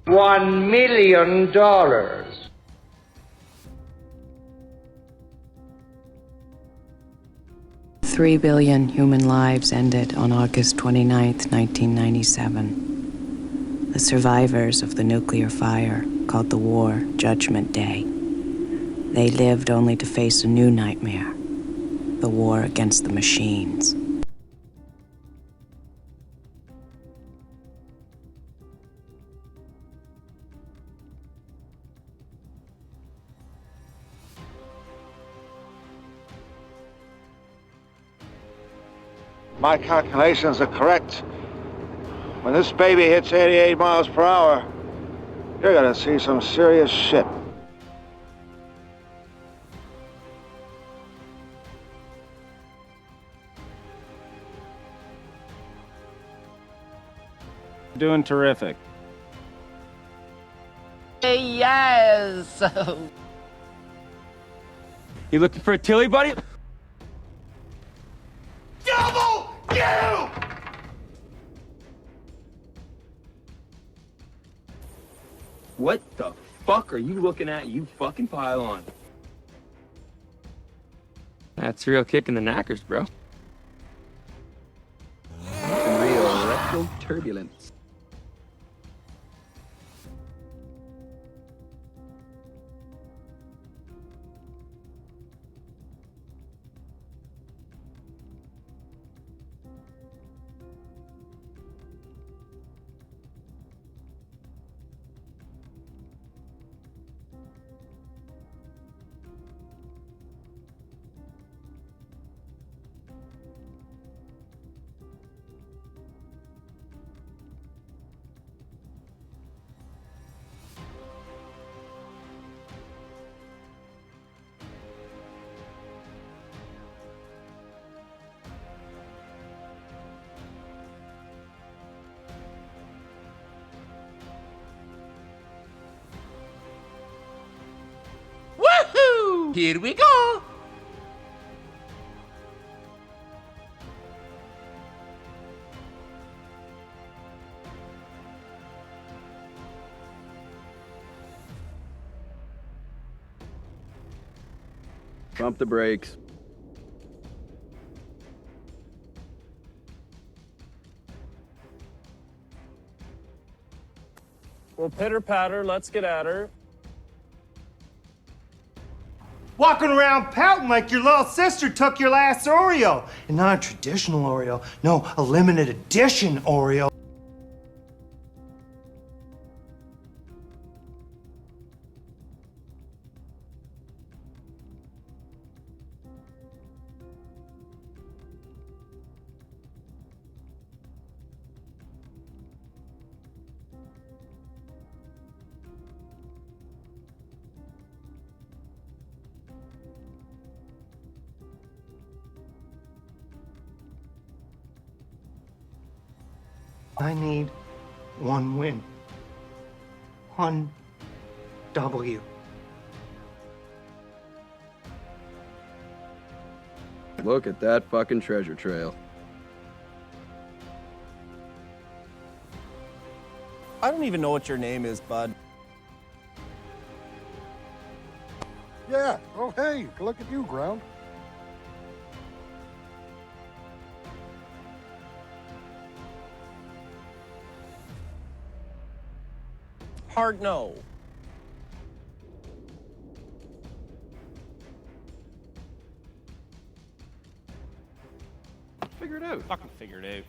$1 million. 3 billion human lives ended on August 29th, 1997. The survivors of the nuclear fire called the war Judgment Day. They lived only to face a new nightmare, the war against the machines. My calculations are correct. When this baby hits 88 miles per hour, you're gonna see some serious shit. Doing terrific. Yes! You looking for a Tilly, buddy? Double you! What the fuck are you looking at, you fucking pylon? That's real kick in the knackers, bro. Real rectal turbulence. Woohoo! Here we go! Pump the brakes. Well, pitter patter, let's get at her. Walking around pouting like your little sister took your last Oreo. And not a traditional Oreo. No, a limited edition Oreo. I need one win. One W. Look at that fucking treasure trail. I don't even know what your name is, bud. Yeah. Oh, hey, look at you, Ground. Hard no. Figure it out. Fucking figure it out.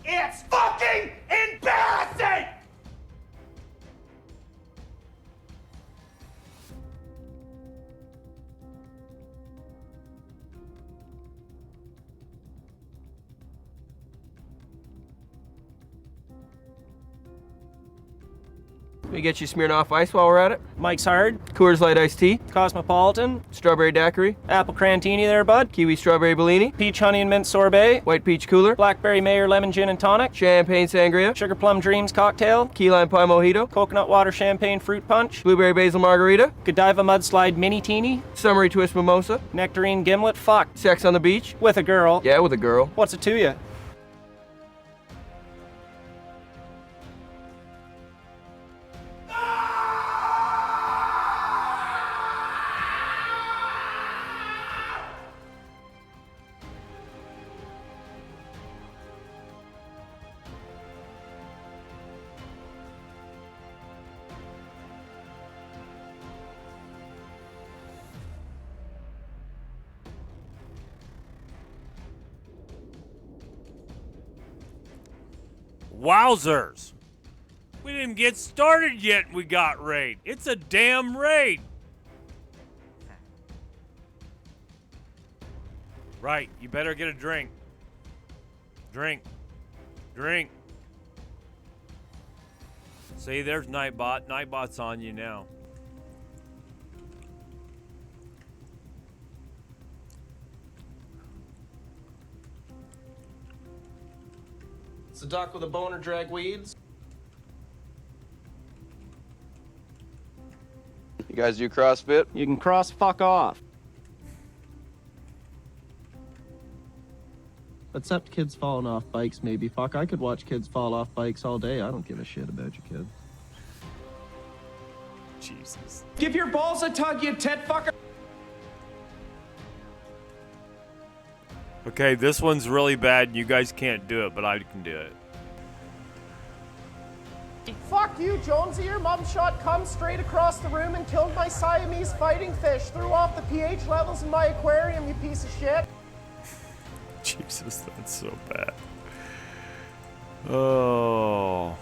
It's fucking embarrassing! Let me get you Smirnoff Ice while we're at it. Mike's Hard, Coors Light Iced Tea, Cosmopolitan, Strawberry Daiquiri, Apple Crantini there, bud. Kiwi Strawberry Bellini, Peach Honey and Mint Sorbet, White Peach Cooler, Blackberry Mayor Lemon Gin and Tonic, Champagne Sangria, Sugar Plum Dreams Cocktail, Key Lime Pie Mojito, Coconut Water Champagne Fruit Punch, Blueberry Basil Margarita, Godiva Mudslide Mini Teeny, Summery Twist Mimosa, Nectarine Gimlet Fucked. Sex on the Beach. With a girl. Yeah, with a girl. What's it to you? Wowzers. We didn't get started yet and we got raid. It's a damn raid. Right, you better get a drink. Drink. See, there's Nightbot. Nightbot's on you now. It's a duck with a boner drag weeds. You guys do CrossFit? You can cross fuck off. Except kids falling off bikes, maybe. Fuck, I could watch kids fall off bikes all day. I don't give a shit about you kids. Jesus. Give your balls a tug, you tit fucker. Okay, this one's really bad and you guys can't do it, but I can do it. Fuck you, Jonesy. Your mum shot cum straight across the room and killed my Siamese fighting fish. Threw off the pH levels in my aquarium, you piece of shit. Jesus, that's so bad. Oh.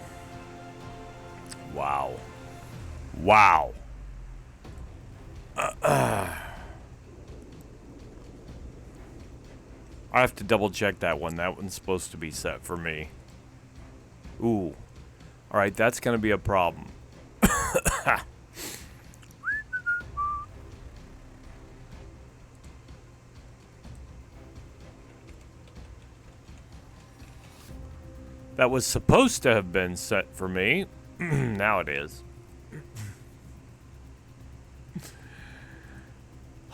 Wow. Wow. I have to double check that one. That one's supposed to be set for me. Ooh. Alright, that's gonna be a problem. That was supposed to have been set for me. Now it is.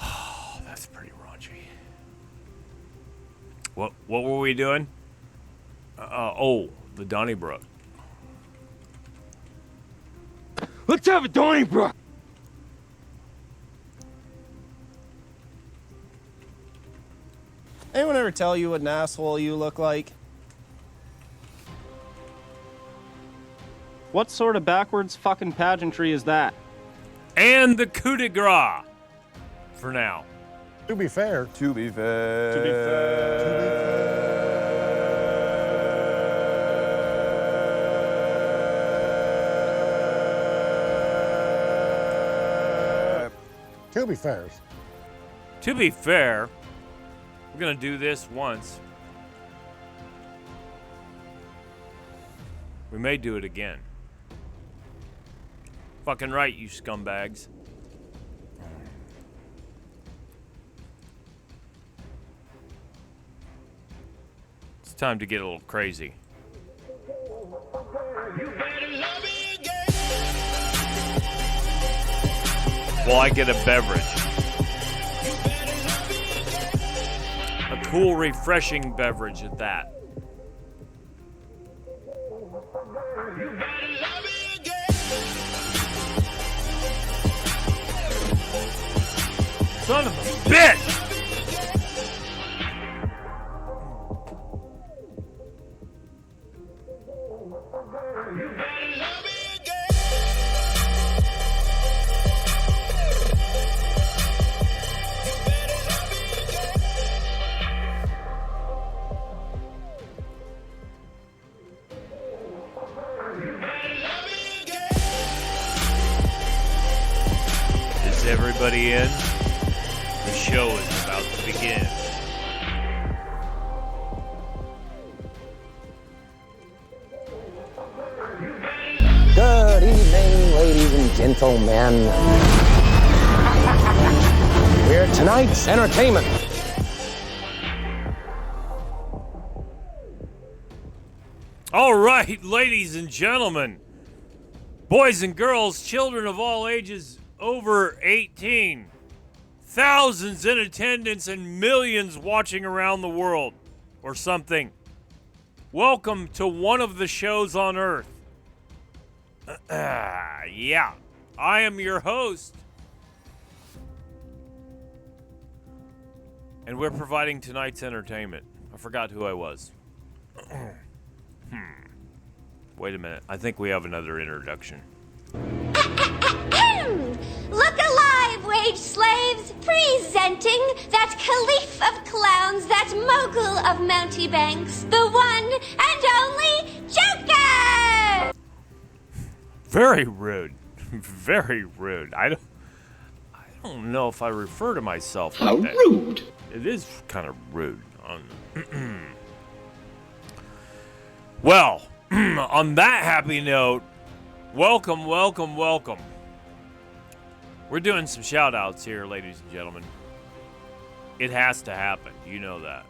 Oh, that's pretty raunchy. What were we doing? Oh, the Donnybrook. Let's have a Donnybrook! Anyone ever tell you what an asshole you look like? What sort of backwards fucking pageantry is that? And the coup de grace. For now. To be fair. To be fair. To be To be fair. To be fair, we're gonna do this once. We may do it again. Fucking right, you scumbags. It's time to get a little crazy. While I get a beverage. A cool, refreshing beverage at that. Son of a bitch! Is everybody in? The show is about to begin. Good evening, ladies and gentlemen. We're tonight's entertainment. All right, ladies and gentlemen, boys and girls, children of all ages over 18, thousands in attendance and millions watching around the world, or something. Welcome to one of the shows on Earth. Yeah, I am your host. And we're providing tonight's entertainment. I forgot who I was. Wait a minute. I think we have another introduction. Look alive, wage slaves! Presenting that caliph of clowns, that mogul of Mounty Banks, the one and only Joker! Very rude. Very rude. I don't know if I refer to myself like that. How rude. It is kind of rude. Well, on that happy note, welcome. We're doing some shout outs here, ladies and gentlemen. It has to happen. You know that.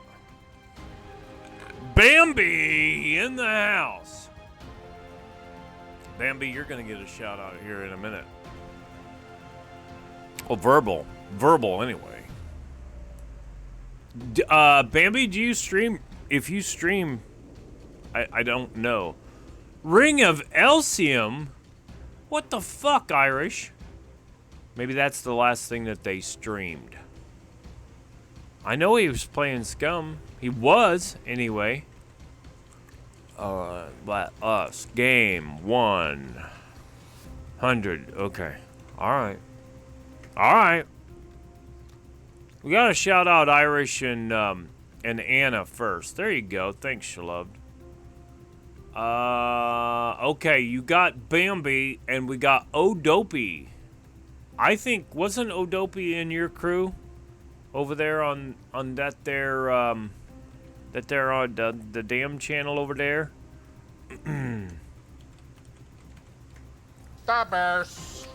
Bambi in the house. Bambi, you're going to get a shout out here in a minute. Oh, verbal anyway. Bambi, do you stream? If you stream, I don't know. Ring of Elysium? What the fuck, Irish? Maybe that's the last thing that they streamed. I know he was playing SCUM. He was, anyway. Let us. Game 100. Okay. Alright. We gotta shout out Irish and Anna first. There you go. Thanks, Shalubed. Okay, you got Bambi and we got Odopie. I think, wasn't Odopie in your crew? Over there on that there on the damn channel over there. The Bears.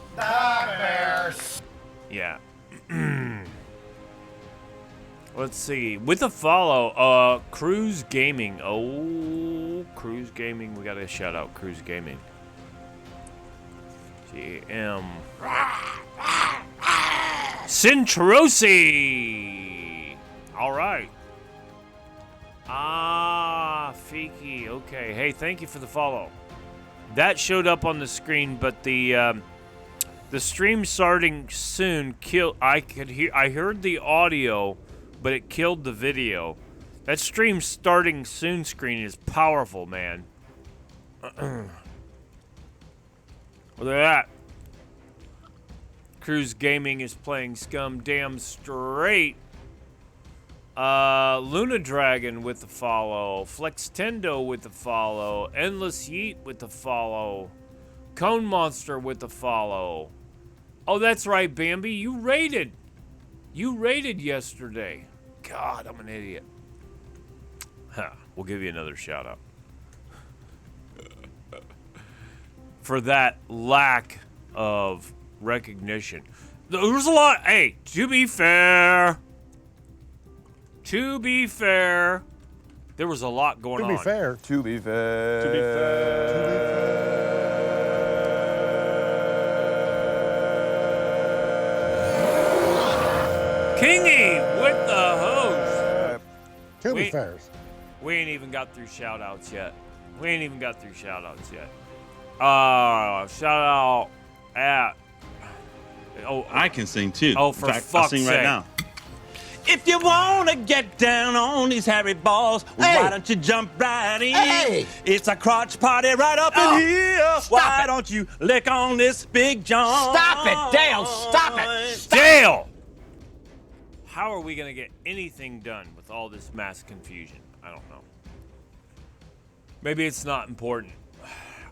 Yeah. Let's see. With a follow, Cruise Gaming. Oh, Cruise Gaming. We gotta shout out Cruise Gaming. GM. Centrosi. All right. Fiki. Okay. Hey, thank you for the follow. That showed up on the screen, but the stream starting soon killed. I heard the audio, but it killed the video. That stream starting soon screen is powerful, man. Look at that. Cruise Gaming is playing SCUM damn straight. Luna Dragon with the follow. Flextendo with the follow. Endless Yeet with the follow. Cone Monster with the follow. Oh, that's right, Bambi. You rated. You rated yesterday. God, I'm an idiot. Huh. We'll give you another shout out. For that lack of recognition. There's a lot. Hey, to be fair, there was a lot going on. To be fair. Kingy with the host. To be fair. We ain't even got through shout outs yet. Shout out at. Oh, I can sing too. Oh, for in fact, fuck's I'll sing sake. right now. If you wanna get down on these hairy balls, why don't you jump right in? Hey. It's a crotch party right up in here. Why don't you lick on this big John? Stop it, Dale. Stop it. Dale! How are we gonna get anything done with all this mass confusion? I don't know. Maybe it's not important.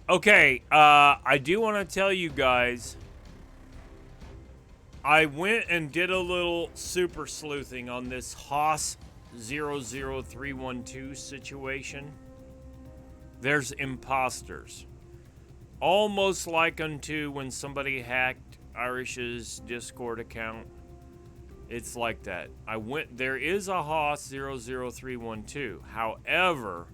Okay, I do want to tell you guys, I went and did a little super sleuthing on this Haas 00312 situation. There's imposters. Almost like unto when somebody hacked Irish's Discord account. It's like that. There is a Haas 00312. However,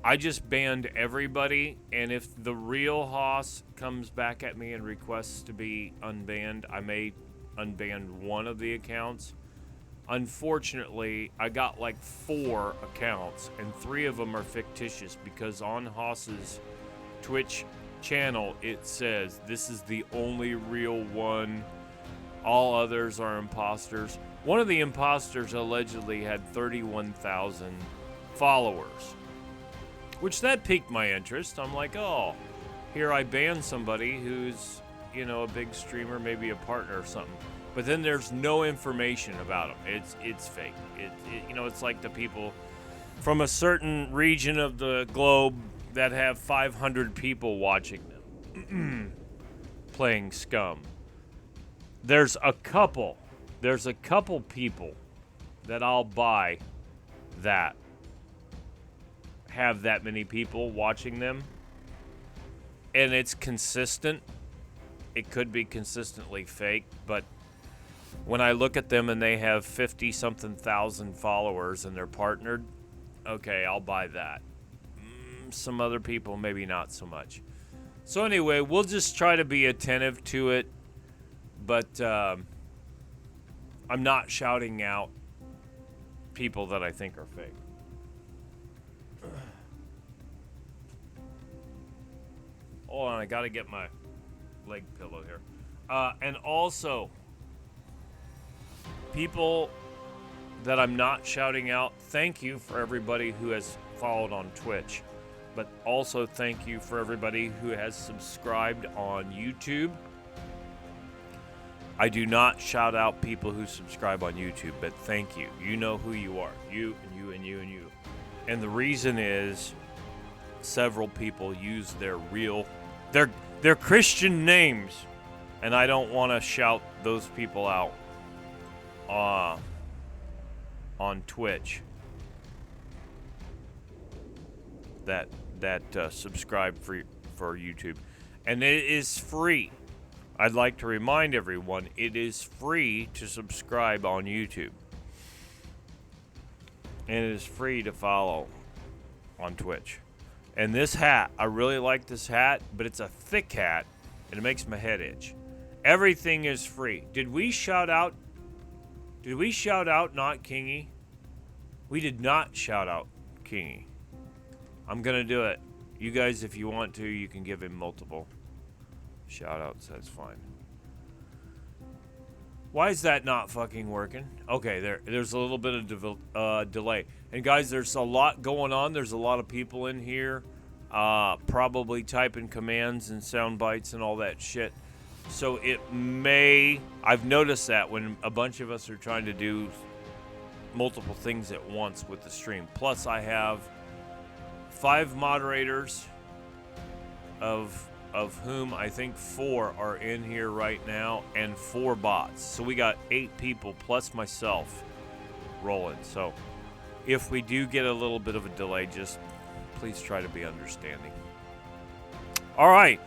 I just banned everybody, and if the real Haas comes back at me and requests to be unbanned, I may unban one of the accounts. Unfortunately, I got like 4 accounts, and 3 of them are fictitious because on Haas's Twitch channel, it says this is the only real one. All others are imposters. One of the imposters allegedly had 31,000 followers. Which that piqued my interest. I'm like, oh, here I banned somebody who's, a big streamer, maybe a partner or something. But then there's no information about them. It's fake. It's like the people from a certain region of the globe that have 500 people watching them. playing SCUM. There's a couple people that I'll buy that have that many people watching them, and it's consistent. It could be consistently fake, but when I look at them and they have 50-something thousand followers and they're partnered, okay, I'll buy that. Some other people, maybe not so much. So anyway, we'll just try to be attentive to it, but I'm not shouting out people that I think are fake. Hold on, I gotta get my leg pillow here. And also, people that I'm not shouting out, thank you for everybody who has followed on Twitch. But also thank you for everybody who has subscribed on YouTube. I do not shout out people who subscribe on YouTube, but thank you. You know who you are. You and you and you and you. And the reason is several people use their real, their Christian names, and I don't want to shout those people out on Twitch that subscribe for YouTube. And it is free. I'd like to remind everyone, it is free to subscribe on YouTube. And it is free to follow on Twitch. And this hat, I really like this hat, but it's a thick hat, and it makes my head itch. Everything is free. Did we shout out not Kingy? We did not shout out Kingy. I'm going to do it. You guys, if you want to, you can give him multiple shout-outs. That's fine. Why is that not fucking working? Okay, there's a little bit of delay. And guys, there's a lot going on. There's a lot of people in here probably typing commands and sound bites and all that shit. So it may... I've noticed that when a bunch of us are trying to do multiple things at once with the stream. Plus, I have 5 moderators, of whom I think 4 are in here right now, and 4 bots. So we got 8 people plus myself rolling. So if we do get a little bit of a delay, just please try to be understanding. All right,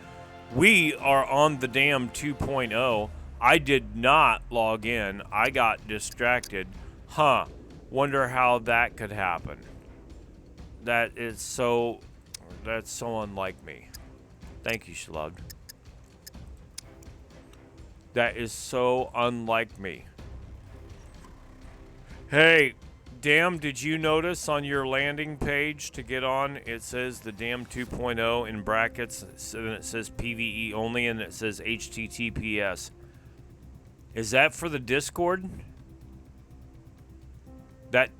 we are on the damn 2.0. I did not log in. I got distracted. Wonder how that could happen. That's so unlike me. Thank you, Shlud. That is so unlike me. Hey, damn, did you notice on your landing page to get on, it says the damn 2.0 in brackets, and it says PvE only, and it says HTTPS. Is that for the Discord? That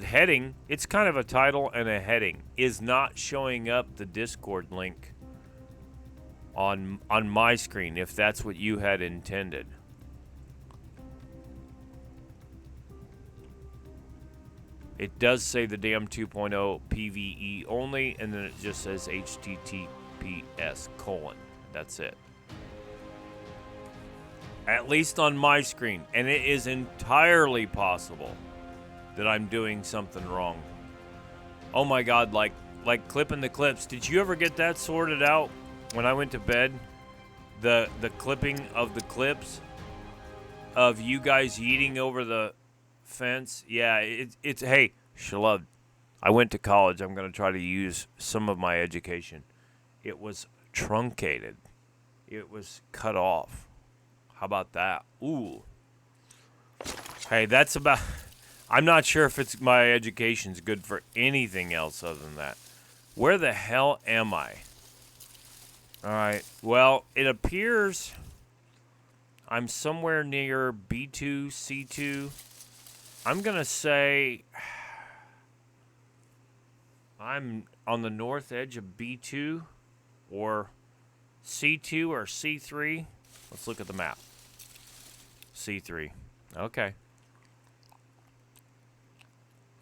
heading, it's kind of a title and a heading, is not showing up the Discord link on my screen, if that's what you had intended. It does say the damn 2.0 PvE only, and then it just says HTTPS : That's it. At least on my screen. And it is entirely possible that I'm doing something wrong. Oh my god, like clipping the clips. Did you ever get that sorted out when I went to bed? The clipping of the clips of you guys yeeting over the fence. Yeah, it's hey, Shalud, I went to college. I'm going to try to use some of my education. It was truncated. It was cut off. How about that? Ooh. Hey, that's about... I'm not sure if it's my education's good for anything else other than that. Where the hell am I? Alright, well, it appears I'm somewhere near B2, C2. I'm going to say I'm on the north edge of B2 or C2 or C3. Let's look at the map. C3. Okay.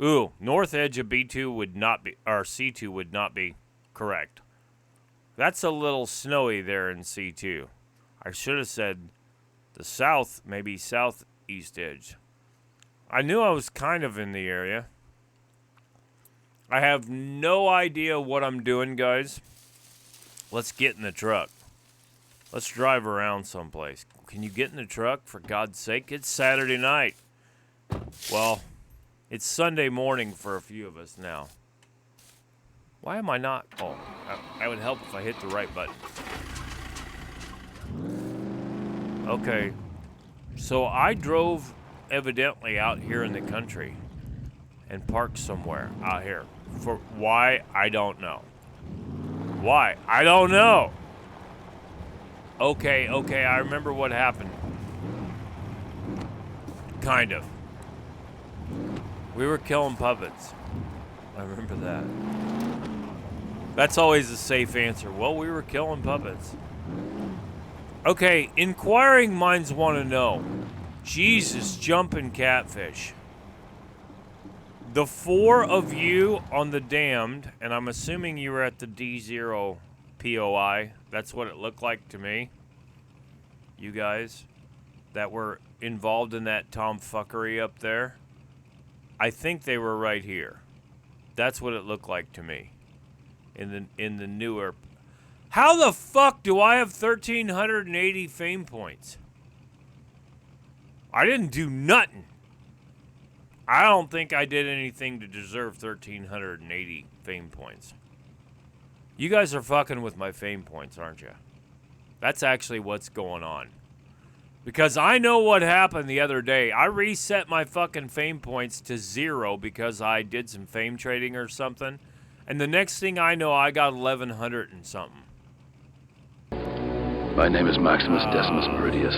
Ooh, north edge of B2 would not be, or C2 would not be correct. That's a little snowy there in C2. I should have said the south, maybe southeast edge. I knew I was kind of in the area. I have no idea what I'm doing, guys. Let's get in the truck. Let's drive around someplace. Can you get in the truck, for God's sake? It's Saturday night. Well, it's Sunday morning for a few of us now. Why am I not? Oh, that would help if I hit the right button. Okay. So I drove evidently out here in the country and parked somewhere out here. For why? I don't know. Why? I don't know. Okay, I remember what happened. Kind of. We were killing puppets. I remember that. That's always a safe answer. Well, we were killing puppets. Okay, inquiring minds want to know. Jesus, jumping catfish. The 4 of you on the damned, and I'm assuming you were at the D0 POI. That's what it looked like to me. You guys that were involved in that tomfuckery up there. I think they were right here. That's what it looked like to me. In the newer. How the fuck do I have 1,380 fame points? I didn't do nothing. I don't think I did anything to deserve 1,380 fame points. You guys are fucking with my fame points, aren't you? That's actually what's going on. Because I know what happened the other day. I reset my fucking fame points to 0 because I did some fame trading or something. And the next thing I know, I got 1,100 and something. My name is Maximus Decimus Meridius,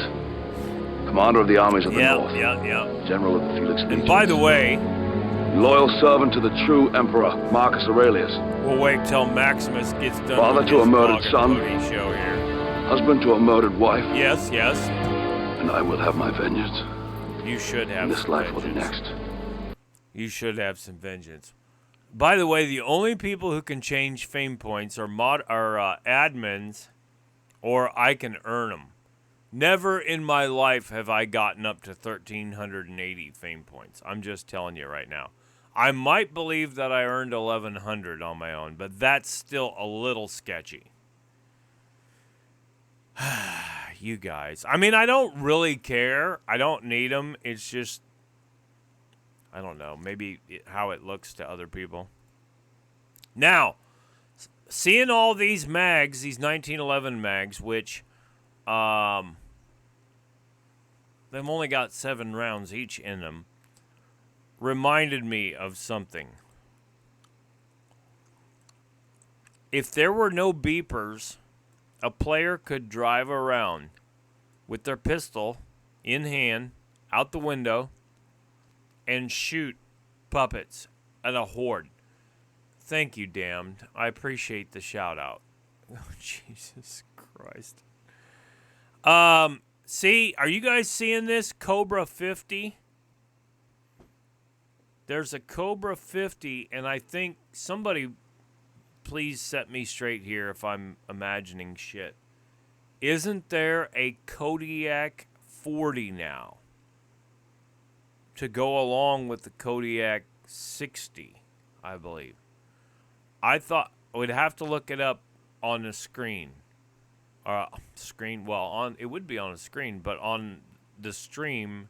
commander of the armies of the North, general of the Felix Legions. And by the way, loyal servant to the true emperor, Marcus Aurelius. We'll wait till Maximus gets done. Father with to a his murdered son, show here. husband to a murdered wife. Yes. And I will have my vengeance. You should have in this some life vengeance. or the next. You should have some vengeance. By the way, the only people who can change fame points are admins, or I can earn them. Never in my life have I gotten up to 1,380 fame points. I'm just telling you right now. I might believe that I earned 1,100 on my own, but that's still a little sketchy. You guys. I mean, I don't really care. I don't need them. It's just, I don't know, maybe how it looks to other people. Now, seeing all these mags, these 1911 mags, which they've only got 7 rounds each in them, reminded me of something. If there were no beepers, a player could drive around with their pistol in hand, out the window, and shoot puppets at a horde. Thank you, damned. I appreciate the shout out. Oh, Jesus Christ. See, are you guys seeing this? Cobra 50? There's a Cobra 50, and I think somebody, please set me straight here if I'm imagining shit. Isn't there a Kodiak 40 now to go along with the Kodiak 60, I believe? I thought we'd have to look it up on the screen. It would be on a screen, but on the stream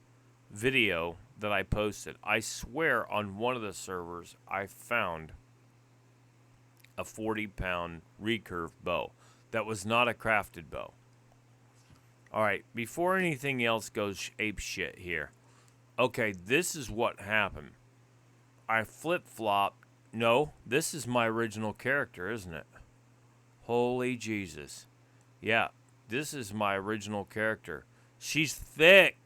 video that I posted, I swear on one of the servers I found a 40-pound recurve bow that was not a crafted bow. All right, before anything else goes ape shit here. Okay, this is what happened. I flip-flopped. No, this is my original character, isn't it? Holy Jesus. Yeah, this is my original character. She's thick.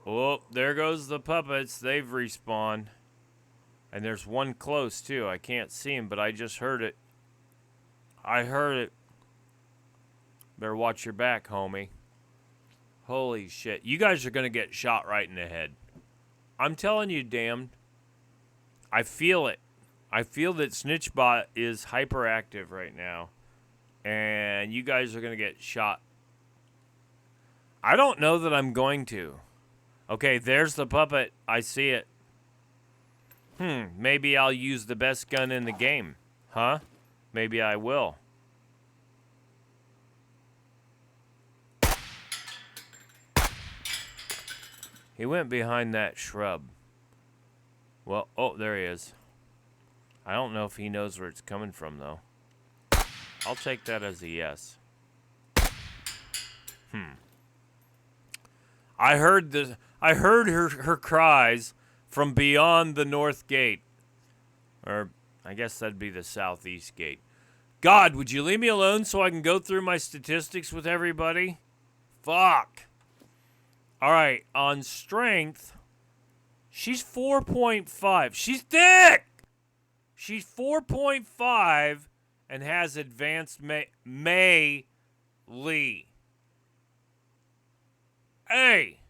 Oh, there goes the puppets. They've respawned. And there's one close, too. I can't see him, but I just heard it. I heard it. Better watch your back, homie. Holy shit. You guys are going to get shot right in the head. I'm telling you, damned. I feel it. I feel that Snitchbot is hyperactive right now. And you guys are going to get shot. I don't know that I'm going to. Okay, there's the puppet. I see it. Maybe I'll use the best gun in the game. Huh? Maybe I will. He went behind that shrub. Well, oh, there he is. I don't know if he knows where it's coming from, though. I'll take that as a yes. I heard her cries from beyond the north gate. Or I guess that'd be the southeast gate. God, would you leave me alone so I can go through my statistics with everybody? Fuck. All right, on strength, she's 4.5. She's thick. She's 4.5 and has advanced melee. Hey.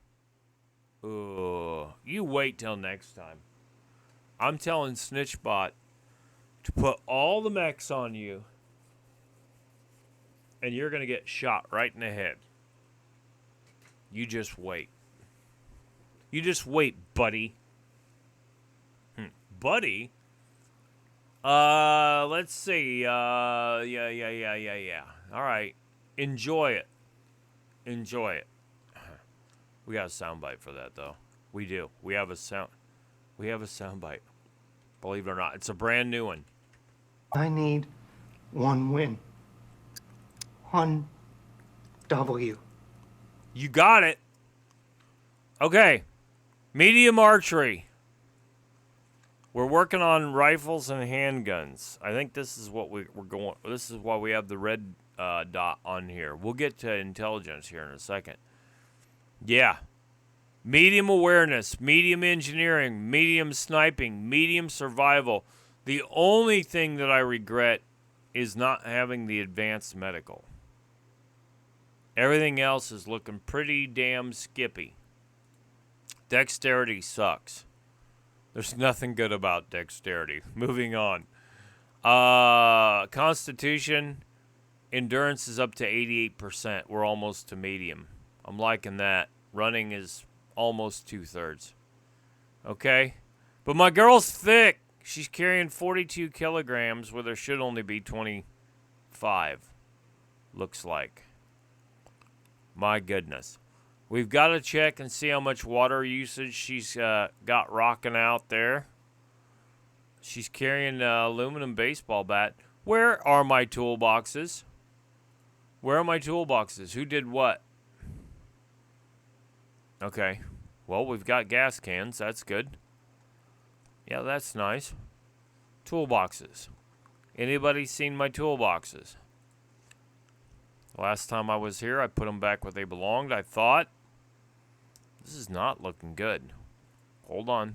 You wait till next time. I'm telling Snitchbot to put all the mechs on you, and you're going to get shot right in the head. You just wait. You just wait, buddy. Buddy? Let's see. Yeah. All right. Enjoy it. Enjoy it. We got a soundbite for that, though. We do. We have a soundbite. Believe it or not. It's a brand new one. I need one win. One W. You got it. Okay. Medium archery. We're working on rifles and handguns. I think this is what we're going. This is why we have the red dot on here. We'll get to intelligence here in a second. Yeah. Medium awareness, medium engineering, medium sniping, medium survival. The only thing that I regret is not having the advanced medical. Everything else is looking pretty damn skippy. Dexterity sucks. There's nothing good about dexterity. Moving on. Constitution, endurance is up to 88%. We're almost to medium. I'm liking that. Running is almost 2/3. Okay? But my girl's thick. She's carrying 42 kilograms where there should only be 25. Looks like. My goodness. We've got to check and see how much water usage she's got rocking out there. She's carrying an aluminum baseball bat. Where are my toolboxes? Where are my toolboxes? Who did what? Okay. Well, we've got gas cans. That's good. Yeah, that's nice. Toolboxes. Anybody seen my toolboxes? Last time I was here, I put them back where they belonged, I thought. This is not looking good. Hold on.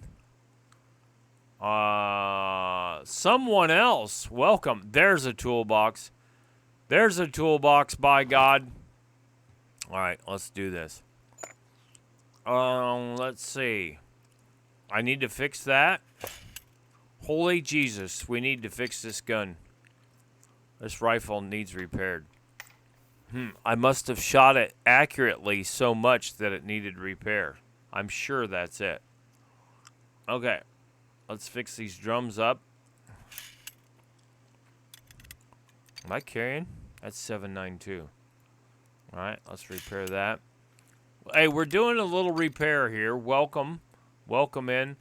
Someone else. Welcome. There's a toolbox. There's a toolbox, by God. All right, let's do this. Let's see. I need to fix that. Holy Jesus, we need to fix this gun. This rifle needs repaired. I must have shot it accurately so much that it needed repair. I'm sure that's it. Okay. Let's fix these drums up. Am I carrying? That's 792. Alright, let's repair that. Hey, we're doing a little repair here. Welcome. Welcome in.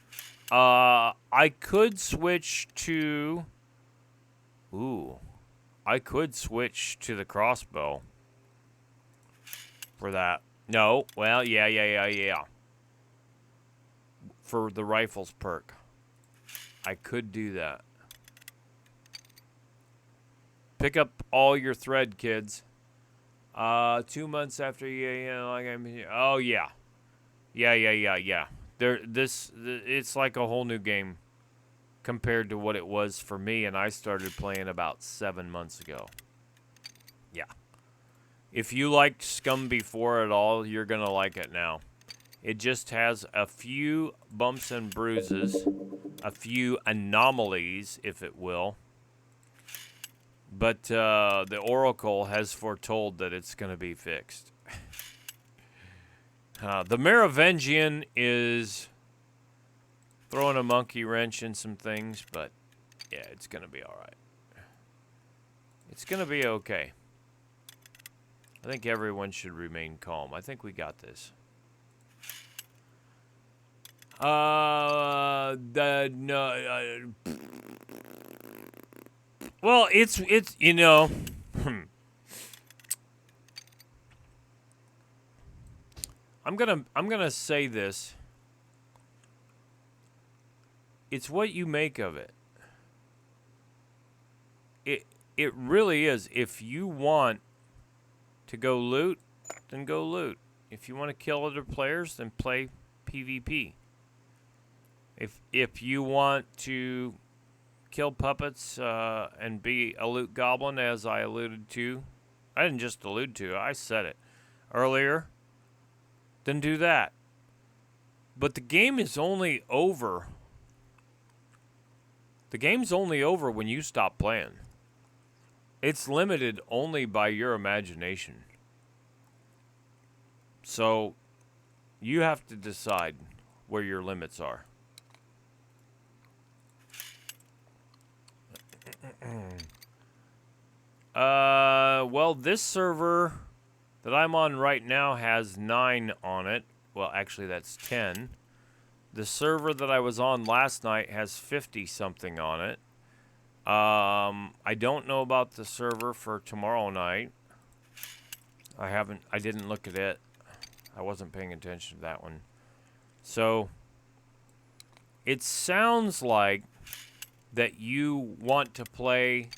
I could switch to... Ooh. I could switch to the crossbow. For that. No. Well, yeah. For the rifles perk. I could do that. Pick up all your thread, kids. 2 months after oh yeah. Yeah. It's like a whole new game compared to what it was for me, and I started playing about 7 months ago. Yeah. If you liked SCUM before at all, you're gonna like it now. It just has a few bumps and bruises, a few anomalies, if it will. But the Oracle has foretold that it's going to be fixed. The Merovingian is throwing a monkey wrench in some things, but yeah, it's going to be all right. It's going to be okay. I think everyone should remain calm. I think we got this. Well, it's you know, I'm gonna say this. It's what you make of it. It really is. If you want to go loot, then go loot. If you want to kill other players, then play PvP. If you want to kill puppets and be a loot goblin, as I alluded to, I didn't just allude to, I said it earlier, then do that. But the game is only over. The game's only over when you stop playing. It's limited only by your imagination. So you have to decide where your limits are. Well, this server that I'm on right now has 9 on it. Well, actually, that's 10. The server that I was on last night has 50-something on it. I don't know about the server for tomorrow night. I didn't look at it. I wasn't paying attention to that one. So, it sounds like that you want to play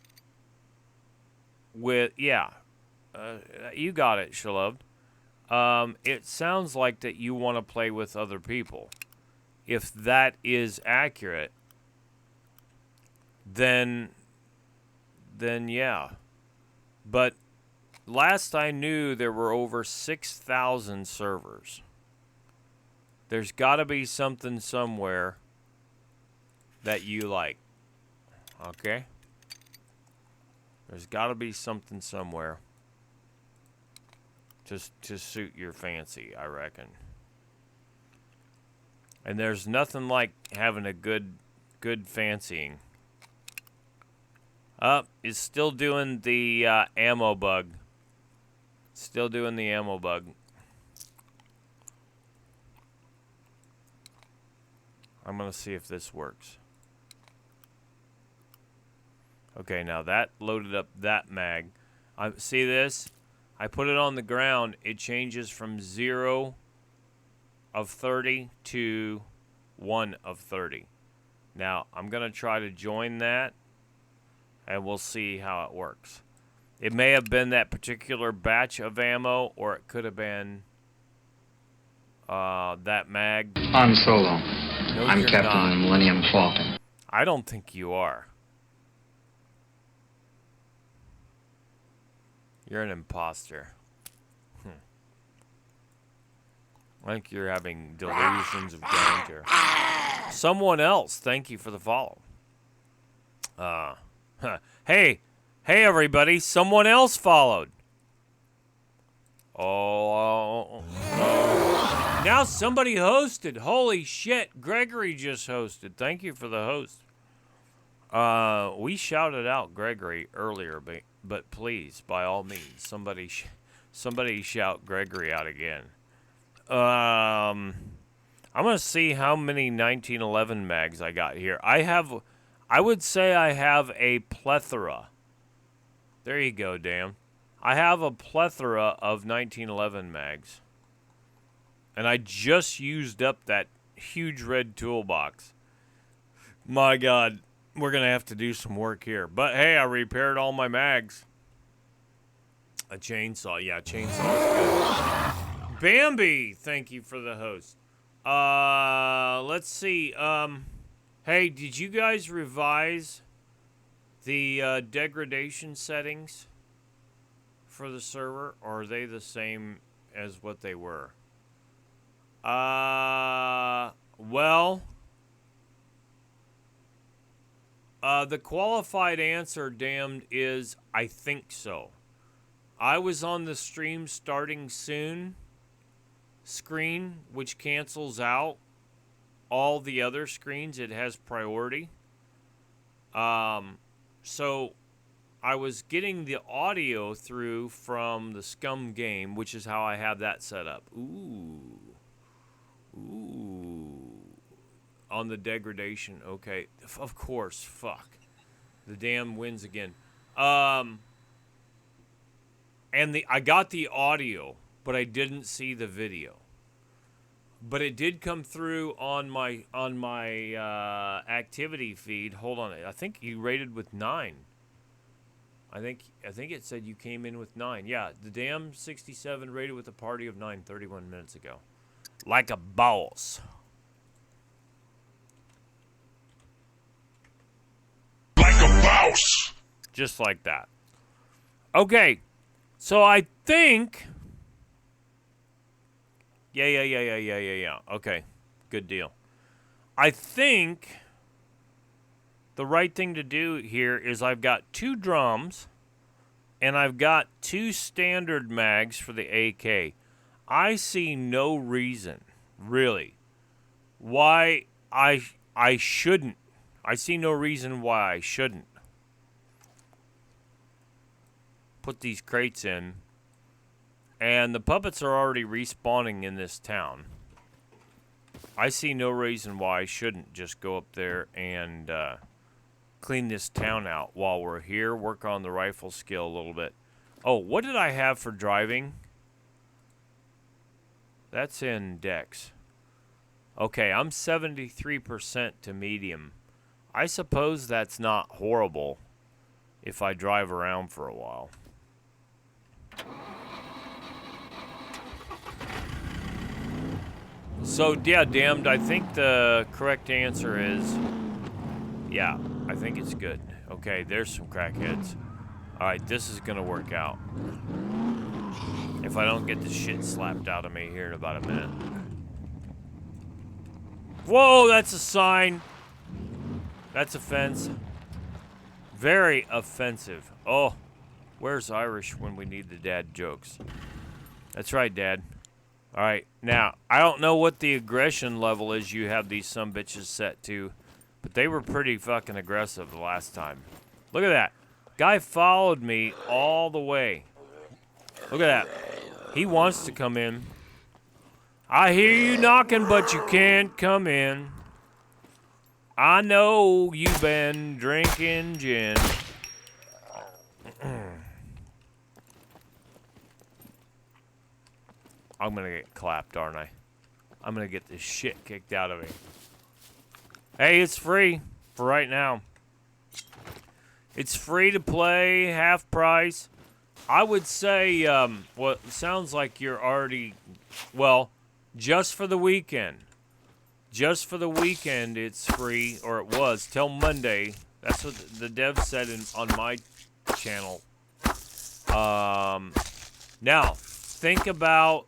with, yeah, you got it, Shalov. It sounds like that you want to play with other people. If that is accurate, then yeah. But last I knew, there were over 6,000 servers. There's got to be something somewhere that you like. Okay? There's got to be something somewhere just to suit your fancy, I reckon. And there's nothing like having a good fancying. It's still doing the ammo bug. Still doing the ammo bug. I'm going to see if this works. Okay, now that loaded up that mag. See this? I put it on the ground. It changes from 0 of 30 to 1 of 30. Now, I'm going to try to join that, and we'll see how it works. It may have been that particular batch of ammo, or it could have been that mag. Han Solo. No, I'm you're Captain not. of the Millennium Falcon. I don't think you are. You're an imposter. I think you're having delusions of grandeur. Someone else, thank you for the follow. Hey, everybody! Someone else followed. Oh. Now somebody hosted. Holy shit! Gregory just hosted. Thank you for the host. We shouted out Gregory earlier, but please, by all means, somebody shout Gregory out again. I'm gonna see how many 1911 mags I got here. I would say I have a plethora. There you go, Dan. I have a plethora of 1911 mags. And I just used up that huge red toolbox. My God, we're gonna have to do some work here. But hey, I repaired all my mags. A chainsaw, yeah, chainsaw is good. Bambi, thank you for the host. Let's see. Hey, did you guys revise the degradation settings for the server, or are they the same as what they were? Well, The qualified answer, damned, is I think so. I was on the stream starting soon screen, which cancels out all the other screens. It has priority. So I was getting the audio through from the SCUM game, which is how I have that set up. Ooh. On the degradation. Okay. Of course. Fuck. The damn wins again. And I got the audio, but I didn't see the video. But it did come through on my activity feed. Hold on. I think you rated with 9. I think it said you came in with 9. Yeah, the damn 67 rated with a party of 9 31 minutes ago. Like a boss. Like a boss. Just like that. Okay. So I think... Yeah. Okay. Good deal. I think the right thing to do here is I've got 2 drums and I've got 2 standard mags for the AK. I see no reason, really, why I shouldn't. I see no reason why I shouldn't put these crates in. And the puppets are already respawning in this town. I see no reason why I shouldn't just go up there and clean this town out while we're here. Work on the rifle skill a little bit. Oh, what did I have for driving? That's in Dex. Okay, I'm 73% to medium. I suppose that's not horrible if I drive around for a while. So, yeah, damned, I think the correct answer is, yeah, I think it's good. Okay, there's some crackheads. Alright, this is gonna work out. If I don't get the shit slapped out of me here in about a minute. Whoa, that's a sign. That's offense. Very offensive. Oh, where's Irish when we need the dad jokes? That's right, Dad. Alright, now, I don't know what the aggression level is you have these sumbitches set to, but they were pretty fucking aggressive the last time. Look at that. Guy followed me all the way. Look at that. He wants to come in. I hear you knocking, but you can't come in. I know you've been drinking gin. I'm gonna get clapped, aren't I? I'm gonna get this shit kicked out of me. Hey, it's free for right now. It's free to play, half price. I would say, well, it sounds like you're already, well, just for the weekend. Just for the weekend, it's free, or it was, till Monday. That's what the dev said on my channel. Now, think about,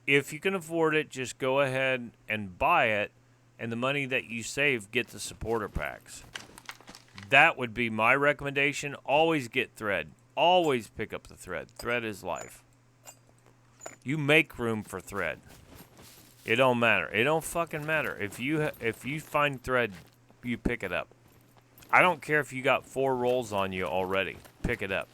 if you can afford it, just go ahead and buy it, and the money that you save, get the supporter packs. That would be my recommendation. Always get thread. Always pick up the thread. Thread is life. You make room for thread. It don't matter. It don't fucking matter. If you find thread, you pick it up. I don't care if you got 4 rolls on you already. Pick it up.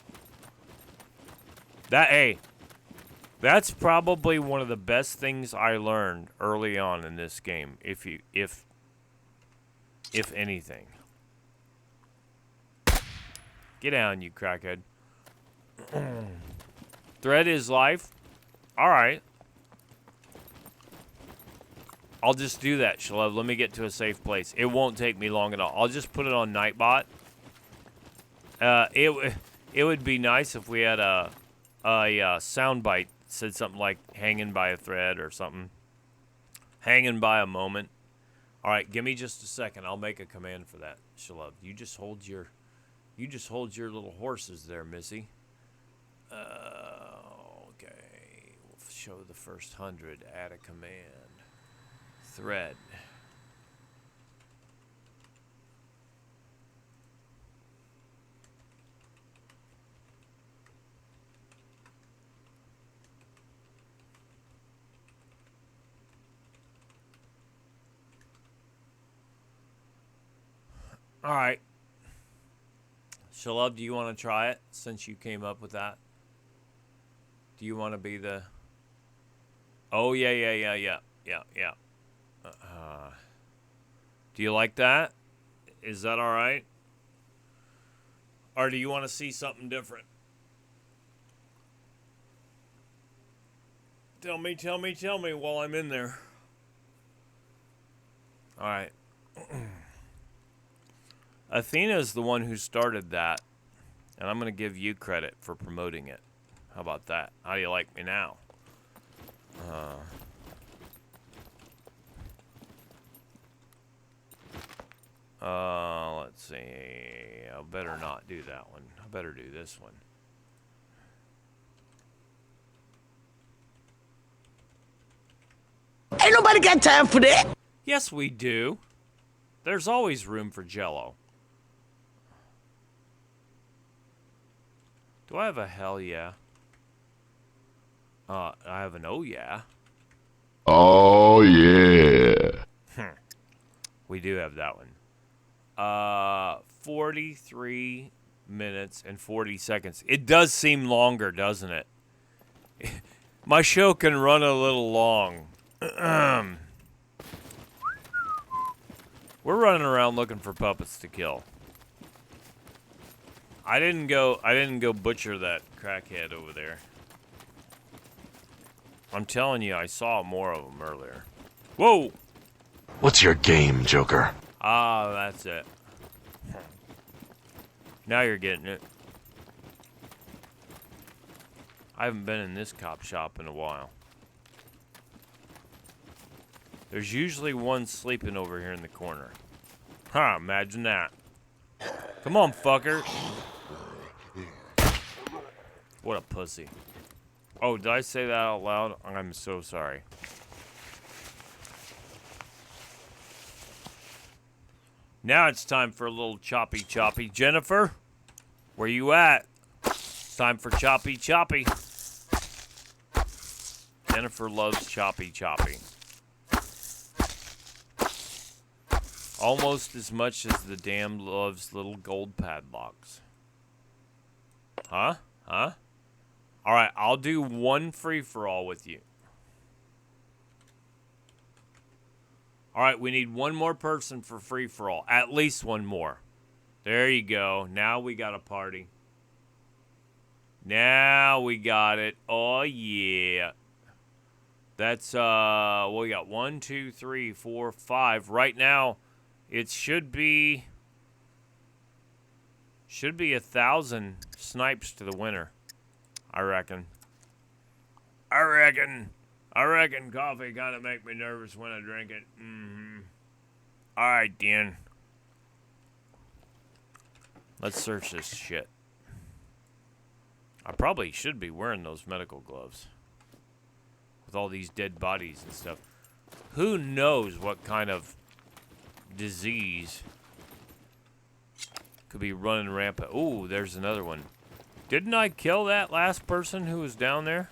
That's probably one of the best things I learned early on in this game. If anything. Get down, you crackhead. Thread is life. All right. I'll just do that, Shalev. Let me get to a safe place. It won't take me long at all. I'll just put it on Nightbot. It would be nice if we had a soundbite that said something like hanging by a thread or something. Hanging by a moment. All right, give me just a second. I'll make a command for that, Shalev. You just hold your little horses there, Missy. Okay. We'll show the first 100. Add a command. Thread. All right. Shalub, do you want to try it since you came up with that? Do you want to be the... Oh, yeah. Do you like that? Is that all right? Or do you want to see something different? Tell me while I'm in there. All right. Athena's the one who started that, and I'm going to give you credit for promoting it. How about that? How do you like me now? Let's see. I better not do that one. I better do this one. Ain't nobody got time for that. Yes, we do. There's always room for Jello. Do I have a hell yeah? I have an oh yeah. Oh, yeah. We do have that one. 43 minutes and 40 seconds. It does seem longer, doesn't it? My show can run a little long. We're running around looking for puppets to kill. I didn't go butcher that crackhead over there. I'm telling you, I saw more of them earlier. Whoa! What's your game, Joker? Ah, that's it. Now you're getting it. I haven't been in this cop shop in a while. There's usually one sleeping over here in the corner. Huh, imagine that. Come on, fucker. What a pussy. Oh, did I say that out loud? I'm so sorry. Now it's time for a little choppy. Jennifer, where you at? It's time for choppy. Jennifer loves choppy. Almost as much as the dam loves little gold padlocks. Huh? Alright, I'll do one free-for-all with you. Alright, we need one more person for free-for-all. At least one more. There you go. Now we got a party. Now we got it. Oh, yeah. That's, well, we got 1, 2, 3, 4, 5. Right now, it should be 1,000 snipes to the winner. I reckon coffee kind of make me nervous when I drink it. All right, Dan. Let's search this shit. I probably should be wearing those medical gloves with all these dead bodies and stuff. Who knows what kind of disease could be running rampant. Ooh, there's another one. Didn't I kill that last person who was down there?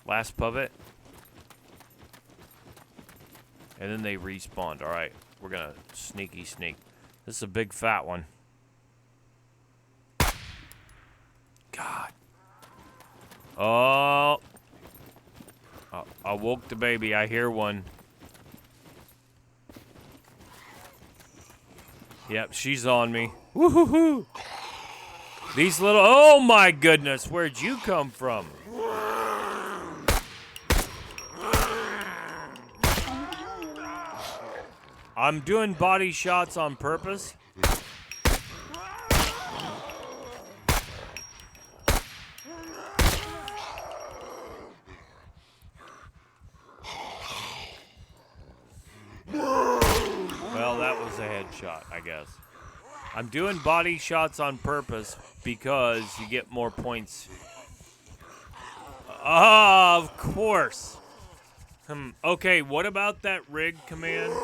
Last puppet? And then they respawned. Alright, we're gonna sneak. This is a big fat one. God. Oh. I woke the baby. I hear one. Yep, she's on me. Woohoo! These little... Oh, my goodness. Where'd you come from? I'm doing body shots on purpose. Well, that was a headshot, I guess. I'm doing body shots on purpose because you get more points. Of course. Okay, what about that rig command?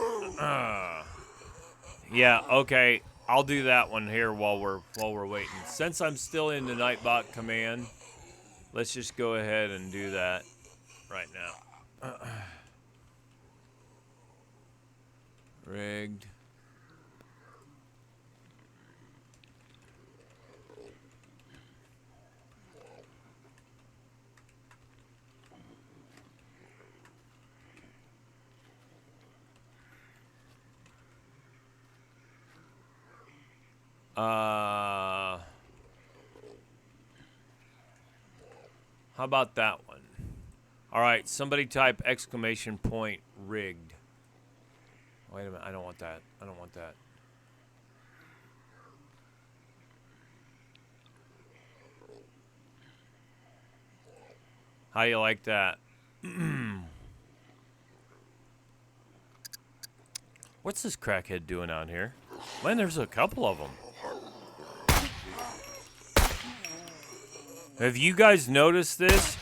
Yeah, okay. I'll do that one here while we're waiting. Since I'm still in the Nightbot command, let's just go ahead and do that right now. Rigged. How about that one? All right, somebody type exclamation point rigged. Wait a minute, I don't want that. I don't want that. How you like that? What's this crackhead doing out here? Man, there's a couple of them. Have you guys noticed this?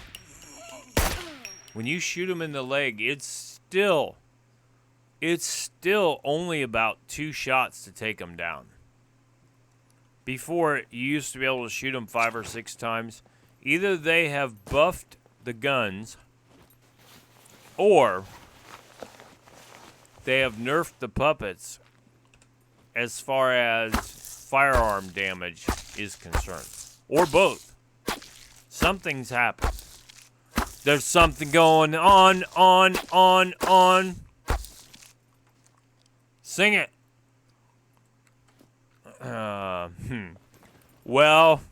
When you shoot him in the leg, it's still only about 2 shots to take him down. Before, you used to be able to shoot them 5 or 6 times. Either they have buffed the guns, or they have nerfed the puppets as far as firearm damage is concerned. Or both. Something's happened. There's something going on. Sing it. Well,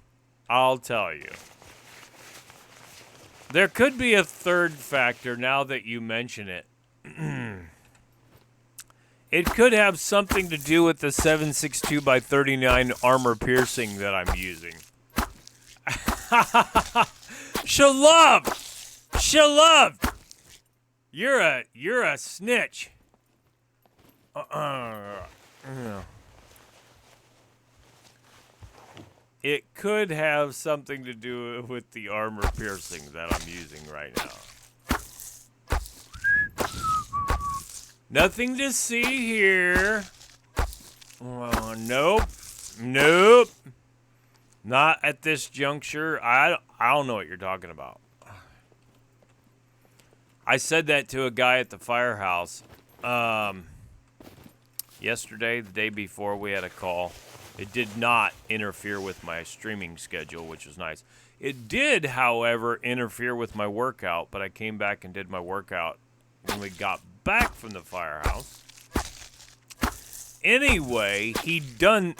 I'll tell you. There could be a third factor now that you mention it. It could have something to do with the 7.62x39 armor piercing that I'm using. Shalov! You're a snitch. It could have something to do with the armor piercing that I'm using right now. Nothing to see here. Oh, nope. Not at this juncture. I don't know what you're talking about. I said that to a guy at the firehouse yesterday, the day before we had a call. It did not interfere with my streaming schedule, which was nice. It did, however, interfere with my workout, but I came back and did my workout when we got back from the firehouse. Anyway,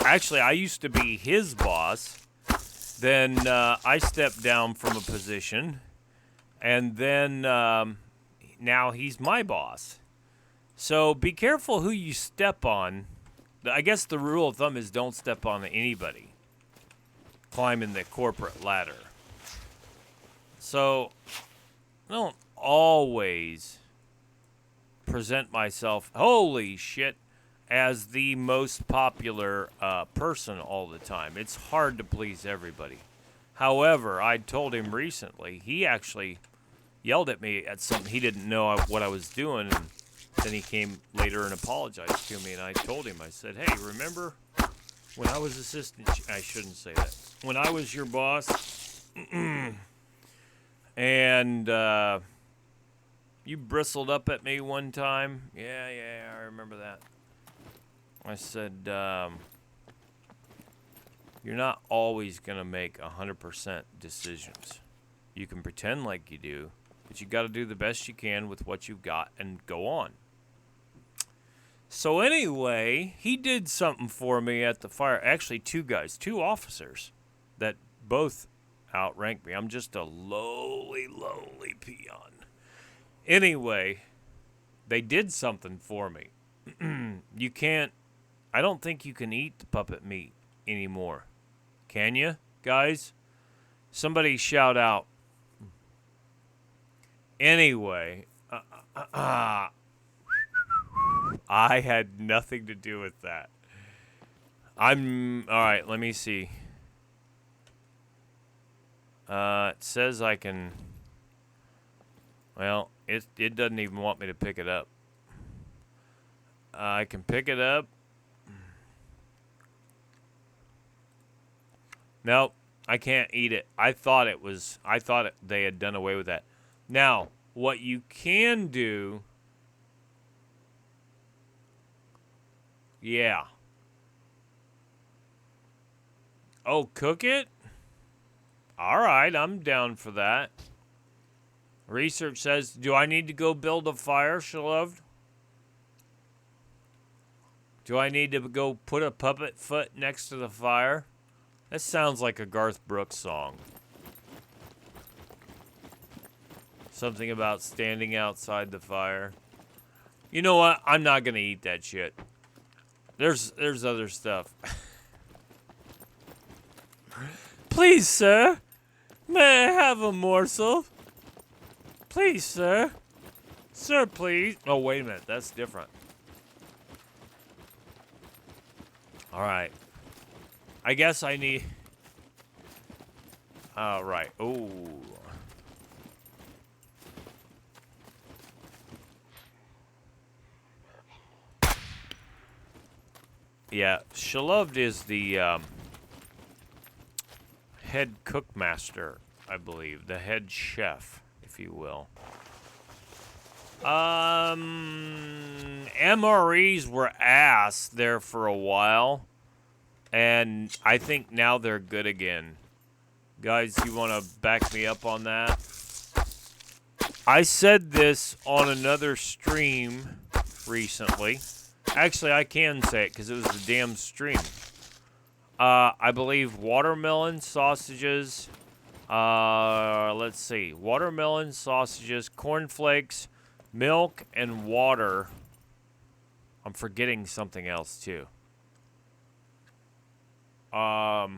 actually, I used to be his boss. Then I stepped down from a position, and then now he's my boss. So be careful who you step on. I guess the rule of thumb is don't step on anybody climbing the corporate ladder. So I don't always present myself, holy shit, as the most popular person all the time. It's hard to please everybody. However, I told him recently, he actually yelled at me at something he didn't know what I was doing, and then he came later and apologized to me, and I told him, I said, hey, remember when I was assistant, I shouldn't say that, when I was your boss, and you bristled up at me one time? Yeah, I remember that. I said, you're not always going to make 100% decisions. You can pretend like you do, but you got to do the best you can with what you've got and go on. So anyway, he did something for me at the fire. Actually, 2 officers that both outranked me. I'm just a lowly peon. Anyway, they did something for me. I don't think you can eat the puppet meat anymore. Can you, guys? Somebody shout out. Anyway, I had nothing to do with that. All right, let me see. It says I can, well, it doesn't even want me to pick it up. I can pick it up. Nope, I can't eat it. I thought they had done away with that. Now, what you can do, yeah. Oh, cook it? All right, I'm down for that. Research says, do I need to go build a fire, Shaloved? Do I need to go put a puppet foot next to the fire? That sounds like a Garth Brooks song. Something about standing outside the fire. You know what? I'm not gonna eat that shit. There's other stuff. Please, sir. May I have a morsel? Please, sir. Sir, please. Oh, wait a minute. That's different. All right. I guess I need... All right. Oh. Yeah, Shaloved is the head cookmaster, I believe. The head chef, if you will. MREs were ass there for a while. And I think now they're good again. Guys, you want to back me up on that? I said this on another stream recently. Actually, I can say it because it was the damn stream. I believe watermelon sausages. Let's see. Watermelon sausages, cornflakes, milk, and water. I'm forgetting something else too. Are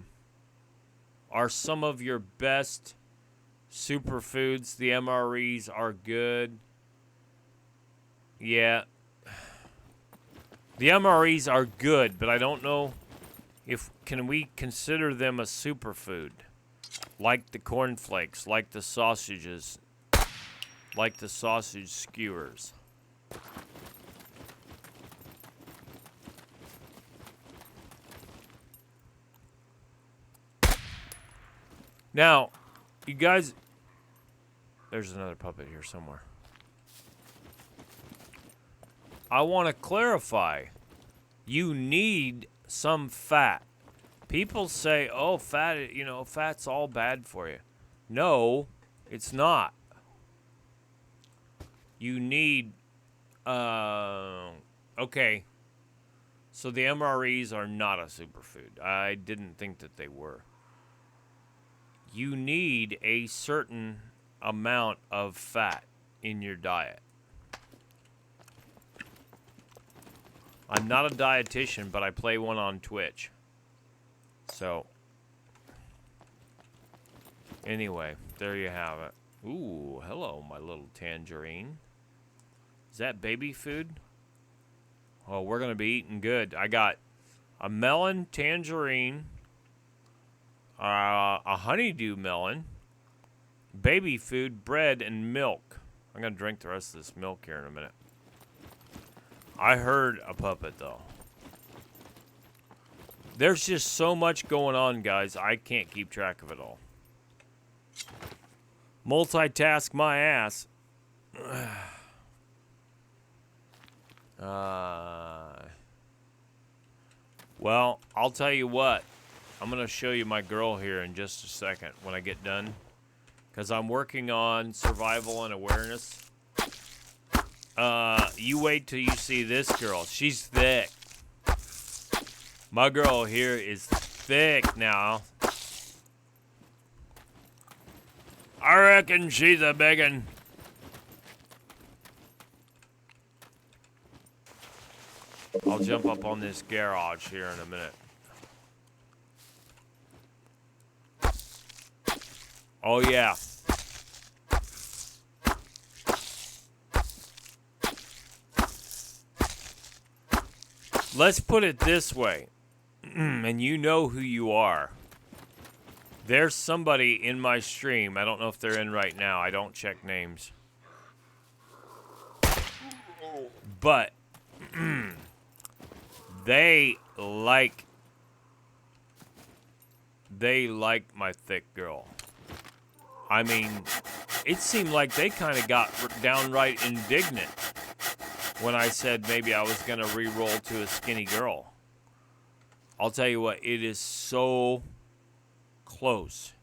some of your best superfoods. The MREs are good. Yeah. The MREs are good, but I don't know if can we consider them a superfood. Like the cornflakes, like the sausages, like the sausage skewers. Now, you guys... There's another puppet here somewhere. I want to clarify. You need some fat. People say, oh, fat, you know, fat's all bad for you. No, it's not. You need... okay. So the MREs are not a superfood. I didn't think that they were. You need a certain amount of fat in your diet. I'm not a dietitian, but I play one on Twitch. So, anyway, there you have it. Ooh, hello, my little tangerine. Is that baby food? Oh, we're going to be eating good. I got a melon, tangerine, a honeydew melon, baby food, bread, and milk. I'm going to drink the rest of this milk here in a minute. I heard a puppet, though. There's just so much going on, guys. I can't keep track of it all. Multitask my ass. Well, I'll tell you what. I'm going to show you my girl here in just a second when I get done. Because I'm working on survival and awareness. You wait till you see this girl. She's thick. My girl here is thick now. I reckon she's a biggin'. I'll jump up on this garage here in a minute. Oh, yeah. Let's put it this way. And you know who you are. There's somebody in my stream. I don't know if they're in right now. I don't check names. But they like my thick girl. I mean, it seemed like they kind of got downright indignant when I said maybe I was going to re-roll to a skinny girl. I'll tell you what, it is so close.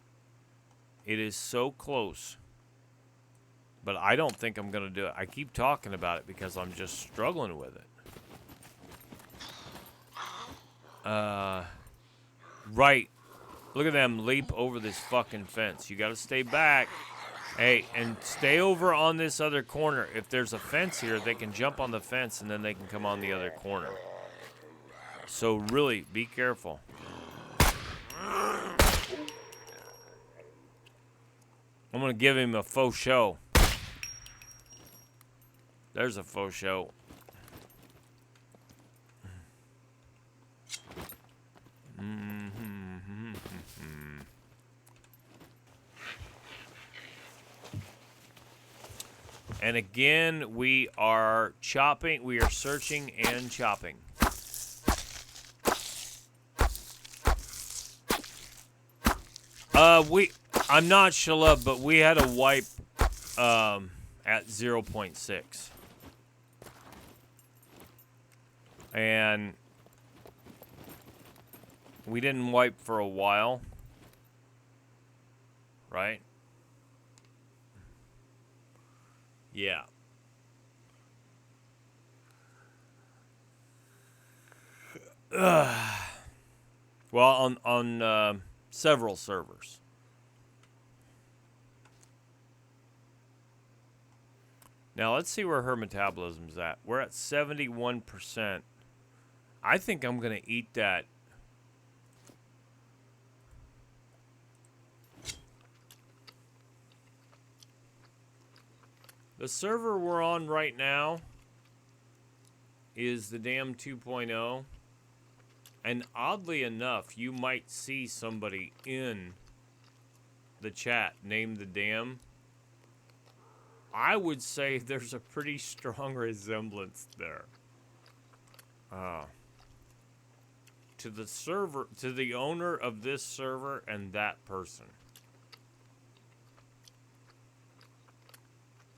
It is so close. But I don't think I'm going to do it. I keep talking about it because I'm just struggling with it. Right. Look at them leap over this fucking fence. You got to stay back. Hey, and stay over on this other corner. If there's a fence here, they can jump on the fence and then they can come on the other corner. So really, be careful. I'm going to give him a faux show. There's a faux show. And again, we are chopping. We are searching and chopping. I'm not Shalub, but we had a wipe at 0.6. And we didn't wipe for a while. Right? Yeah. Well, on several servers. Now, let's see where her metabolism's at. We're at 71%. I think I'm going to eat that. The server we're on right now is the damn 2.0. And oddly enough, you might see somebody in the chat name the dam. I would say there's a pretty strong resemblance there. To the server, to the owner of this server and that person.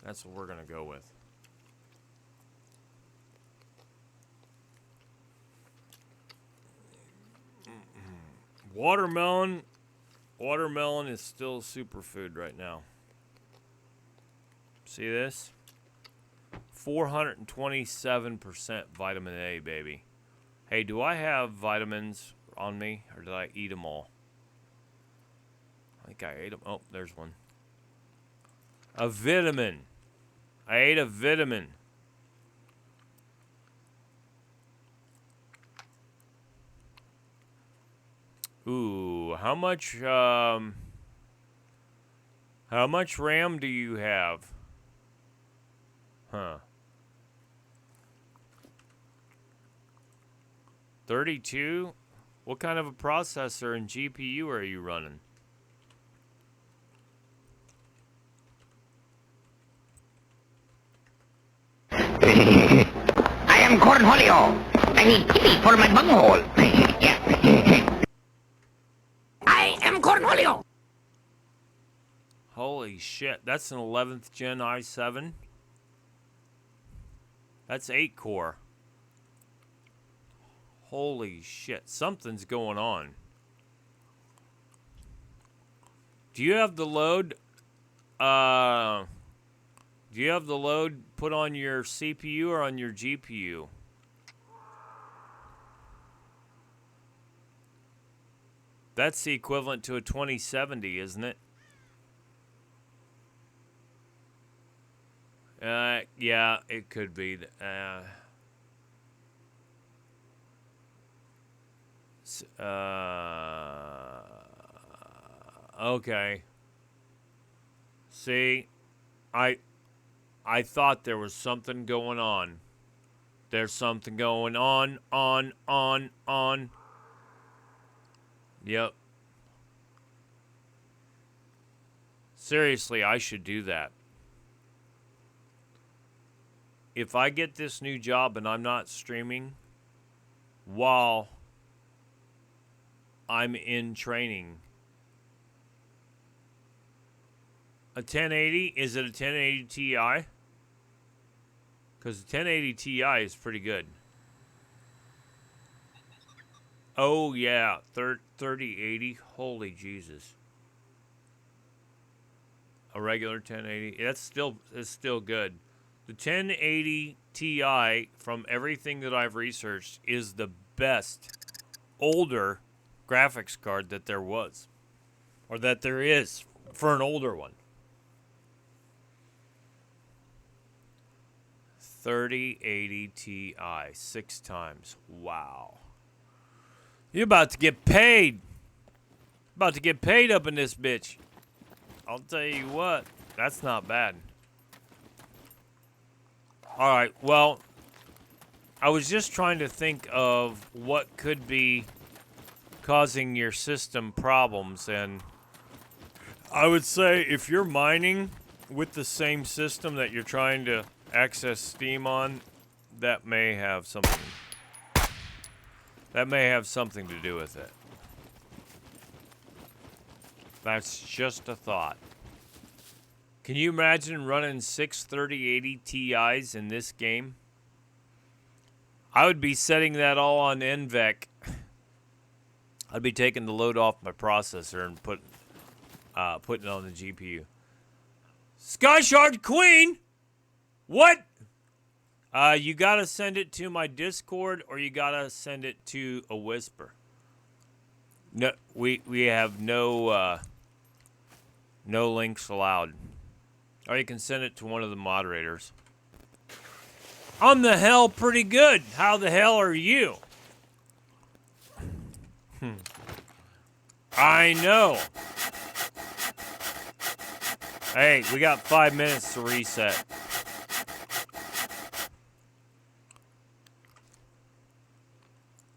That's what we're going to go with. Watermelon. Watermelon is still a superfood right now. See this? 427% vitamin A, baby. Hey, do I have vitamins on me, or did I eat them all? I think I ate them. Oh, there's one. A vitamin. I ate a vitamin. Ooh, how much RAM do you have? Huh. 32? What kind of a processor and GPU are you running? I am Cornholio. I need pity for my bunghole. I am Cornholio. Holy shit, that's an 11th gen i7. That's 8 core. Holy shit, something's going on. Do you have the load? Do you have the load put on your CPU or on your GPU? That's the equivalent to a 2070, isn't it? Yeah, it could be. Okay. See, I thought there was something going on. There's something going on. Yep. Seriously, I should do that. If I get this new job and I'm not streaming while I'm in training, a 1080, is it a 1080 Ti? Because the 1080 Ti is pretty good. Oh yeah, 3080, holy Jesus. A regular 1080, it's still good. The 1080 Ti, from everything that I've researched, is the best older graphics card that there was, or that there is for an older one. 3080 Ti, 6 times. Wow. You're about to get paid. About to get paid up in this bitch. I'll tell you what, that's not bad. All right, well, I was just trying to think of what could be causing your system problems, and I would say if you're mining with the same system that you're trying to access Steam on, that may have something. That may have something to do with it. That's just a thought. Can you imagine running 6 3080 Ti's in this game? I would be setting that all on NVEC. I'd be taking the load off my processor and putting it on the GPU. Skyshard Queen! What? You gotta send it to my Discord, or you gotta send it to a Whisper. No, we have no links allowed. Or you can send it to one of the moderators. I'm the hell pretty good. How the hell are you? I know. Hey, we got 5 minutes to reset.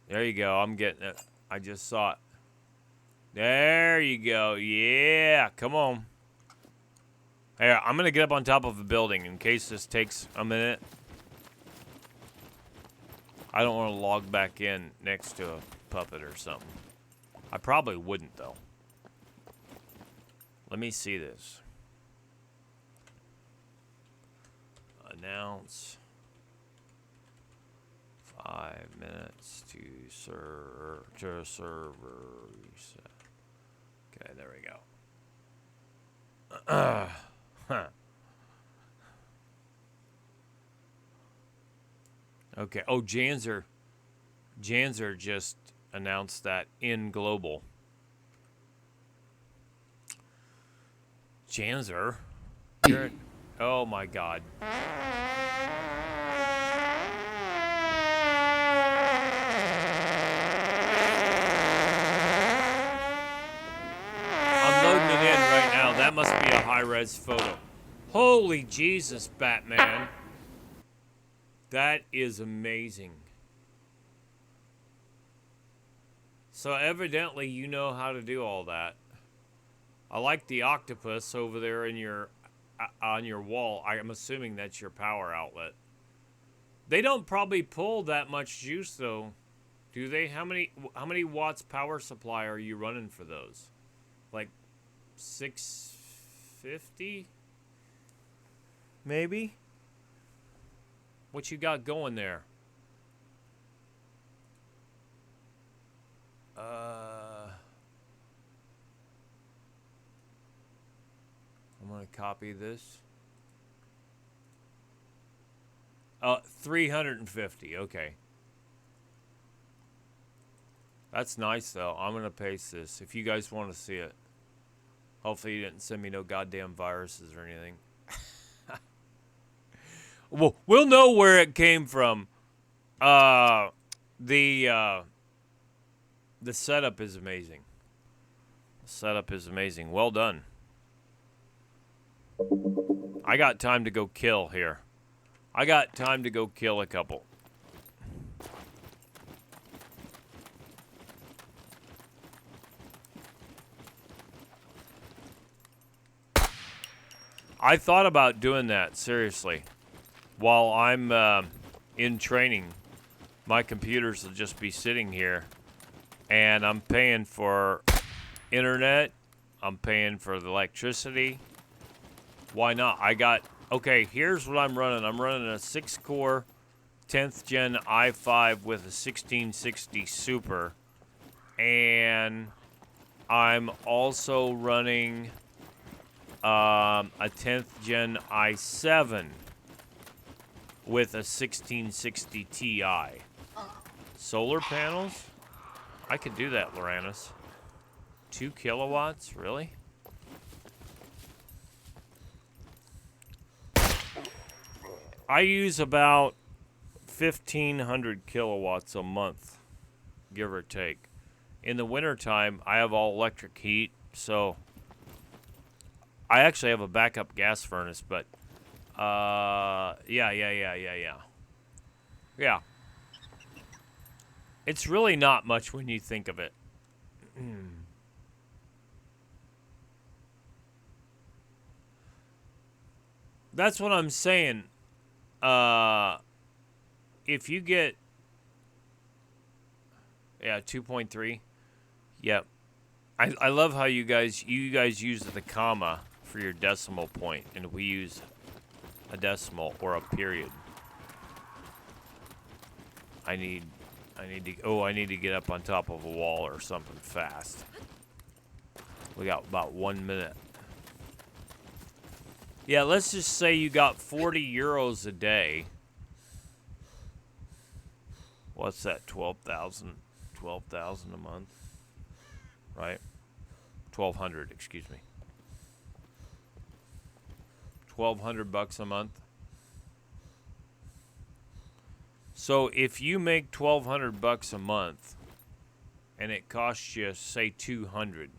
There you go. I'm getting it. I just saw it. There you go. Yeah, come on. Hey, I'm going to get up on top of a building in case this takes a minute. I don't want to log back in next to a puppet or something. I probably wouldn't, though. Let me see this. Announce. 5 minutes to server reset. Okay, there we go. Okay. Oh, Janzer just announced that in global. Janzer? Oh my God. I'm loading it in right now. That must be a high-res photo. Holy Jesus, Batman. That is amazing. So evidently you know how to do all that. I like the octopus over there in your on your wall. I'm assuming that's your power outlet. They don't probably pull that much juice though, do they? How many watts power supply are you running for those? Like 650? Maybe? What you got going there? I'm gonna copy this. 350, okay. That's nice though. I'm gonna paste this if you guys want to see it. Hopefully you didn't send me no goddamn viruses or anything. Well, we'll know where it came from. The setup is amazing. The setup is amazing. Well done. I got time to go kill here. I got time to go kill a couple. I thought about doing that, seriously. While I'm in training, my computers will just be sitting here, and I'm paying for internet, I'm paying for the electricity. Why not? Okay, here's what I'm running. I'm running a 6-core 10th gen i5 with a 1660 Super, and I'm also running a 10th gen i7 with a 1660 Ti. Solar panels? I could do that, Loranis. 2 kilowatts? Really? I use about 1,500 kilowatts a month, give or take. In the wintertime, I have all electric heat, so I actually have a backup gas furnace, but yeah. It's really not much when you think of it. That's what I'm saying. If you get 2.3. Yep. I love how you guys use the comma for your decimal point, and we use a decimal or a period. I need to get up on top of a wall or something fast. We got about 1 minute. Yeah, let's just say you got 40 euros a day. What's that? 12,000 a month, right? 1,200, excuse me. 1,200 bucks a month. So if you make 1,200 bucks a month and it costs you, say, 200,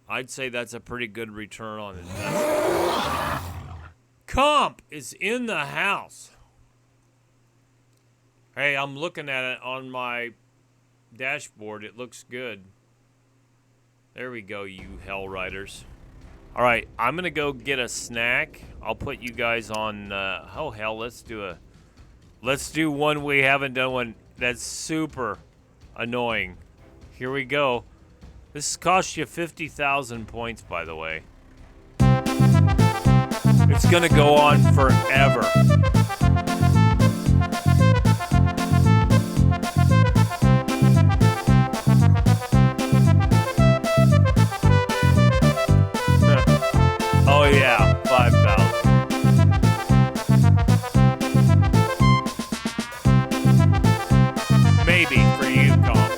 I'd say that's a pretty good return on investment. Comp is in the house. Hey, I'm looking at it on my dashboard. It looks good. There we go, you hell riders. All right, I'm gonna go get a snack. I'll put you guys on. Oh hell, let's do one we haven't done one that's super annoying. Here we go. This costs you 50,000 points, by the way. It's gonna go on forever. Oh yeah, 5,000. Maybe for you, Comp.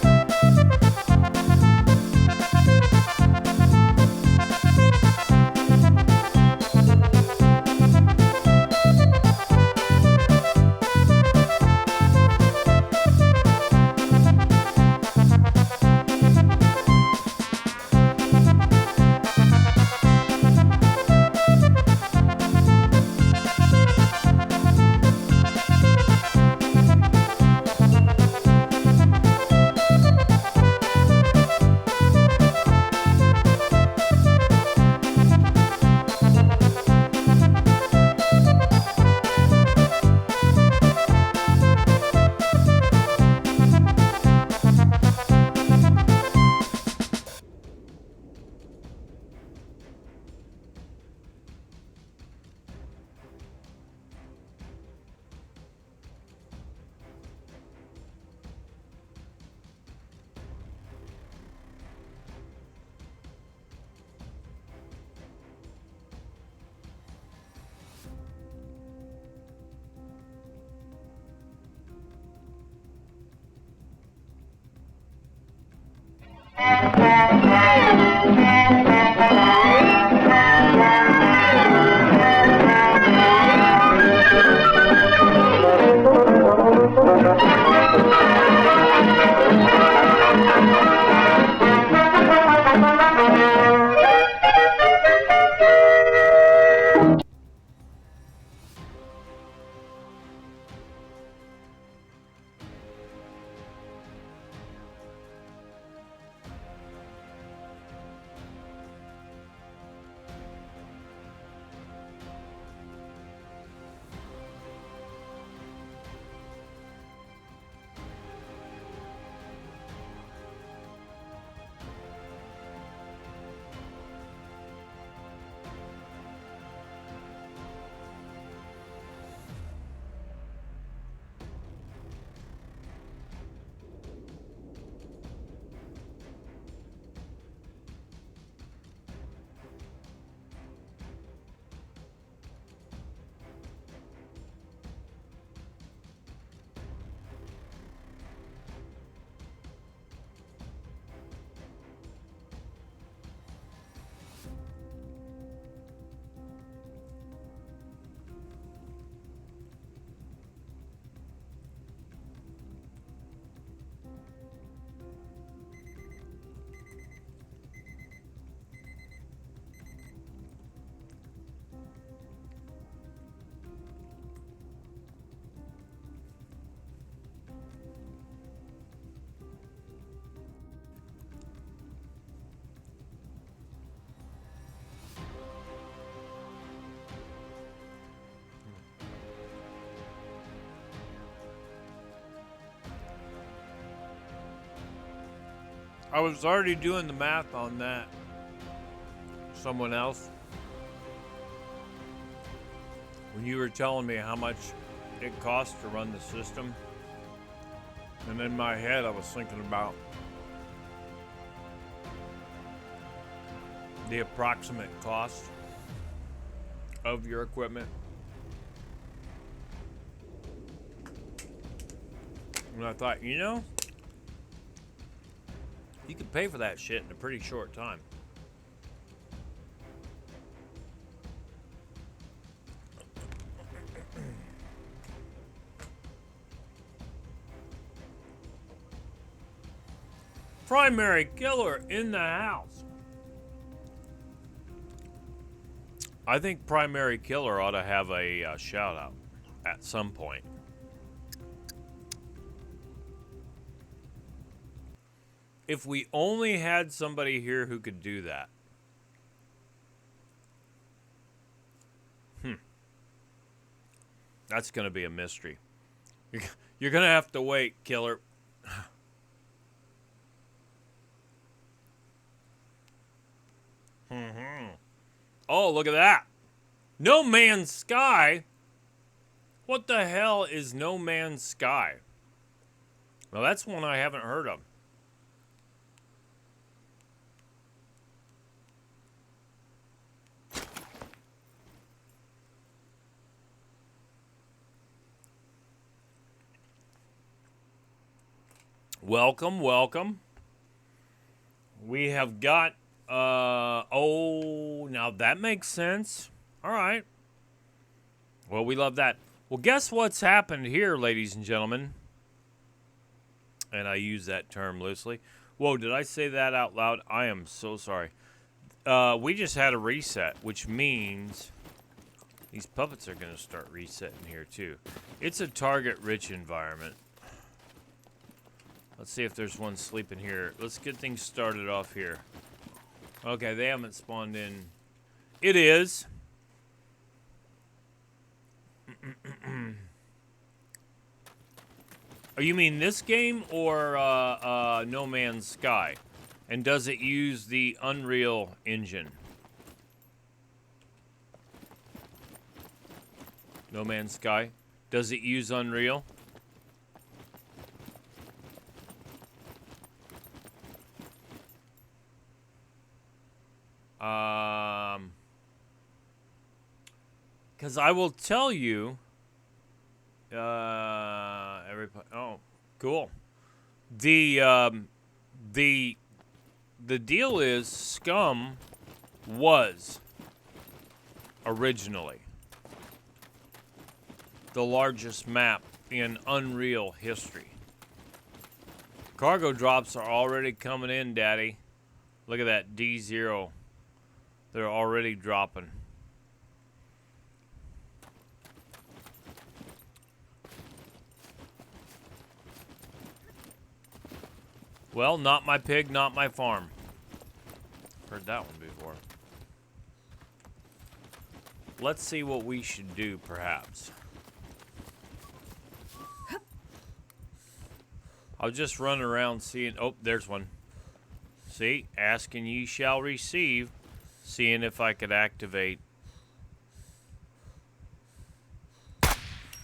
I was already doing the math on that. Someone else. When you were telling me how much it costs to run the system, and in my head I was thinking about the approximate cost of your equipment. And I thought, you know, you could pay for that shit in a pretty short time. Primary killer in the house. I think Primary Killer ought to have a shout out at some point. If we only had somebody here who could do that. That's going to be a mystery. You're going to have to wait, Killer. Oh, look at that. No Man's Sky? What the hell is No Man's Sky? Well, that's one I haven't heard of. Welcome, welcome. We have got, oh, now that makes sense. All right. Well, we love that. Well, guess what's happened here, ladies and gentlemen? And I use that term loosely. Whoa, did I say that out loud? I am so sorry. We just had a reset, which means these puppets are going to start resetting here, too. It's a target-rich environment. Let's see if there's one sleeping here. Let's get things started off here. Okay, they haven't spawned in. It is. Oh, you mean this game or No Man's Sky? And does it use the Unreal Engine? No Man's Sky? Does it use Unreal? Because I will tell you, oh, cool. The deal is SCUM was originally the largest map in Unreal history. Cargo drops are already coming in, Daddy. Look at that D0. They're already dropping. Well, not my pig, not my farm. Heard that one before. Let's see what we should do, perhaps. I'll just run around seeing... Oh, there's one. See? Asking ye shall receive. Seeing if I could activate.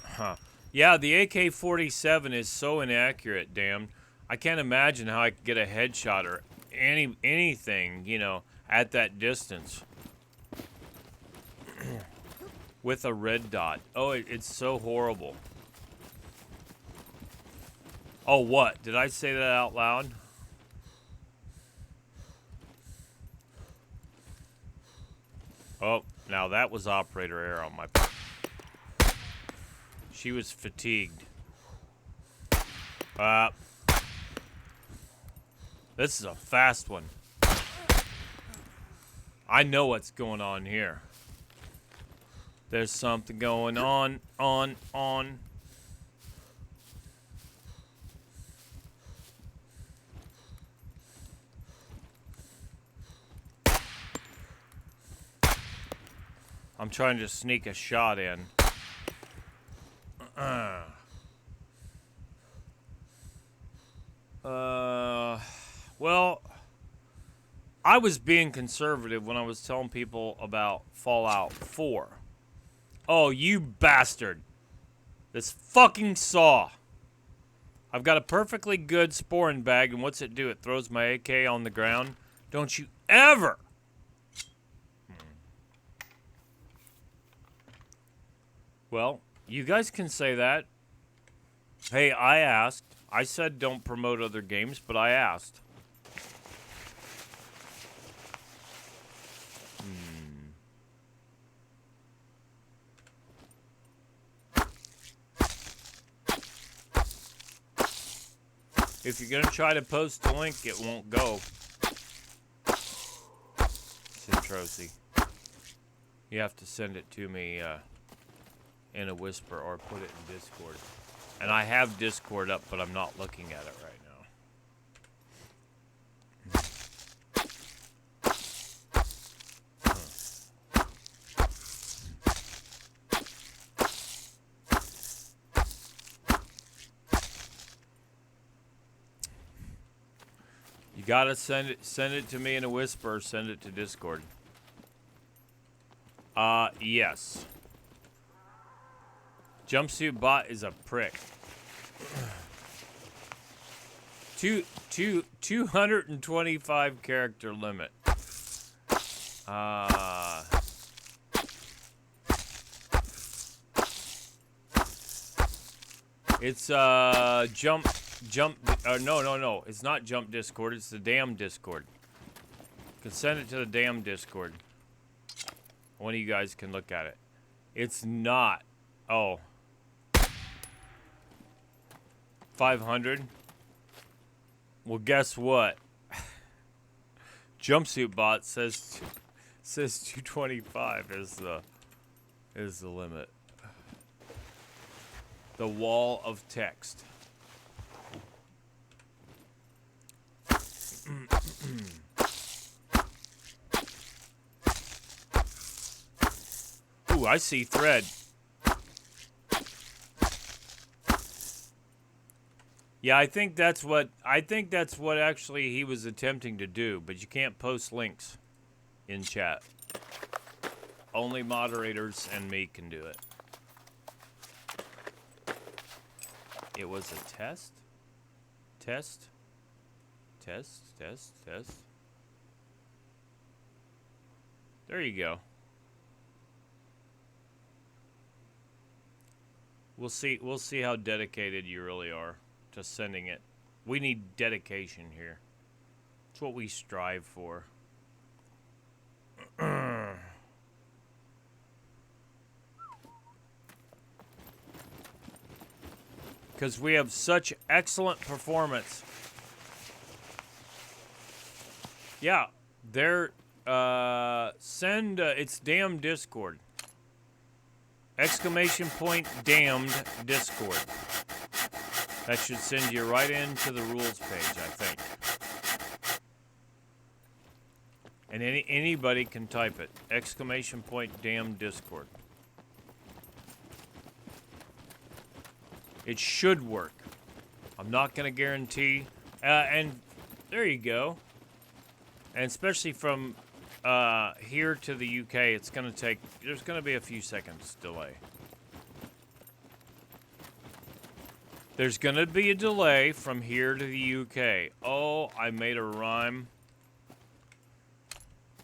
Huh. Yeah, the AK-47 is so inaccurate, damn. I can't imagine how I could get a headshot or anything, you know, at that distance. With a red dot. Oh, it's so horrible. Oh, what? Did I say that out loud? Oh, now that was operator error on my part. She was fatigued. This is a fast one. I know what's going on here. There's something going on. I'm trying to sneak a shot in. Well, I was being conservative when I was telling people about Fallout 4. Oh, you bastard. This fucking saw. I've got a perfectly good sporin bag, and what's it do? It throws my AK on the ground. Don't you ever... Well, you guys can say that. Hey, I asked. I said don't promote other games, but I asked. If you're going to try to post the link, it won't go. Centrosi. You have to send it to me in a whisper or put it in Discord. And I have Discord up, but I'm not looking at it right now. You gotta send it to me in a whisper, or send it to Discord. Yes. Jumpsuit bot is a prick. 225 character limit. It's jump. No. It's not jump Discord. It's the damn Discord. You can send it to the damn Discord. One of you guys can look at it. It's not. Oh. 500. Well, guess what? Jumpsuit bot says 225 is the limit. The wall of text. Ooh, I see thread. Yeah, I think that's what actually he was attempting to do, but you can't post links in chat. Only moderators and me can do it. It was a test? Test? There you go. We'll see how dedicated you really are to sending it. We need dedication here. It's what we strive for. Because we have such excellent performance. Yeah, they're send it's damn Discord. ! Damned Discord. That should send you right into the rules page, I think. And anybody can type it. ! Damned Discord. It should work. I'm not going to guarantee. And there you go. And especially from here to the UK, it's going to take... There's going to be a few seconds delay. There's going to be a delay from here to the UK. Oh, I made a rhyme.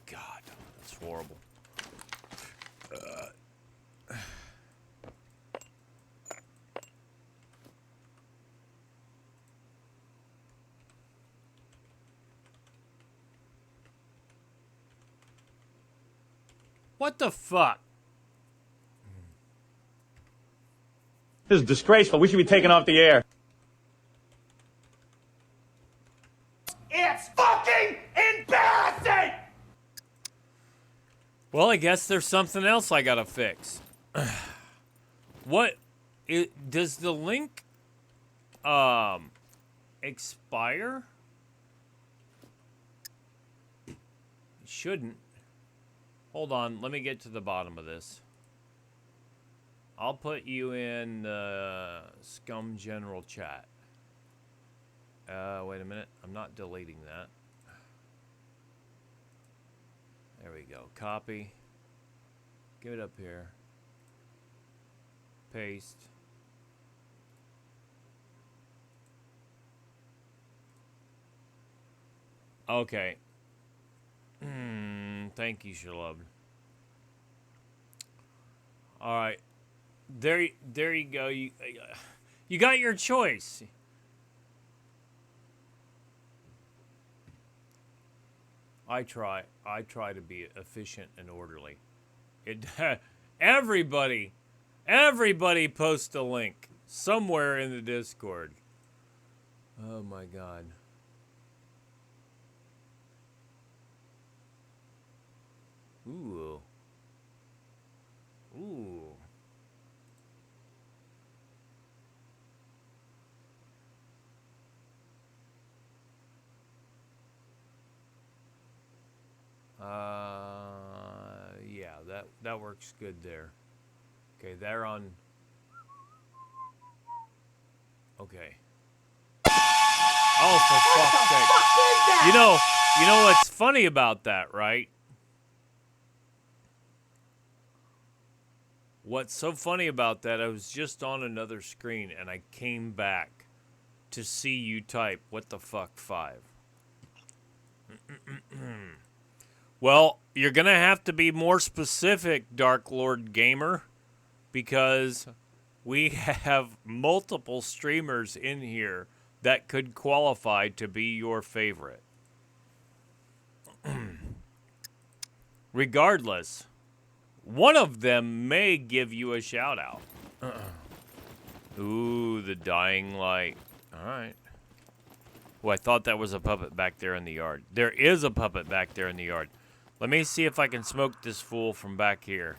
God, that's horrible. What the fuck? This is disgraceful. We should be taken off the air. It's fucking embarrassing! Well, I guess there's something else I gotta fix. Does the link expire? It shouldn't. Hold on, let me get to the bottom of this. I'll put you in the SCUM general chat. Wait a minute, I'm not deleting that. There we go. Copy. Give it up here. Paste. Okay. Thank you, Shalom. All right. There you go. You got your choice. I try to be efficient and orderly. Everybody post a link somewhere in the Discord. Oh my God. Ooh. Ooh. Yeah, that works good there. Okay, they're on. Okay. Oh, for fuck's sake! You know what's funny about that, right? What's so funny about that? I was just on another screen and I came back to see you type "What the fuck 5." Well, you're gonna have to be more specific, Dark Lord Gamer, because we have multiple streamers in here that could qualify to be your favorite. Regardless, one of them may give you a shout out. Ooh, the dying light. All right. Well, I thought that was a puppet back there in the yard. There is a puppet back there in the yard. Let me see if I can smoke this fool from back here.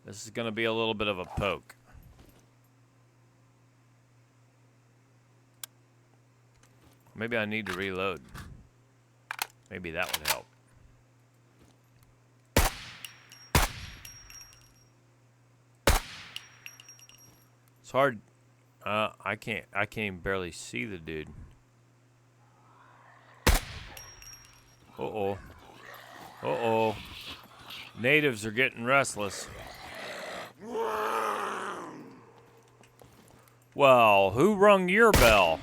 This is going to be a little bit of a poke. Maybe I need to reload. Maybe that would help. It's hard. I can't even barely see the dude. Uh-oh. Uh-oh. Natives are getting restless. Well, who rung your bell?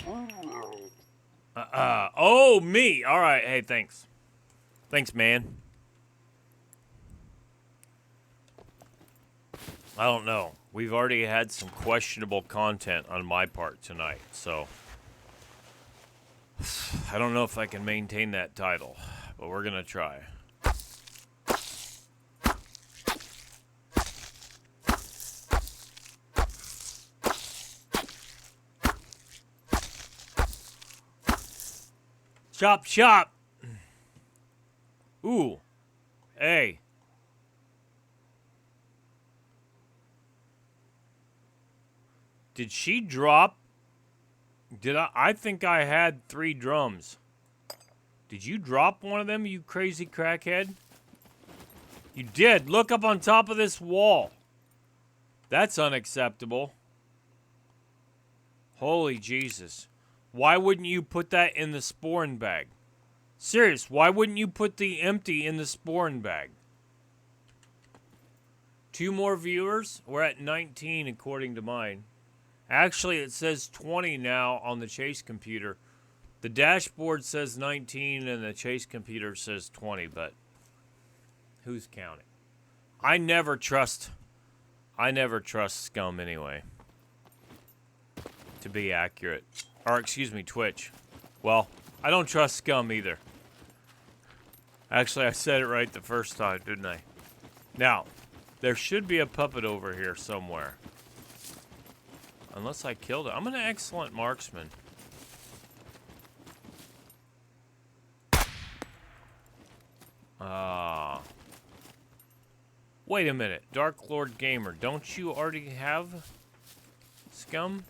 Oh, me. All right. Hey, thanks. Thanks, man. I don't know. We've already had some questionable content on my part tonight, so I don't know if I can maintain that title, but we're gonna try. Chop, chop. Ooh. Hey. Did she drop? Did I think I had 3 drums. Did you drop one of them, you crazy crackhead? You did. Look up on top of this wall. That's unacceptable. Holy Jesus. Why wouldn't you put that in the sporn bag? Serious, why wouldn't you put the empty in the sporn bag? 2 more viewers? We're at 19 according to mine. Actually, it says 20 now on the Chase computer. The dashboard says 19 and the Chase computer says 20, but who's counting? I never trust SCUM anyway. To be accurate. Or excuse me, Twitch. Well, I don't trust SCUM either. Actually, I said it right the first time, didn't I? Now, there should be a puppet over here somewhere. Unless I killed it. I'm an excellent marksman. Wait a minute. Dark Lord Gamer, don't you already have SCUM?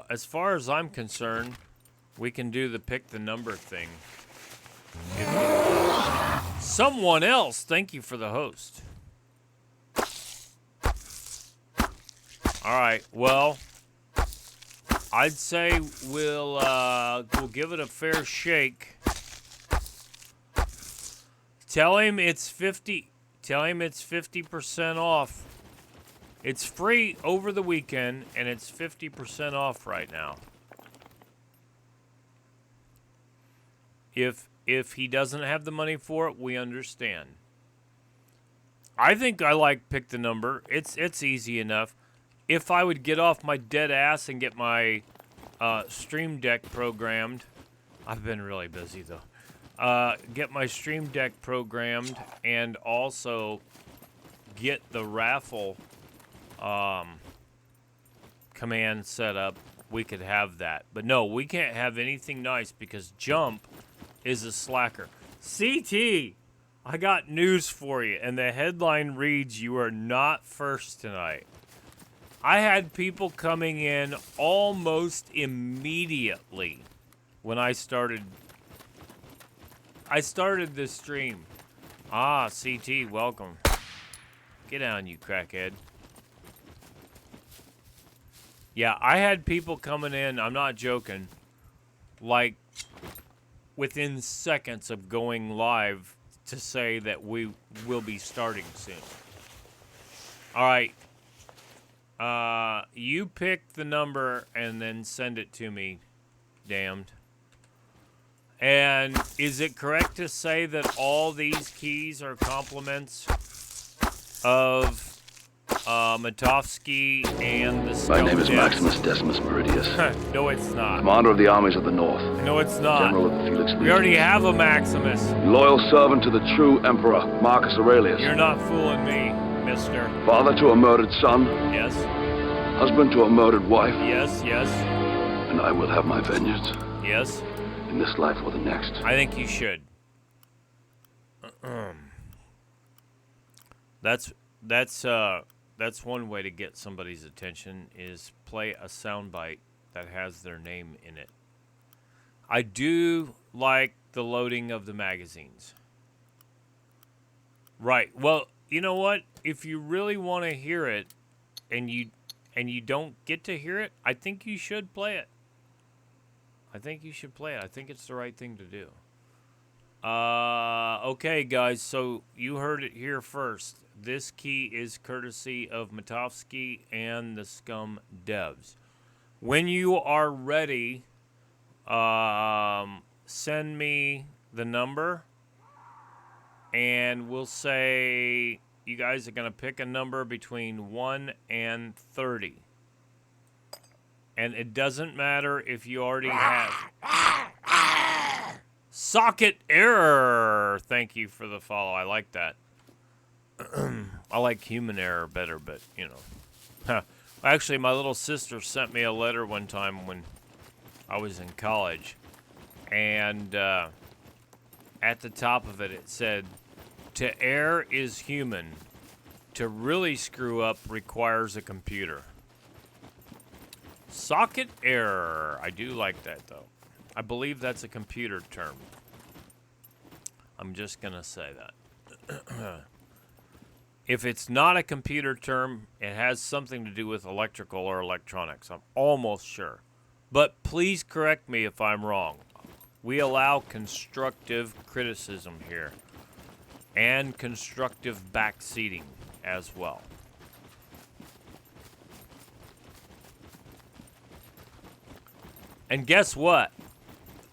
As far as I'm concerned, we can do the pick the number thing. Someone else, thank you for the host. Alright, well, I'd say we'll give it a fair shake. Tell him it's 50. Tell him it's 50% off. It's free over the weekend, and it's 50% off right now. If he doesn't have the money for it, we understand. I think I like pick the number. It's easy enough. If I would get off my dead ass and get my Stream Deck programmed, I've been really busy though. Get my Stream Deck programmed and also get the raffle command set up, we could have that. But no, we can't have anything nice because Jump is a slacker. CT, I got news for you, and the headline reads, "You are not first tonight." I had people coming in almost immediately when I started this stream. Ah, CT, welcome. Get down, you crackhead. Yeah, I had people coming in, I'm not joking, like within seconds of going live to say that we will be starting soon. All right. You pick the number and then send it to me, damned. And is it correct to say that all these keys are compliments of Matovsky and the SCUM? My name is Maximus Decimus Meridius. No, it's not. Commander of the armies of the North. No, it's not. General of the Felix Legion. We already have a Maximus. Loyal servant to the true Emperor, Marcus Aurelius. You're not fooling me, mister. Father to a murdered son. Yes. Husband to a murdered wife. Yes, yes. And I will have my vengeance. Yes. In this life or the next. I think you should. That's one way to get somebody's attention, is play a soundbite that has their name in it. I do like the loading of the magazines. Right. Well, you know what? If you really want to hear it and you don't get to hear it, I think you should play it. I think you should play it. I think it's the right thing to do. Okay, guys, so you heard it here first. This key is courtesy of Matovsky and the SCUM devs. When you are ready, send me the number, and we'll say you guys are going to pick a number between 1 and 30. And it doesn't matter if you already have... Socket error! Thank you for the follow. I like that. I like human error better, but, you know. Actually, my little sister sent me a letter one time when I was in college. And at the top of it, it said, "To err is human. To really screw up requires a computer." Socket error. I do like that, though. I believe that's a computer term. I'm just going to say that. If it's not a computer term, it has something to do with electrical or electronics. I'm almost sure. But please correct me if I'm wrong. We allow constructive criticism here. And constructive backseating as well. And guess what?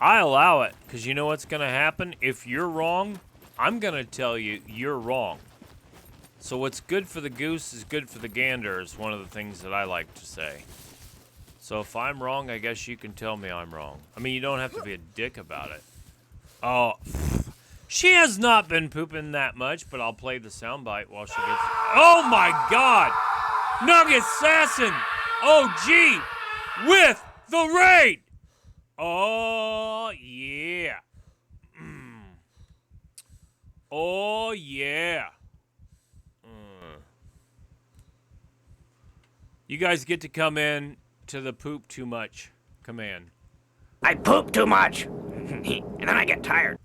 I allow it, because you know what's going to happen? If you're wrong, I'm going to tell you you're wrong. So what's good for the goose is good for the gander is one of the things that I like to say. So if I'm wrong, I guess you can tell me I'm wrong. I mean, you don't have to be a dick about it. Oh, she has not been pooping that much, but I'll play the soundbite while she gets... Oh my God! Nugget Assassin! OG! With the raid! Oh, yeah. Oh, yeah. You guys get to come in to the poop too much command. I poop too much, and then I get tired.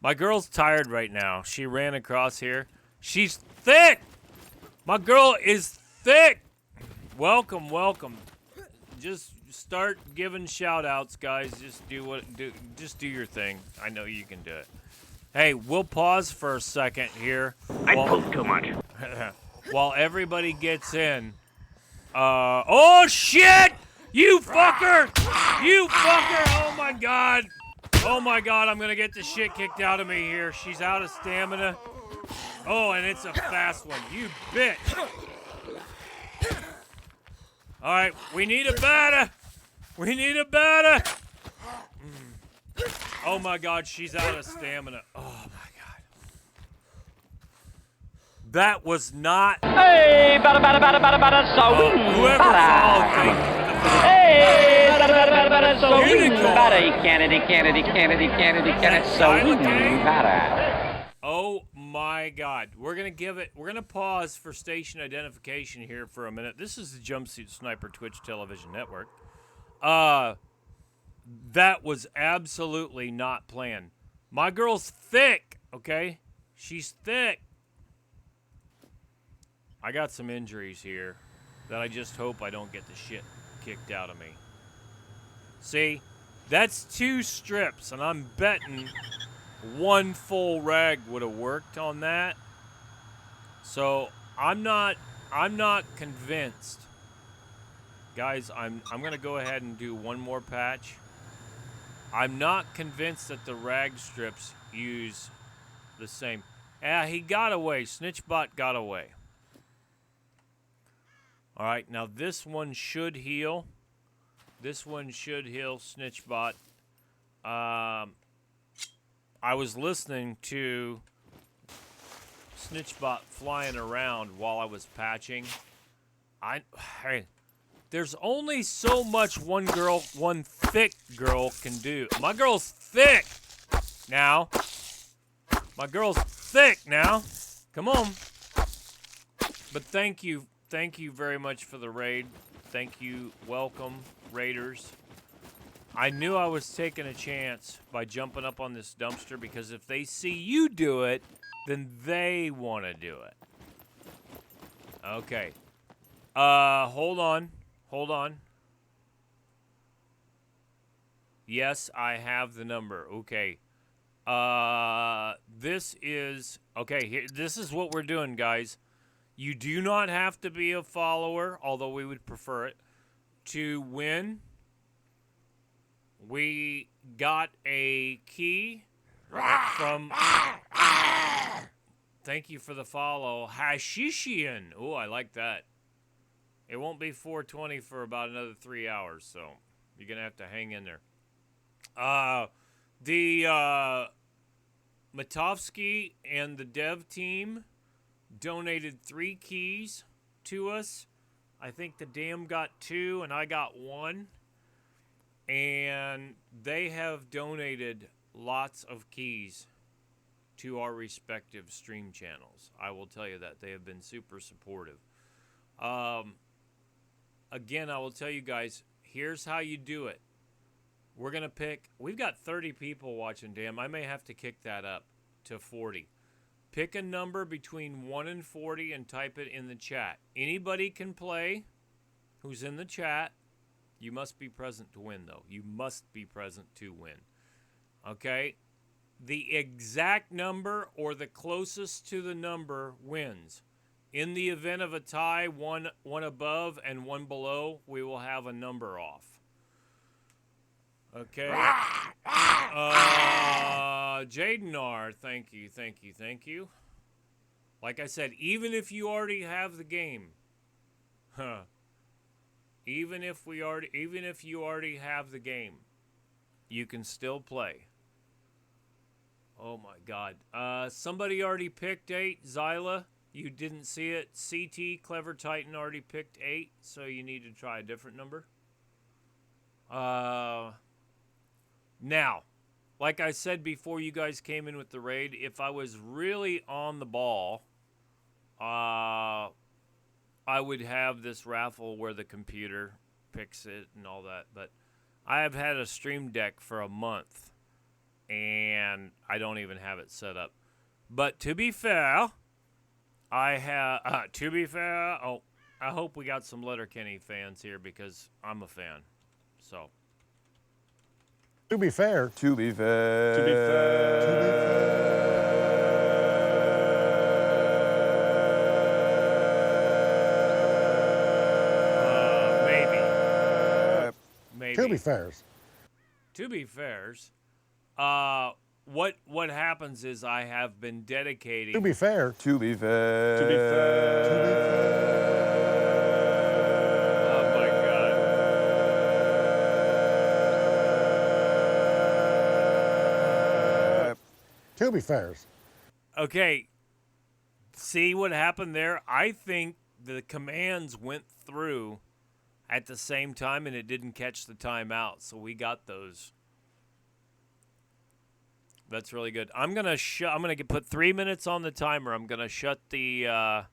My girl's tired right now. She ran across here. She's thick. My girl is thick. Welcome, welcome. Just start giving shout outs, guys. Just do your thing. I know you can do it. Hey, we'll pause for a second here. I poop too much. While everybody gets in. Oh shit! You fucker! You fucker! Oh my god! Oh my god, I'm gonna get the shit kicked out of me here. She's out of stamina. Oh, and it's a fast one. You bitch! Alright, we need a batter! We need a batter! Oh my god, she's out of stamina. Oh my god. That was not... Hey, bada bada bada bada bada so whoever followed, thank you for the follow. Hey, bada bada bada bada so Unicorn. bada Kennedy so bada. Oh my god. We're gonna pause for station identification here for a minute. This is the Jumpsuit Sniper Twitch Television Network. That was absolutely not planned. My girl's thick, okay? She's thick. I got some injuries here that I just hope I don't get the shit kicked out of me. See? That's 2 strips, and I'm betting 1 full rag would have worked on that. So I'm not convinced. Guys, I'm gonna go ahead and do 1 more patch. I'm not convinced that the rag strips use the same. He got away. Snitchbot got away. All right, now this one should heal. This one should heal Snitchbot. I was listening to Snitchbot flying around while I was patching. Hey, there's only so much one thick girl can do. My girl's thick now. My girl's thick now. Come on. But thank you very much for the raid. Thank you. Welcome, raiders. I knew I was taking a chance by jumping up on this dumpster because if they see you do it, then they want to do it. Okay. Hold on. Hold on. Yes, I have the number. Okay. This is... Okay, here, this is what we're doing, guys. You do not have to be a follower, although we would prefer it, to win. We got a key from... Thank you for the follow. Hashishian. Oh, I like that. It won't be 420 for about another 3 hours, so you're going to have to hang in there. The Matovsky and the dev team donated 3 keys to us. I think the dam got 2 and I got 1. And they have donated lots of keys to our respective stream channels. I will tell you that. They have been super supportive. Again, I will tell you guys, here's how you do it. We're going to pick... We've got 30 people watching, damn. I may have to kick that up to 40. Pick a number between 1 and 40 and type it in the chat. Anybody can play who's in the chat. You must be present to win, though. You must be present to win. Okay? The exact number or the closest to the number wins. In the event of a tie, one above and 1 below, we will have a number off. Okay? Jaden R, thank you. Like I said, even if you already have the game, even if you already have the game, you can still play. Oh my God. Somebody already picked 8, Zyla. You didn't see it. CT, Clever Titan already picked 8, so you need to try a different number. Now, like I said before you guys came in with the raid, if I was really on the ball, I would have this raffle where the computer picks it and all that. But I have had a Stream Deck for a month, and I don't even have it set up. But to be fair, I hope we got some Letterkenny fans here because I'm a fan. So. To be fair. To be fair. To be fair. To be Maybe. To be fairs. To be fairs, what happens is I have been dedicating. To be fair. To be fair. To be fair. To be Oh my God. To be fairs. Okay. See what happened there? I think the commands went through at the same time and it didn't catch the timeout, so we got those. That's really good. I'm gonna put 3 minutes on the timer. I'm gonna shut the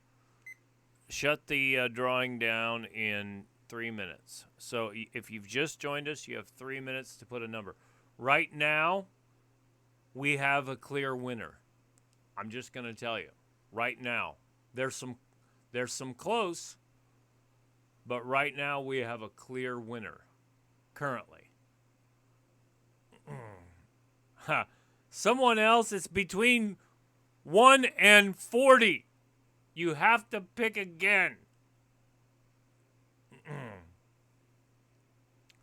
drawing down in 3 minutes. So if you've just joined us, you have 3 minutes to put a number. Right now, we have a clear winner. I'm just gonna tell you. Right now, there's some close, but right now we have a clear winner. Currently. Someone else, it's between 1 and 40. You have to pick again.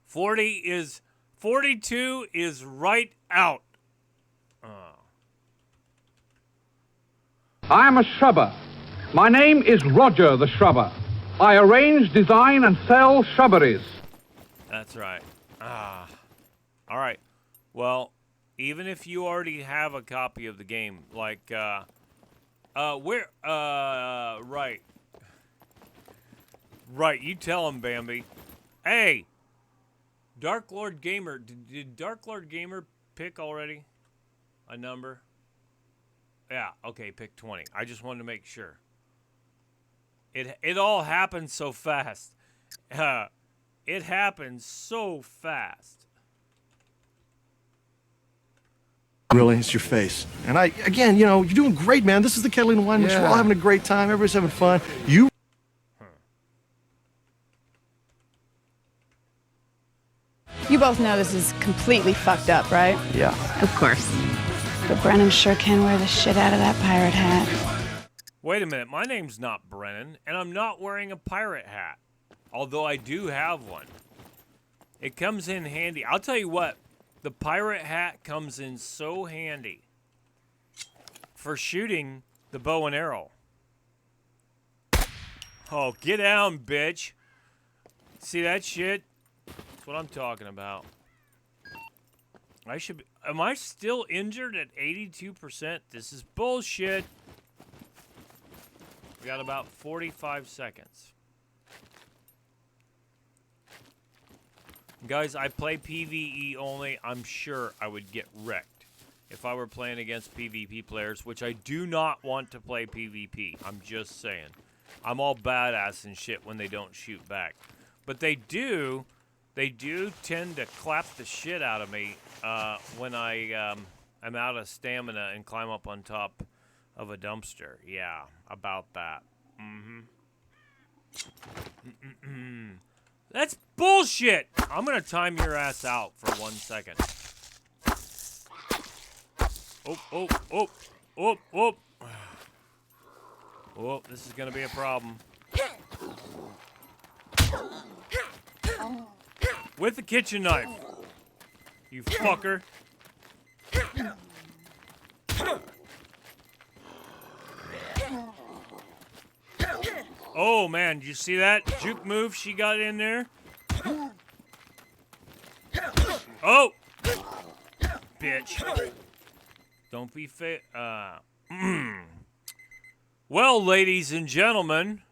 42 is right out. I am a shrubber. My name is Roger the Shrubber. I arrange, design, and sell shrubberies. That's right. All right. Well, even if you already have a copy of the game, like, right. Right, you tell him, Bambi. Hey, Dark Lord Gamer, did Dark Lord Gamer pick already a number? Yeah, okay, pick 20. I just wanted to make sure. It all happened so fast. It happened so fast. Really, it's your face. And again, you're doing great, man. This is the Catalina Wine Mix. We're all having a great time. Everybody's having fun. You. You both know this is completely fucked up, right? Yeah. Of course. But Brennan sure can wear the shit out of that pirate hat. Wait a minute, my name's not Brennan, and I'm not wearing a pirate hat. Although I do have one. It comes in handy. I'll tell you what, the pirate hat comes in so handy for shooting the bow and arrow. Oh, get down, bitch. See that shit? That's what I'm talking about. Am I still injured at 82%? This is bullshit. We got about 45 seconds. Guys, I play PvE only. I'm sure I would get wrecked if I were playing against PvP players, which I do not want to play PvP. I'm just saying. I'm all badass and shit when they don't shoot back. But they do tend to clap the shit out of me when I'm out of stamina and climb up on top of a dumpster. Yeah, about that. That's bullshit! I'm gonna time your ass out for 1 second. Oh. Oh, this is gonna be a problem. With the kitchen knife. You fucker. Oh, man, did you see that juke move she got in there? Oh! Bitch. Don't be Well, ladies and gentlemen,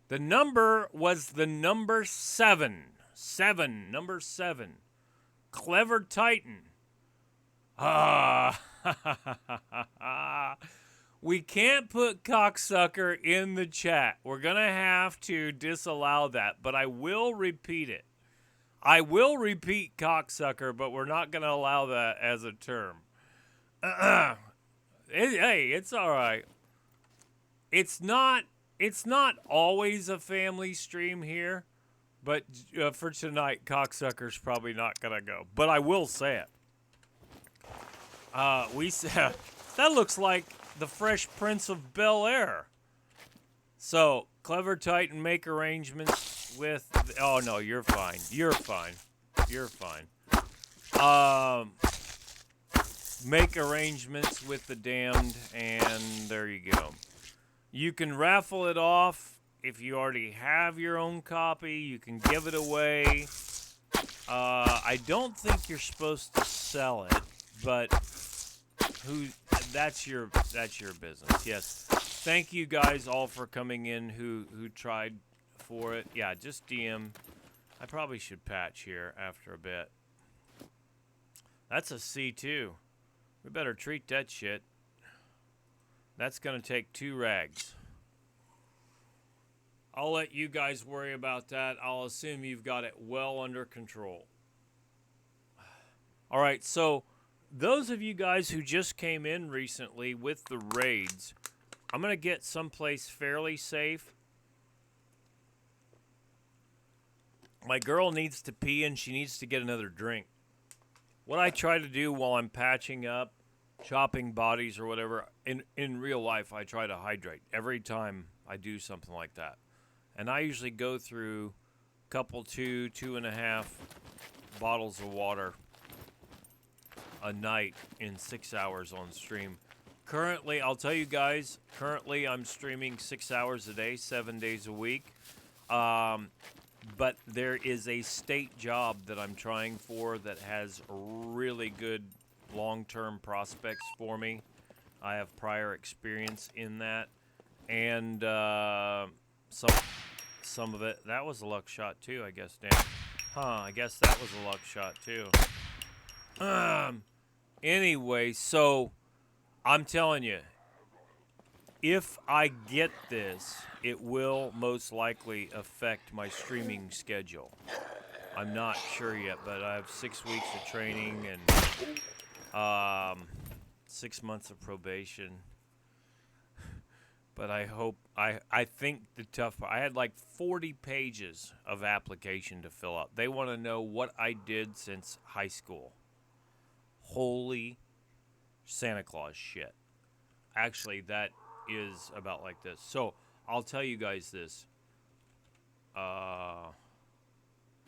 the number was the number 7. Number 7. Clever Titan. We can't put cocksucker in the chat. We're going to have to disallow that, but I will repeat it. I will repeat cocksucker, but we're not going to allow that as a term. Hey, it's all right. It's not it's not always a family stream here, but for tonight, Cocksucker's probably not gonna go. But I will say it. That looks like the Fresh Prince of Bel-Air. So, Clever Titan, make arrangements with... Oh, no, you're fine. You're fine. You're fine. Make arrangements with the damned, and there you go. You can raffle it off if you already have your own copy. You can give it away. I don't think you're supposed to sell it, but that's your business. Yes. Thank you guys all for coming in who tried for it. Yeah, just DM. I probably should patch here after a bit. That's a C2. We better treat that shit. That's going to take 2 rags. I'll let you guys worry about that. I'll assume you've got it well under control. All right, so those of you guys who just came in recently with the raids, I'm going to get someplace fairly safe. My girl needs to pee and she needs to get another drink. What I try to do while I'm patching up, chopping bodies or whatever, in real life, I try to hydrate every time I do something like that. And I usually go through a couple, 2.5 bottles of water a night in 6 hours on stream. Currently, I'll tell you guys, I'm streaming 6 hours a day, 7 days a week. But there is a state job that I'm trying for that has really good long-term prospects for me. I have prior experience in that. And some of it, that was a luck shot too, I guess, Dan. I guess that was a luck shot too. Anyway, so I'm telling you, if I get this, it will most likely affect my streaming schedule. I'm not sure yet, but I have 6 weeks of training and 6 months of probation. But I hope, I think the tough part, I had like 40 pages of application to fill out. They want to know what I did since high school. Holy Santa Claus shit. Actually, that is about like this. So, I'll tell you guys this.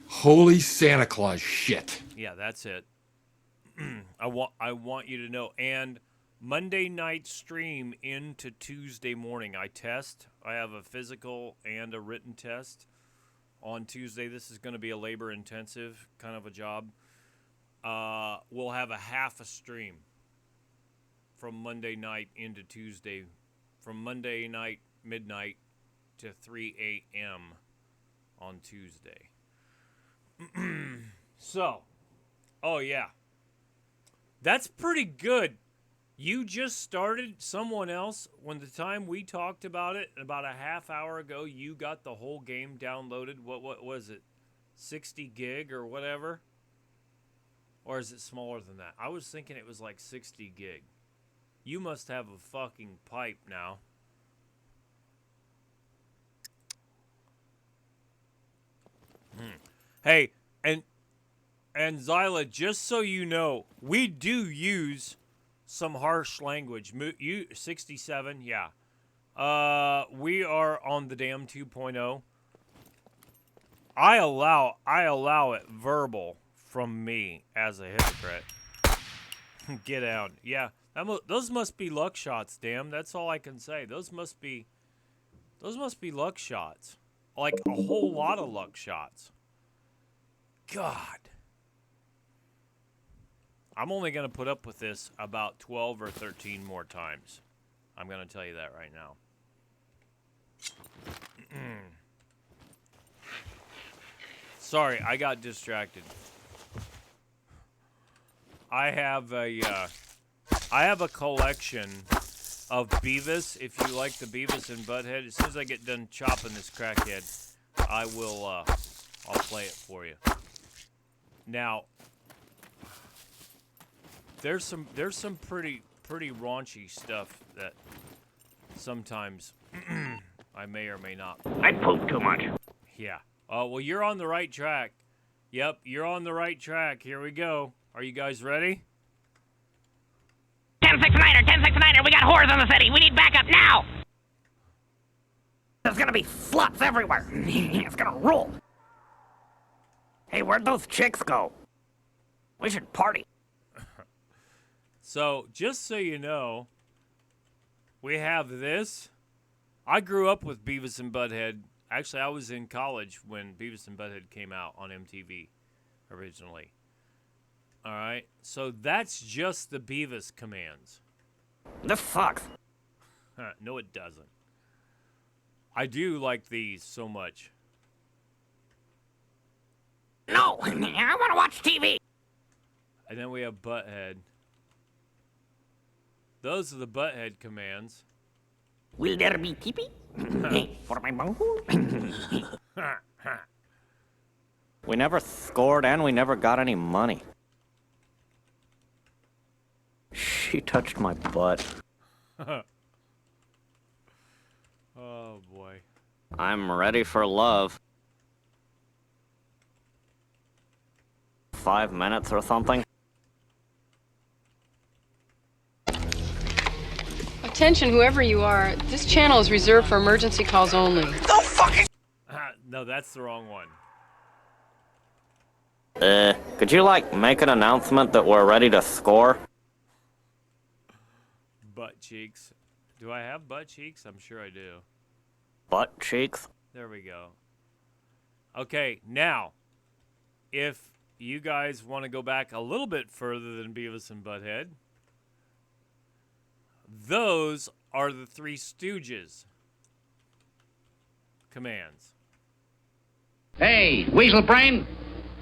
Holy Santa Claus shit. Yeah, that's it. I want you to know. And Monday night stream into Tuesday morning, I test. I have a physical and a written test on Tuesday. This is going to be a labor-intensive kind of a job. We'll have a half a stream from Monday night into Tuesday, from Monday night midnight to 3 a.m. on Tuesday. So, oh yeah, that's pretty good. You just started, someone else, when the time we talked about it, about a half hour ago, you got the whole game downloaded. What was it? 60 gig or whatever? Or is it smaller than that? I was thinking it was like 60 gig. You must have a fucking pipe now. Hey, and Zyla, just so you know, we do use some harsh language. You 67, yeah. We are on the damn 2.0. I allow it verbal from me as a hypocrite. Get out. Yeah, those must be luck shots, damn. That's all I can say. Those must be luck shots. Like a whole lot of luck shots. God. I'm only going to put up with this about 12 or 13 more times. I'm going to tell you that right now. Sorry, I got distracted. I have a collection of Beavis. If you like the Beavis and Butthead, as soon as I get done chopping this crackhead, I will I'll play it for you. Now, there's some pretty raunchy stuff that sometimes I may or may not. I poop too much. Yeah. Oh, well, you're on the right track. Yep, you're on the right track. Here we go. Are you guys ready? 1069er, 1069er, we got whores in the city. We need backup now. There's gonna be sluts everywhere. It's gonna rule. Hey, where'd those chicks go? We should party. So, just so you know, we have this. I grew up with Beavis and Butthead. Actually, I was in college when Beavis and Butthead came out on MTV originally. All right, so that's just the Beavis commands. This sucks. No, it doesn't. I do like these so much. No, I want to watch TV. And then we have Butthead. Those are the Butthead commands. Will there be tippy? For my bunghole? We never scored and we never got any money. She touched my butt. Oh, boy. I'm ready for love. 5 minutes or something? Attention, whoever you are, this channel is reserved for emergency calls only. Don't fucking... No, that's the wrong one. Could you, make an announcement that we're ready to score? Butt cheeks. Do I have butt cheeks? I'm sure I do. Butt cheeks? There we go. Okay, now, if you guys want to go back a little bit further than Beavis and Butthead, those are the Three Stooges commands. Hey, Weasel Brain,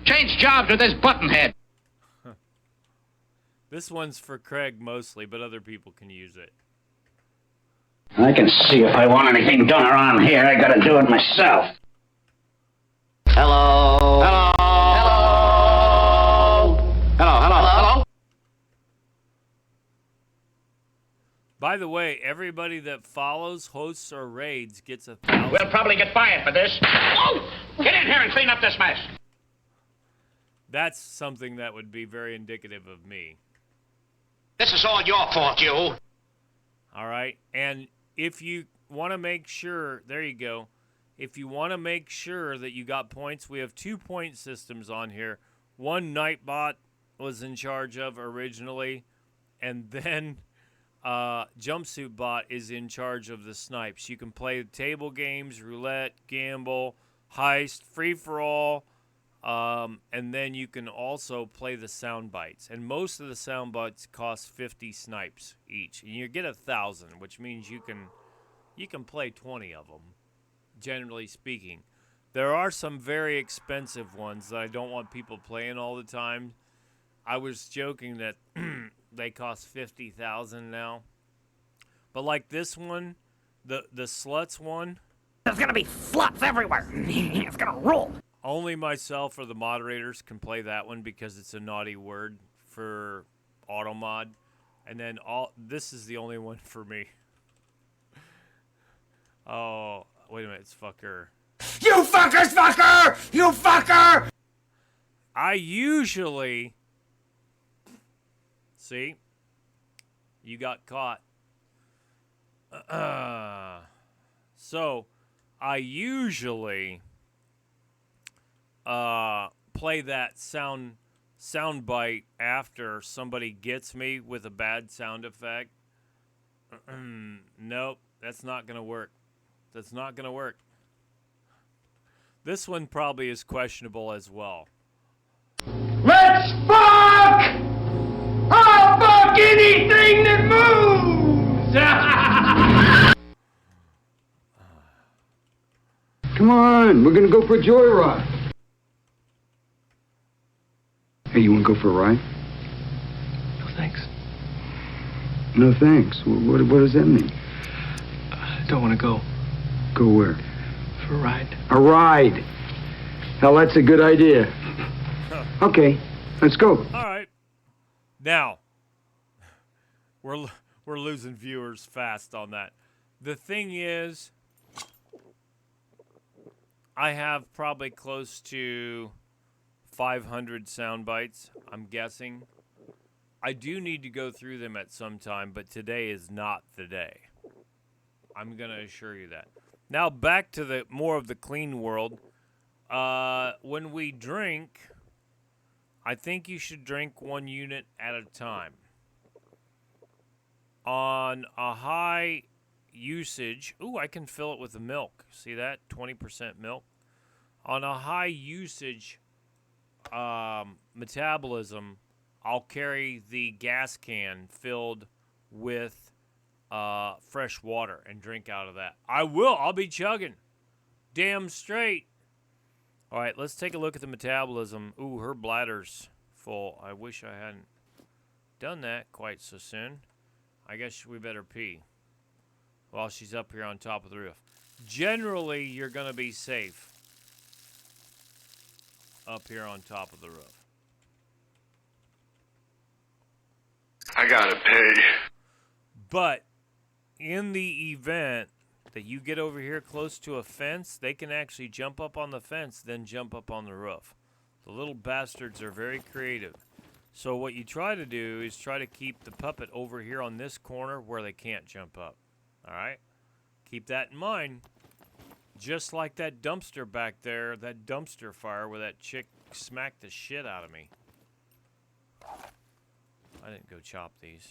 change jobs with this buttonhead. This one's for Craig mostly, but other people can use it. I can see if I want anything done around here, I gotta do it myself. Hello. Hello. Hello. Hello. By the way, everybody that follows, hosts, or raids gets 1,000. We'll probably get fired for this. Oh! Get in here and clean up this mess. That's something that would be very indicative of me. This is all your fault, you. All right, and if you want to make sure, there you go. If you want to make sure that you got points, we have 2 point systems on here. One Nightbot was in charge of originally, and then Jumpsuit Bot is in charge of the snipes. You can play table games, roulette, gamble, heist, free-for-all, and then you can also play the sound bites. And most of the sound bites cost 50 snipes each. And you get 1,000, which means you can play 20 of them, generally speaking. There are some very expensive ones that I don't want people playing all the time. I was joking that they cost 50,000 now. But like this one, the sluts one. There's gonna be sluts everywhere. It's gonna rule. Only myself or the moderators can play that one because it's a naughty word for auto mod. And then this is the only one for me. Oh, wait a minute, it's fucker. You fuckers, fucker! You fucker! I usually... See? You got caught. So, I usually play that sound bite after somebody gets me with a bad sound effect. Nope, that's not gonna work. That's not gonna work. This one probably is questionable as well. Let's fuck! I'll fuck anything that moves! Come on, we're gonna go for a joyride. Hey, you wanna go for a ride? No thanks. No thanks. What does that mean? I don't want to go. Go where? For a ride. A ride. Hell, that's a good idea. Okay, let's go. All right. Now, we're losing viewers fast on that. The thing is, I have probably close to 500 sound bites, I'm guessing. I do need to go through them at some time, but today is not the day. I'm going to assure you that. Now back to the more of the clean world. When we drink, I think you should drink 1 unit at a time. On a high usage, ooh, I can fill it with the milk. See that? 20% milk. On a high usage metabolism, I'll carry the gas can filled with fresh water and drink out of that. I'll be chugging. Damn straight. All right, let's take a look at the metabolism. Ooh, her bladder's full. I wish I hadn't done that quite so soon. I guess we better pee while she's up here on top of the roof. Generally, you're going to be safe up here on top of the roof. I gotta pay. But in the event that you get over here close to a fence, they can actually jump up on the fence, then jump up on the roof. The little bastards are very creative. So what you try to do is try to keep the puppet over here on this corner where they can't jump up. All right? Keep that in mind. Just like that dumpster back there, that dumpster fire where that chick smacked the shit out of me. I didn't go chop these.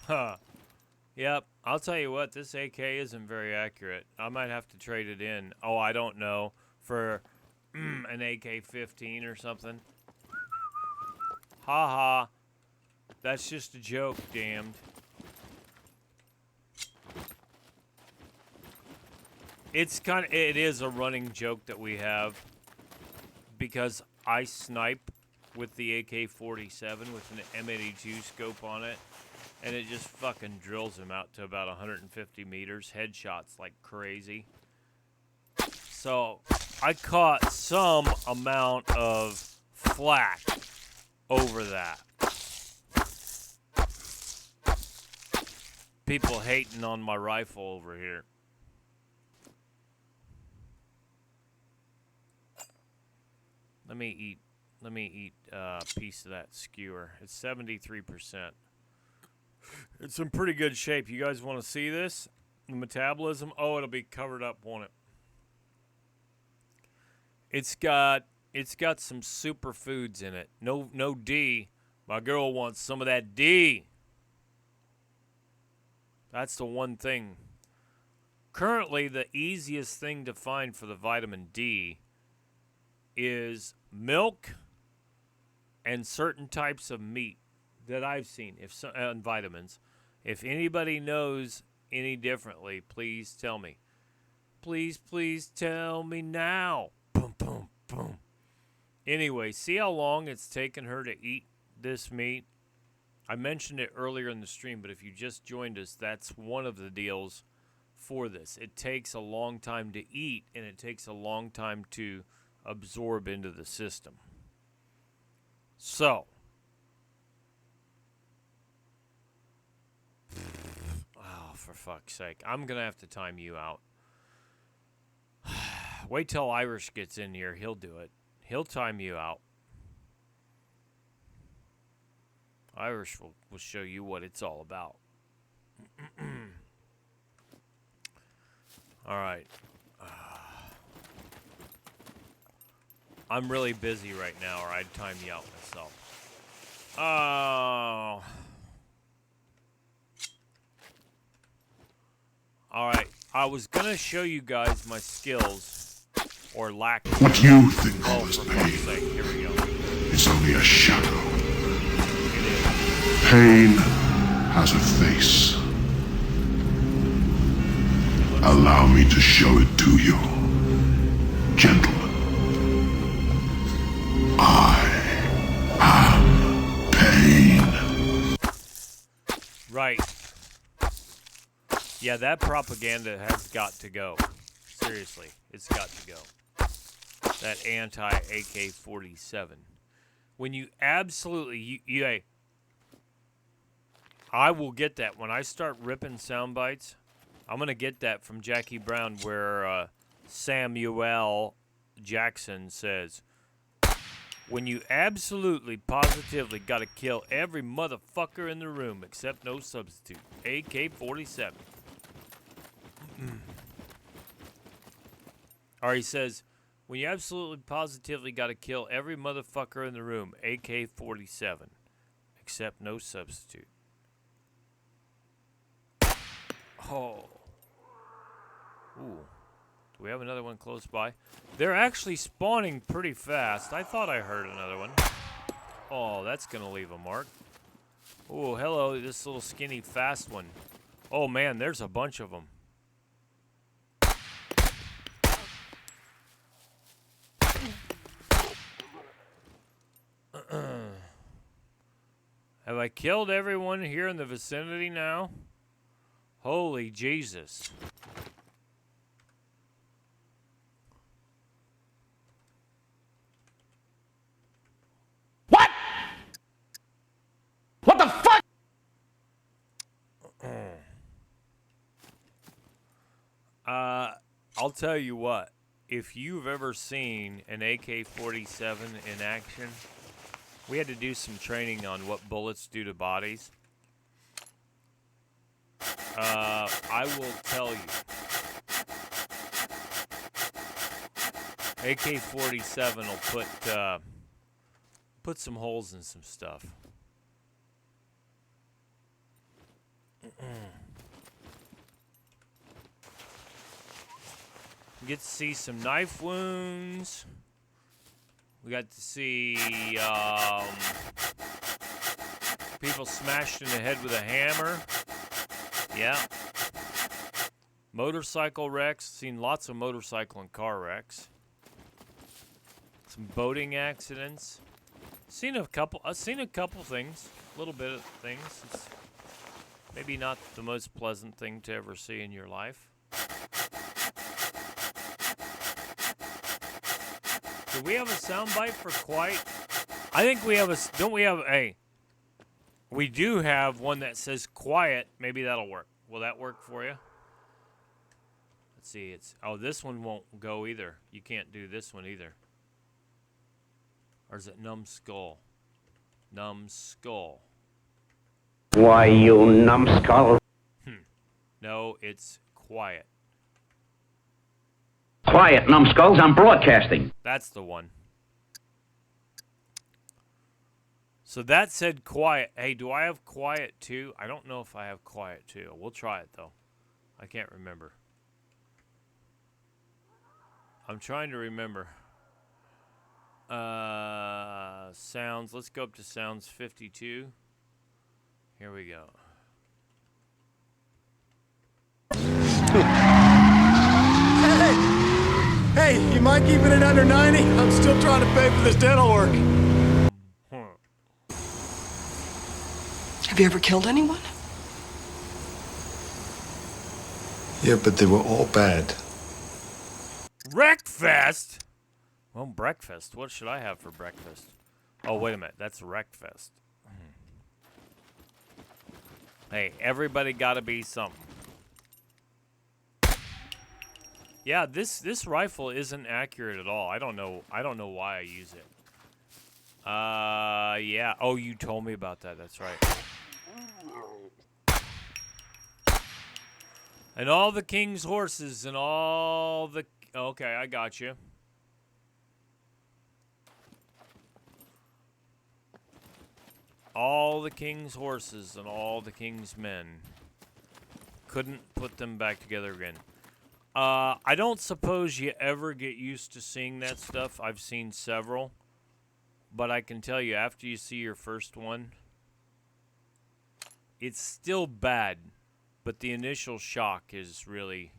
Huh. Yep. I'll tell you what, this AK isn't very accurate. I might have to trade it in. Oh, I don't know. For an AK-15 or something. Ha ha. That's just a joke, damned. It is a running joke that we have because I snipe with the AK-47 with an M82 scope on it, and it just fucking drills him out to about 150 meters, headshots like crazy. So I caught some amount of flack over that. People hating on my rifle over here. Let me eat a piece of that skewer. It's 73%. It's in pretty good shape. You guys want to see this? The metabolism? Oh, it'll be covered up, won't it? It's got some superfoods in it. No D. My girl wants some of that D. That's the one thing. Currently, the easiest thing to find for the vitamin D is milk and certain types of meat that I've seen, and vitamins. If anybody knows any differently, please tell me. Please tell me now. Boom, boom, boom. Anyway, see how long it's taken her to eat this meat? I mentioned it earlier in the stream, but if you just joined us, that's one of the deals for this. It takes a long time to eat, and it takes a long time to absorb into the system. So, oh, for fuck's sake. I'm going to have to time you out. Wait till Irish gets in here. He'll do it. He'll time you out. Irish will show you what it's all about. All right. I'm really busy right now, or I'd time you out myself. Oh. All right. I was going to show you guys my skills, or lack of. What you think of as pain Here we go. is only a shadow. Pain has a face. Allow me to show it to you. Gentlemen, I am pain. Right. Yeah, that propaganda has got to go. Seriously, it's got to go. That anti-AK-47. When you absolutely... I will get that. When I start ripping sound bites, I'm going to get that from Jackie Brown where Samuel Jackson says, when you absolutely, positively got to kill every motherfucker in the room except no substitute. AK-47. Or he says, when you absolutely, positively got to kill every motherfucker in the room. AK-47. Except no substitute. Oh. Ooh. Do we have another one close by? They're actually spawning pretty fast. I thought I heard another one. Oh, that's going to leave a mark. Oh, hello, this little skinny fast one. Oh, man, there's a bunch of them. Have I killed everyone here in the vicinity now? Holy Jesus. What? What the fuck? I'll tell you what. If you've ever seen an AK-47 in action, we had to do some training on what bullets do to bodies. I will tell you. AK-47 will put some holes in some stuff. We get to see some knife wounds. We got to see people smashed in the head with a hammer. Yeah. Motorcycle wrecks. Seen lots of motorcycle and car wrecks. Some boating accidents. I've seen a couple things. A little bit of things. It's maybe not the most pleasant thing to ever see in your life. Do we have a soundbite for quiet? I think we have a. Don't we have a? We do have one that says quiet. Maybe that'll work. Will that work for you? Let's see. It's this one won't go either. You can't do this one either. Or is it numbskull? Numbskull. Why, you numbskull? No, it's quiet. Quiet, numbskulls. I'm broadcasting. That's the one. So that said quiet. Hey, do I have quiet too? I don't know if I have quiet too. We'll try it though. I can't remember. I'm trying to remember. Sounds. Let's go up to sounds 52. Here we go. Hey, you mind keeping it under 90? I'm still trying to pay for this dental work. Have you ever killed anyone? Yeah, but they were all bad. Wreckfest? Well, breakfast. What should I have for breakfast? Oh, wait a minute. That's Wreckfest. Hey, everybody gotta be something. Yeah, this rifle isn't accurate at all. I don't know why I use it. Yeah. Oh, you told me about that. That's right. And all the king's horses and all the... Okay, I got you. All the king's horses and all the king's men. Couldn't put them back together again. I don't suppose you ever get used to seeing that stuff. I've seen several. But I can tell you, after you see your first one, it's still bad. But the initial shock is really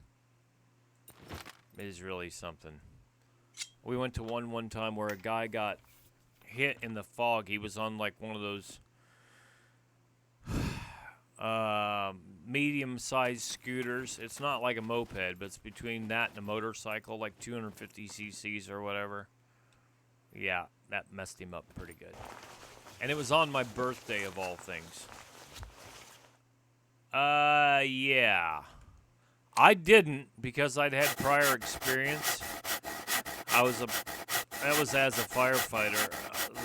something. We went to one time where a guy got hit in the fog. He was on like one of those medium-sized scooters. It's not like a moped, but it's between that and a motorcycle, like 250 cc's or whatever. Yeah, that messed him up pretty good. And it was on my birthday of all things. Yeah. I didn't because I'd had prior experience. That was as a firefighter,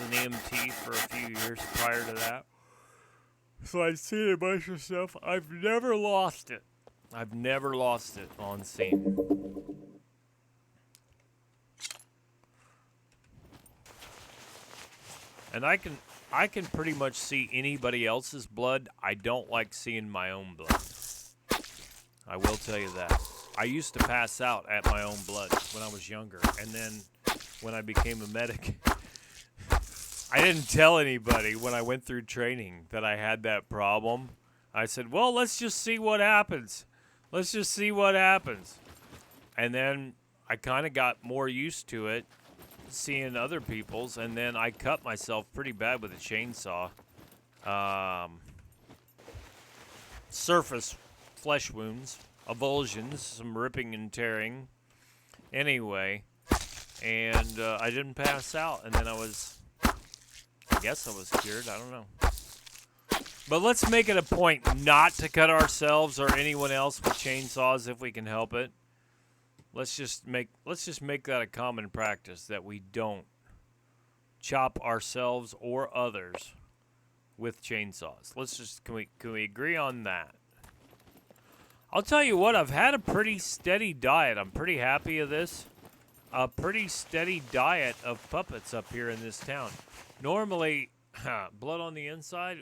an EMT for a few years prior to that. So I've seen a bunch of stuff. I've never lost it. I've never lost it on scene. And I can pretty much see anybody else's blood. I don't like seeing my own blood. I will tell you that. I used to pass out at my own blood when I was younger. And then when I became a medic, I didn't tell anybody when I went through training that I had that problem. I said, well, let's just see what happens. Let's just see what happens. And then I kind of got more used to it, seeing other people's, and then I cut myself pretty bad with a chainsaw. Surface flesh wounds, avulsions, some ripping and tearing. Anyway, and I didn't pass out, and then I guess I was cured. I don't know. But let's make it a point not to cut ourselves or anyone else with chainsaws if we can help it. Let's just make that a common practice that we don't chop ourselves or others with chainsaws. Can we agree on that? I'll tell you what, I've had a pretty steady diet. I'm pretty happy of this. A pretty steady diet of puppets up here in this town. Normally, blood on the inside?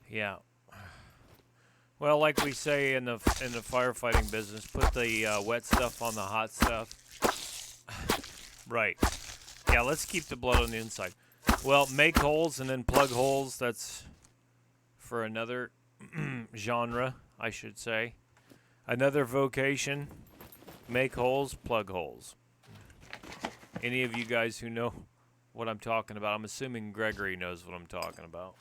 Yeah. Well, like we say in the firefighting business, put the wet stuff on the hot stuff. Right. Yeah, let's keep the blood on the inside. Well, make holes and then plug holes. That's for another genre, I should say. Another vocation. Make holes, plug holes. Any of you guys who know what I'm talking about? I'm assuming Gregory knows what I'm talking about.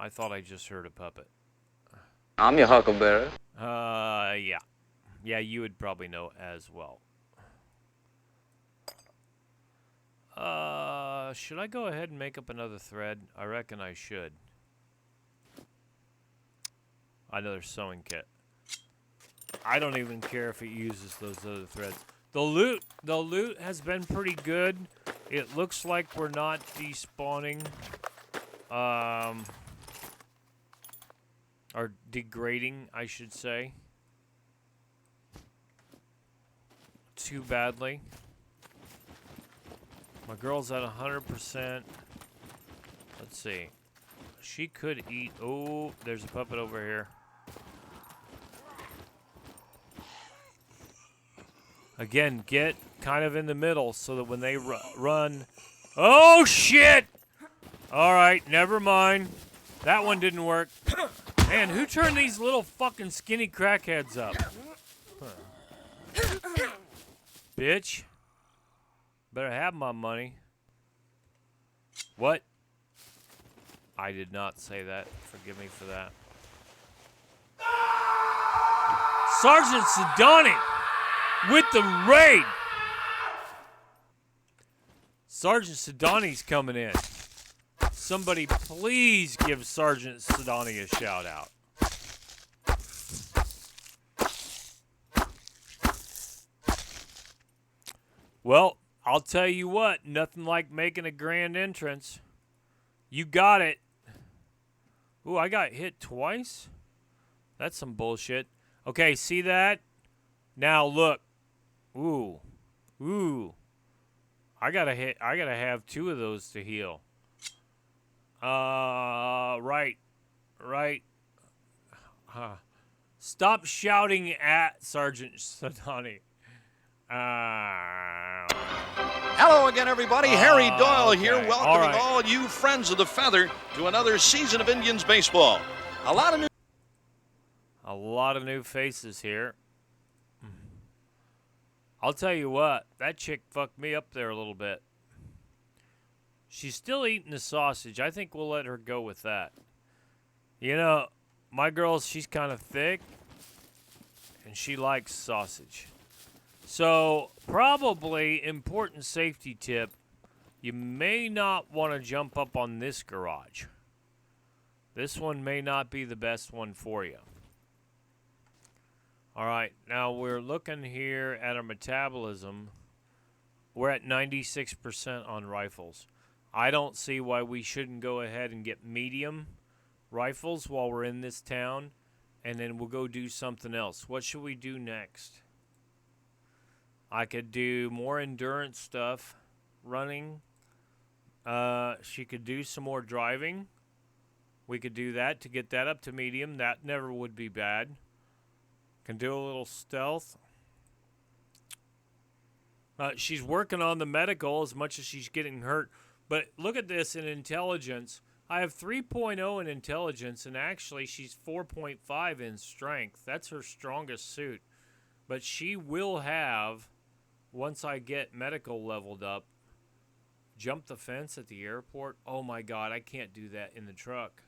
I thought I just heard a puppet. I'm your huckleberry. Yeah. Yeah, you would probably know as well. Should I go ahead and make up another thread? I reckon I should. Another sewing kit. I don't even care if it uses those other threads. The loot has been pretty good. It looks like we're not despawning, or degrading, I should say, too badly. My girl's at 100%. Let's see. She could eat. Oh, there's a puppet over here. Again, get kind of in the middle so that when they run... Oh, shit! All right, never mind. That one didn't work. Man, who turned these little fucking skinny crackheads up? Huh. Bitch. Better have my money. What? I did not say that. Forgive me for that. Sergeant Sidani with the raid. Sergeant Sidani's coming in. Somebody please give Sergeant Sidani a shout out. Well, I'll tell you what, nothing like making a grand entrance. You got it. Ooh, I got hit twice? That's some bullshit. Okay, see that? Now look. Ooh. I gotta have two of those to heal. Right. Stop shouting at Sergeant Sidani. Hello again, everybody. Harry Doyle here, okay. welcoming All all you friends of the feather to another season of Indians baseball. A lot of new faces here. I'll tell you what, that chick fucked me up there a little bit. She's still eating the sausage. I think we'll let her go with that. You know, my girl, she's kind of thick, and she likes sausage. So, probably important safety tip, You may not want to jump up on this garage. This one may not be the best one for you. All right, now we're looking here at our metabolism. We're at 96% on rifles. I don't see why we shouldn't go ahead and get medium rifles while we're in this town, and then we'll go do something else. What should we do next? I could do more endurance stuff, running. She could do some more driving. We could do that to get that up to medium. That never would be bad. Can do a little stealth. She's working on the medical as much as she's getting hurt. But look at this in intelligence. I have 3.0 in intelligence, and actually she's 4.5 in strength. That's her strongest suit. But she will have, once I get medical leveled up, jump the fence at the airport. Oh my God, I can't do that in the truck.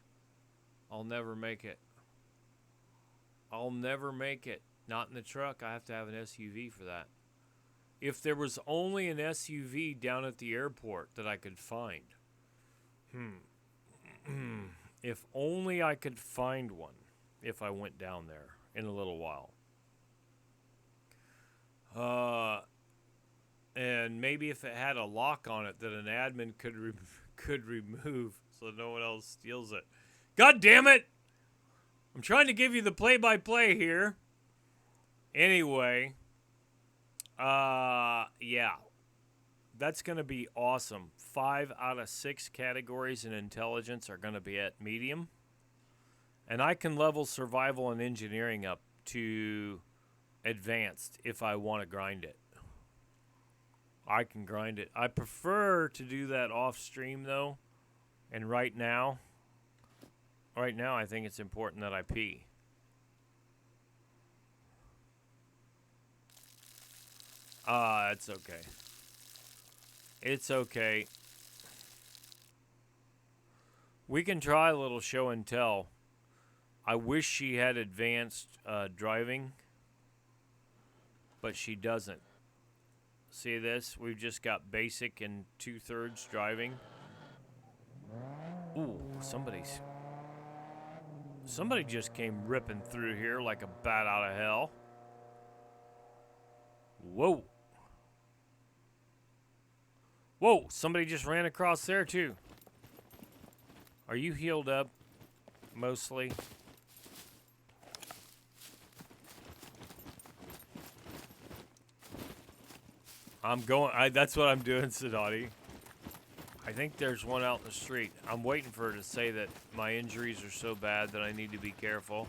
I'll never make it. I'll never make it. Not in the truck. I have to have an SUV for that. If there was only an SUV down at the airport that I could find. If only I could find one if I went down there in a little while. And maybe if it had a lock on it that an admin could remove so no one else steals it. God damn it! I'm trying to give you the play-by-play here. Anyway, yeah. That's going to be awesome. 5 out of 6 categories in intelligence are going to be at medium. And I can level survival and engineering up to advanced if I want to grind it. I can grind it. I prefer to do that off stream though. And right now I think it's important that I pee. It's okay. It's okay. We can try a little show and tell. I wish she had advanced driving, but she doesn't. See this? We've just got basic and 2/3 driving. Ooh, somebody just came ripping through here like a bat out of hell. Whoa. Whoa, somebody just ran across there too. Are you healed up? Mostly. That's what I'm doing, Sadati. I think there's one out in the street. I'm waiting for her to say that my injuries are so bad that I need to be careful.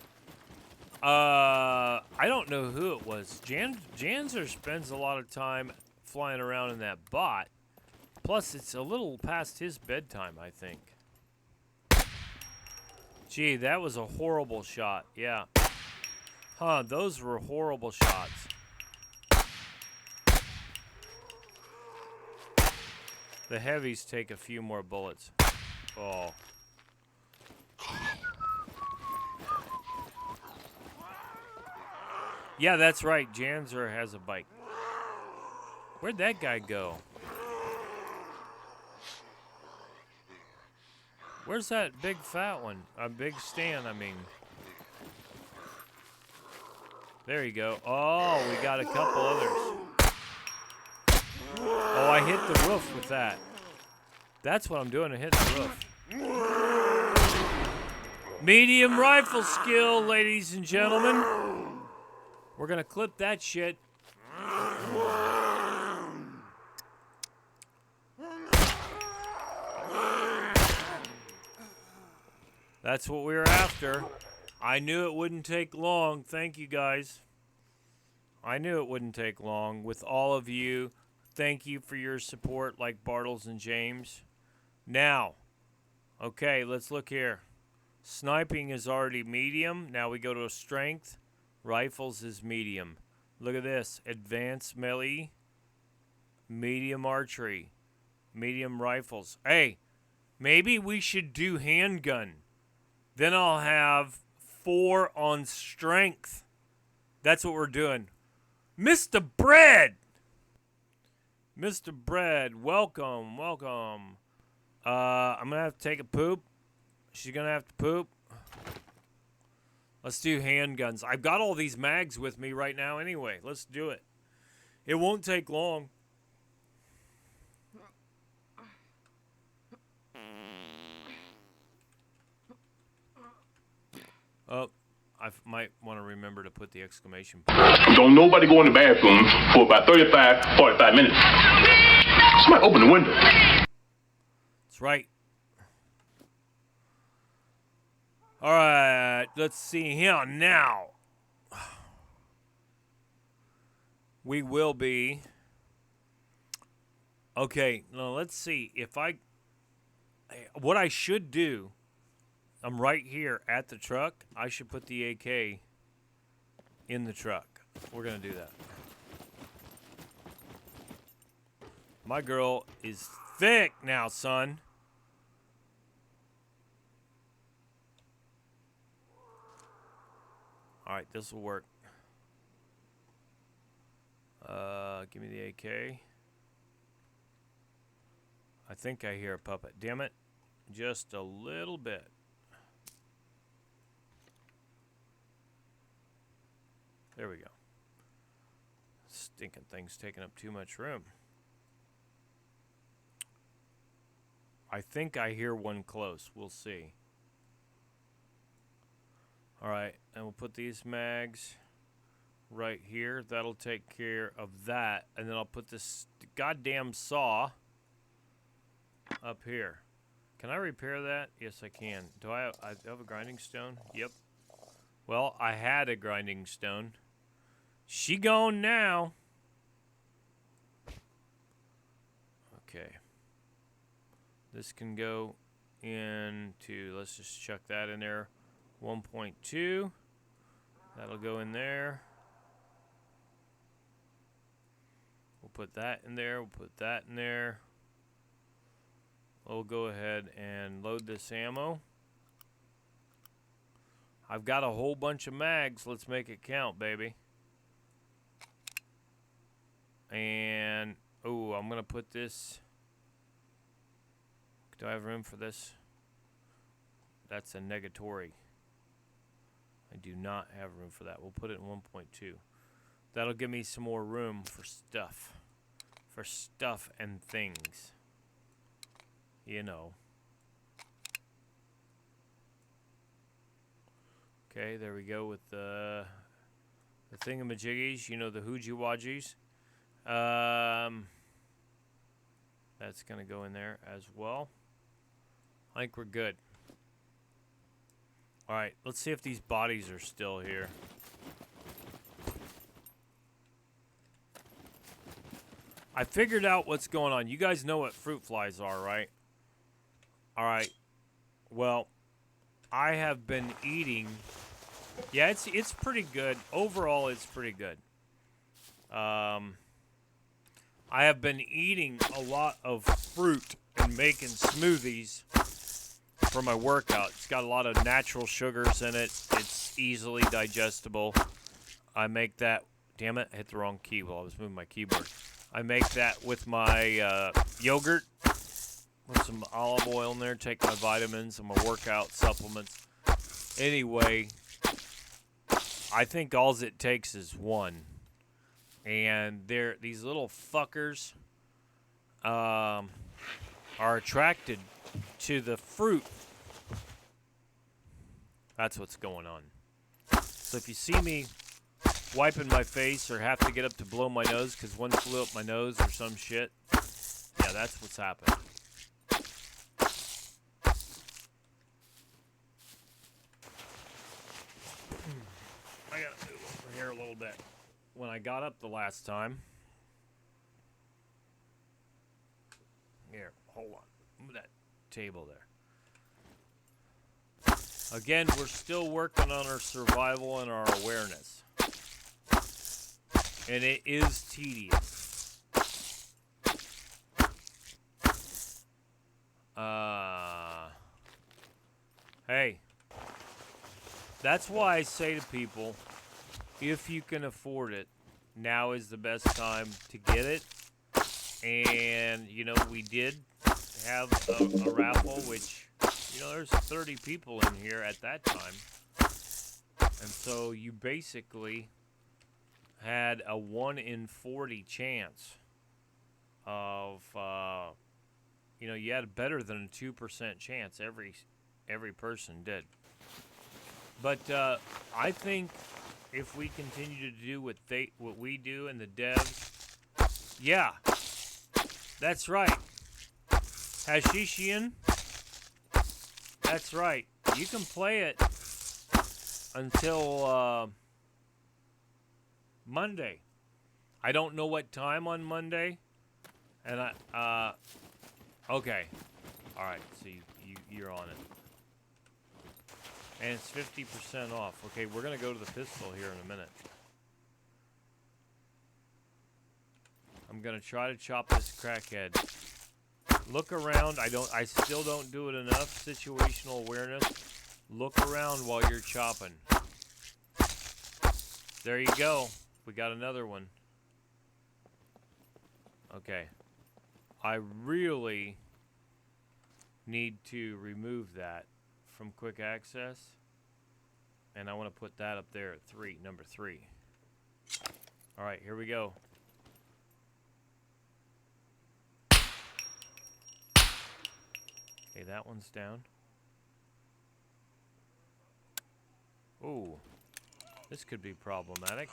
I don't know who it was. Janzer spends a lot of time flying around in that bot. Plus, it's a little past his bedtime, I think. Gee, that was a horrible shot. Yeah. Huh, those were horrible shots. The heavies take a few more bullets. Oh. Yeah, that's right. Janzer has a bike. Where'd that guy go? Where's that big fat one? A big Stan, I mean. There you go. Oh, we got a couple others. Oh, I hit the roof with that. That's what I'm doing, I hit the roof. Medium rifle skill, ladies and gentlemen. We're gonna clip that shit. That's what we were after. I knew it wouldn't take long. Thank you, guys. I knew it wouldn't take long. With all of you, thank you for your support, like Bartles and James. Now, okay, let's look here. Sniping is already medium. Now we go to strength. Rifles is medium. Look at this. Advanced melee. Medium archery. Medium rifles. Hey, maybe we should do handgun. Then I'll have 4 on strength. That's what we're doing. Mr. Bread! Mr. Bread, welcome, welcome. I'm gonna have to take a poop. She's gonna have to poop. Let's do handguns. I've got all these mags with me right now anyway. Let's do it. It won't take long. Oh, I might want to remember to put the exclamation point. Don't nobody go in the bathroom for about 35, 45 minutes. Somebody open the window. That's right. All right, let's see here now. We will be. Okay, now let's see if what I should do. I'm right here at the truck. I should put the AK in the truck. We're going to do that. My girl is thick now, son. All right, this will work. Give me the AK. I think I hear a puppet. Damn it. Just a little bit. There we go. Stinking thing's taking up too much room. I think I hear one close. We'll see. Alright, and we'll put these mags right here. That'll take care of that. And then I'll put this goddamn saw up here. Can I repair that? Yes, I can. Do I have a grinding stone? Yep. Well, I had a grinding stone. She gone now. Okay. This can go into, let's just chuck that in there. 1.2. That'll go in there. We'll put that in there. We'll put that in there. We'll go ahead and load this ammo. I've got a whole bunch of mags. Let's make it count, baby. And, oh, I'm going to put this. Do I have room for this? That's a negatory. I do not have room for that. We'll put it in 1.2. That'll give me some more room for stuff. For stuff and things. You know. Okay, there we go with the thingamajiggies. You know, the hooji-wajis. That's going to go in there as well. I think we're good. Alright, let's see if these bodies are still here. I figured out what's going on. You guys know what fruit flies are, right? Alright. Well, I have been eating... Yeah, it's pretty good. Overall, it's pretty good. I have been eating a lot of fruit and making smoothies for my workout. It's got a lot of natural sugars in it. It's easily digestible. I make that... Damn it, I hit the wrong key while I was moving my keyboard. I make that with my yogurt. Put some olive oil in there. Take my vitamins and my workout supplements. Anyway, I think all it takes is one. And these little fuckers are attracted to the fruit. That's what's going on. So if you see me wiping my face or have to get up to blow my nose because one flew up my nose or some shit, yeah, that's what's happening. I gotta move over here a little bit. When I got up the last time, here, hold on, move that table there. Again, we're still working on our survival and our awareness. And it is tedious. Hey. That's why I say to people, if you can afford it, now is the best time to get it. And, you know, we did have a raffle, which, you know, there's 30 people in here at that time. And so you basically had a 1 in 40 chance of, you know, you had better than a 2% chance. Every person did. But I think if we continue to do what we do and the devs, yeah, that's right. Hashishian, that's right. You can play it until Monday. I don't know what time on Monday, and okay, all right. So you're on it, and it's 50% off. Okay, we're gonna go to the pistol here in a minute. I'm gonna try to chop this crackhead. Look around. I still don't do it enough. Situational awareness. Look around while you're chopping. There you go. We got another one. Okay. I really need to remove that from quick access. And I want to put that up there at number 3. All right, here we go. Okay, that one's down. Ooh, this could be problematic.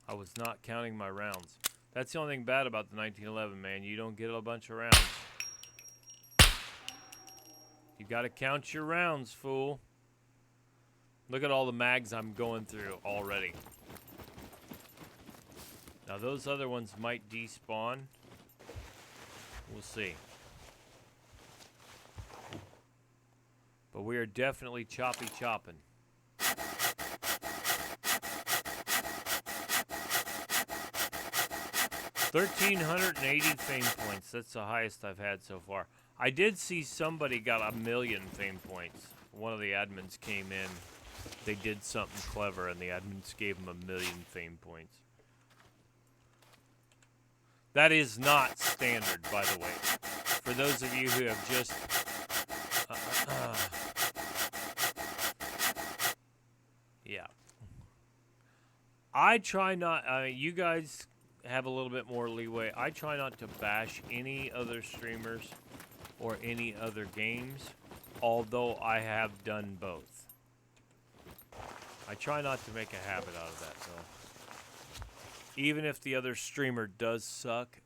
I was not counting my rounds. That's the only thing bad about the 1911, man. You don't get a bunch of rounds. You gotta count your rounds, fool. Look at all the mags I'm going through already. Now those other ones might despawn. We'll see. But we are definitely chopping. 1,380 fame points. That's the highest I've had so far. I did see somebody got 1,000,000 fame points. One of the admins came in. They did something clever, and the admins gave them 1,000,000 fame points. That is not standard, by the way. For those of you who have just... yeah. I try not... you guys have a little bit more leeway. I try not to bash any other streamers or any other games, although I have done both. I try not to make a habit out of that, though. Even if the other streamer does suck,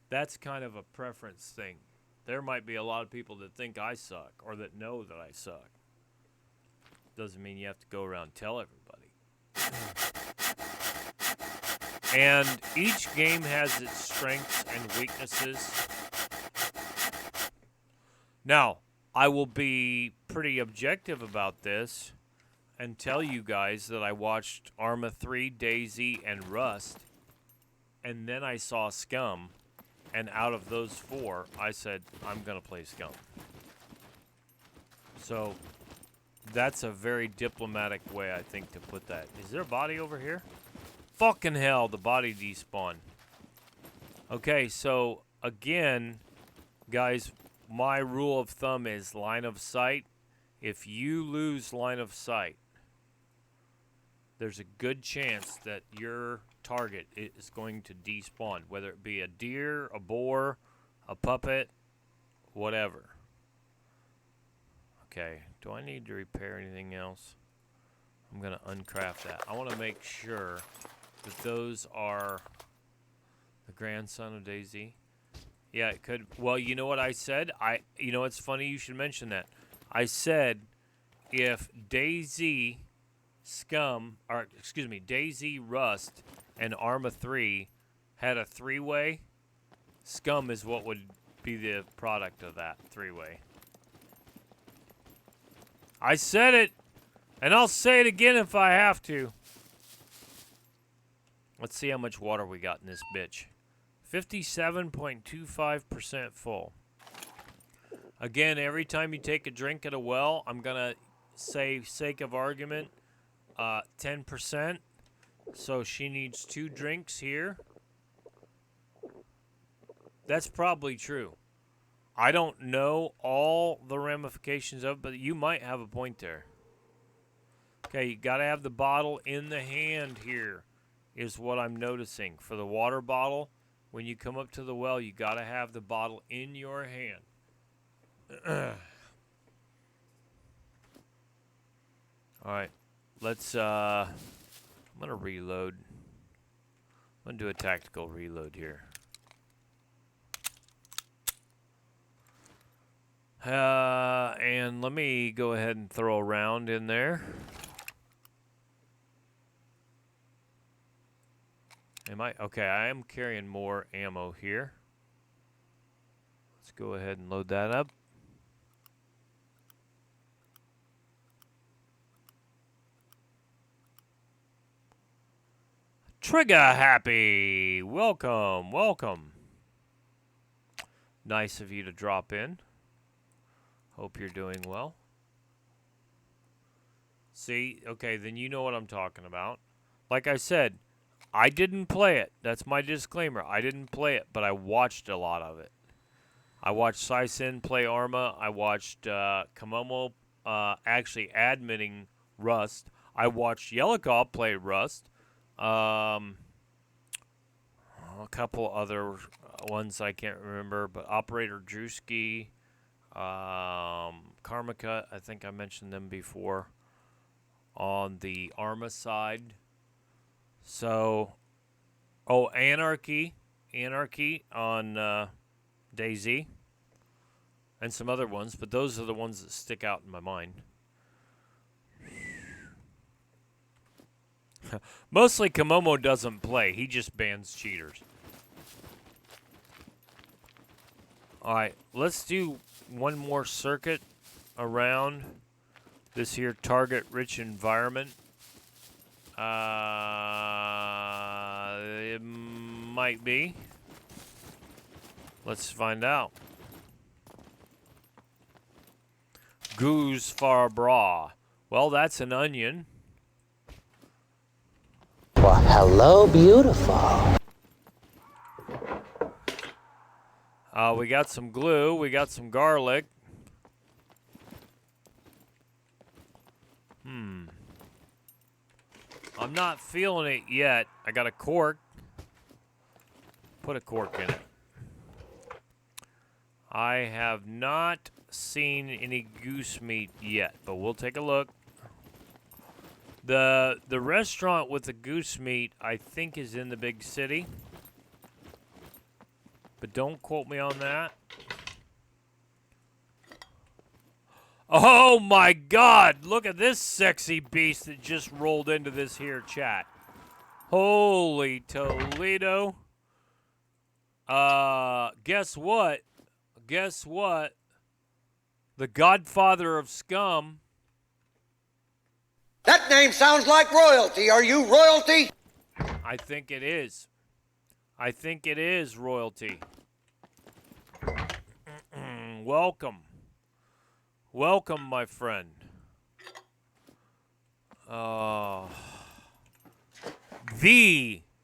that's kind of a preference thing. There might be a lot of people that think I suck or that know that I suck. Doesn't mean you have to go around and tell everybody. And each game has its strengths and weaknesses. Now, I will be pretty objective about this and tell you guys that I watched Arma 3, DayZ, and Rust, and then I saw SCUM, and out of those 4, I said, I'm going to play SCUM. So, that's a very diplomatic way, I think, to put that. Is there a body over here? Fucking hell, the body despawned. Okay, so, again, guys, my rule of thumb is line of sight. If you lose line of sight, there's a good chance that your target is going to despawn, whether it be a deer, a boar, a puppet, whatever. Okay, do I need to repair anything else? I'm going to uncraft that. I want to make sure that those are the grandson of DayZ. Yeah, it could. Well, you know what I said? You know, it's funny you should mention that. I said if DayZ, SCUM, or excuse me, DayZ, Rust, and Arma 3 had a 3-way, SCUM is what would be the product of that 3-way. I said it, and I'll say it again if I have to. Let's see how much water we got in this bitch. 57.25% full. Again, every time you take a drink at a well, I'm going to say, sake of argument, 10%. So she needs 2 drinks here. That's probably true. I don't know all the ramifications of it, but you might have a point there. Okay, you got to have the bottle in the hand here, is what I'm noticing. For the water bottle, when you come up to the well, you got to have the bottle in your hand. All right, let's, I'm going to reload. I'm going to do a tactical reload here. And let me go ahead and throw a round in there. Okay, I am carrying more ammo here. Let's go ahead and load that up. Trigger happy! Welcome, welcome. Nice of you to drop in. Hope you're doing well. See, okay, then you know what I'm talking about. Like I said, I didn't play it. That's my disclaimer. I didn't play it, but I watched a lot of it. I watched Saisen play Arma. I watched Komomo actually admitting Rust. I watched Yelikov play Rust. A couple other ones I can't remember, but Operator Drewski, Karmika, I think I mentioned them before, on the Arma side. So, Anarchy on DayZ, and some other ones, but those are the ones that stick out in my mind. Mostly Komomo doesn't play. He just bans cheaters. Alright, let's do one more circuit around this here target-rich environment. It might be. Let's find out. Goose far bra. Well, that's an onion. Well, hello, beautiful. We got some glue. We got some garlic. I'm not feeling it yet. I got a cork. Put a cork in it. I have not seen any goose meat yet, but we'll take a look. The restaurant with the goose meat, I think, is in the big city. But don't quote me on that. Oh my God! Look at this sexy beast that just rolled into this here chat. Holy Toledo. Guess what? Guess what? The godfather of SCUM. That name sounds like royalty. Are you royalty? I think it is. I think it is royalty. Welcome. Welcome, my friend. The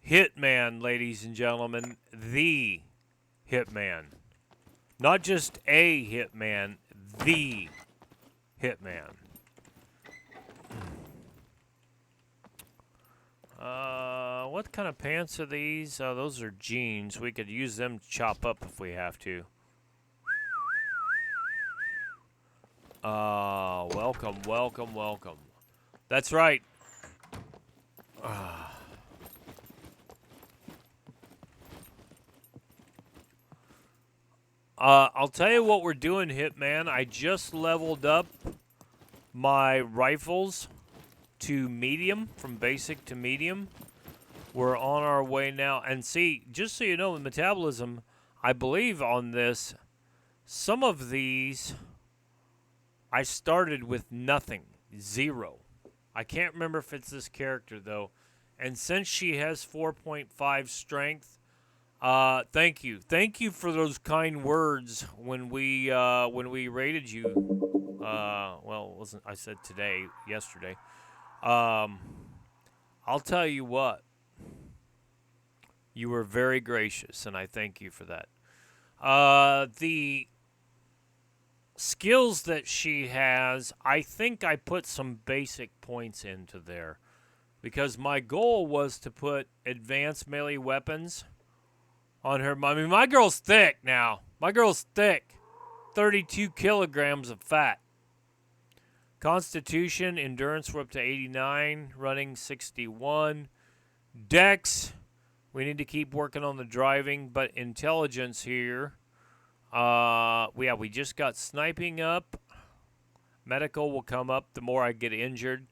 Hitman, ladies and gentlemen. The Hitman. Not just a Hitman, the Hitman. What kind of pants are these? Oh, those are jeans. We could use them to chop up if we have to. Welcome, welcome, welcome. That's right. I'll tell you what we're doing, Hitman. I just leveled up my rifles to medium, from basic to medium. We're on our way now. And see, just so you know, the metabolism, I believe on this, some of these I started with nothing, 0. I can't remember if it's this character, though. And since she has 4.5 strength, thank you. Thank you for those kind words when we rated you. Well, it wasn't I said yesterday. I'll tell you what. You were very gracious, and I thank you for that. The skills that she has, I think I put some basic points into there. Because my goal was to put advanced melee weapons on her. I mean, my girl's thick now. My girl's thick. 32 kilograms of fat. Constitution, endurance, we're up to 89. Running, 61. Dex, we need to keep working on the driving. But intelligence here, we just got sniping up. Medical will come up the more I get injured.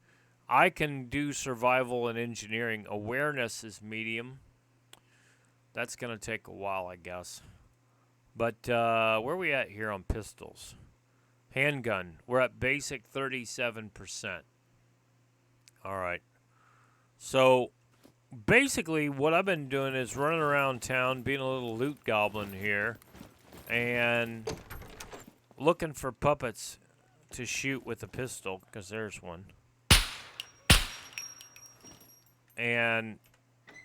I can do survival and engineering. Awareness is medium. That's going to take a while, I guess. But where are we at here on pistols? Handgun. We're at basic 37%. All right. So basically what I've been doing is running around town, being a little loot goblin here, and looking for puppets to shoot with a pistol, because there's one. And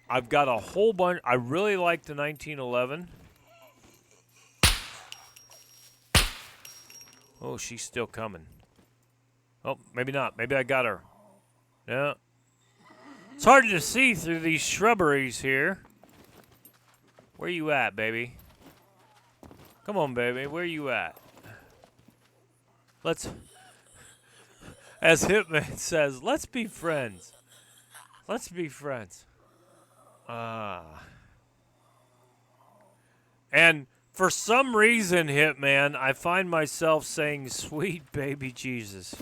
I've got a whole bunch. I really like the 1911. Oh, she's still coming. Oh, maybe not. Maybe I got her. Yeah. It's hard to see through these shrubberies here. Where you at, baby? Come on, baby. Where you at? Let's, as Hitman says, let's be friends. Let's be friends. And for some reason, Hitman, I find myself saying, sweet baby Jesus.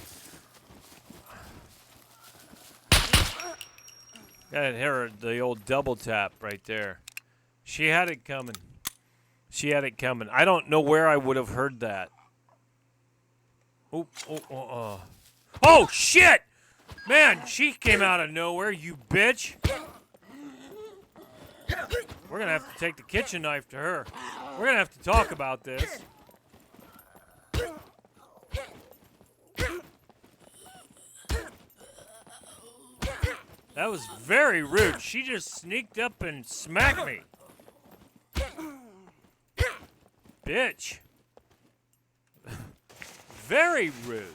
Gotta hear the old double tap right there. She had it coming. She had it coming. I don't know where I would have heard that. Oh, shit! Man, she came out of nowhere, you bitch. We're going to have to take the kitchen knife to her. We're going to have to talk about this. That was very rude. She just sneaked up and smacked me. Bitch. Very rude.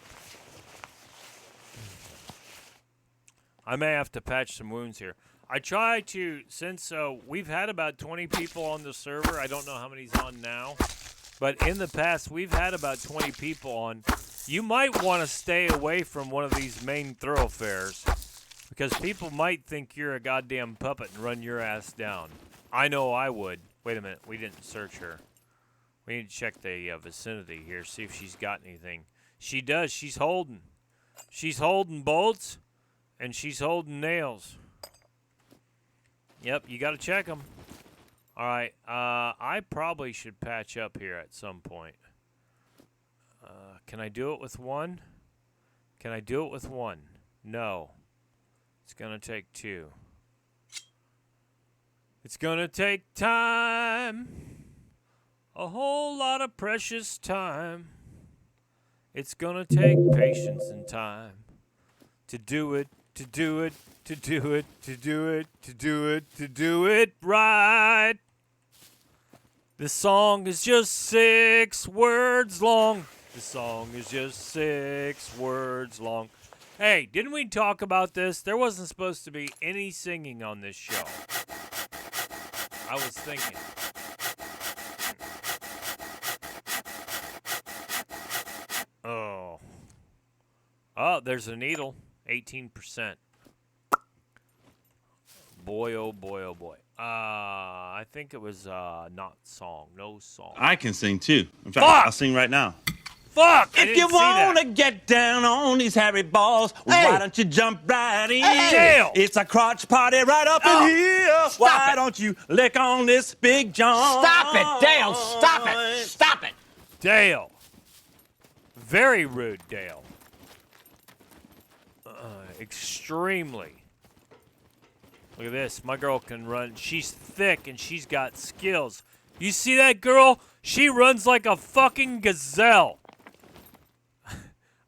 I may have to patch some wounds here. I try to, since we've had about 20 people on the server. I don't know how many's on now. But in the past, we've had about 20 people on. You might want to stay away from one of these main thoroughfares. Because people might think you're a goddamn puppet and run your ass down. I know I would. Wait a minute. We didn't search her. We need to check the vicinity here. See if she's got anything. She does. She's holding. She's holding bolts. And she's holding nails. Yep, you got to check them. All right, I probably should patch up here at some point. Can I do it with one? Can I do it with one? No. It's going to take two. It's going to take time. A whole lot of precious time. It's going to take patience and time to do it. To do it, to do it, to do it, to do it, to do it right. This song is just 6 words long. This song is just 6 words long. Hey, didn't we talk about this? There wasn't supposed to be any singing on this show. I was thinking. Oh, there's a needle. 18%. Boy, oh boy, oh boy. I think it was not song. No song. I can sing too. In fact, Fuck! I'll sing right now. Fuck! If you want to get down on these hairy balls, why don't you jump right in? Dale! It's a crotch party right up in here. Why don't you lick on this big John? Stop it, Dale! Stop it! Stop it! Dale. Very rude, Dale. Extremely. Look at this. My girl can run. She's thick and she's got skills. You see that girl? She runs like a fucking gazelle.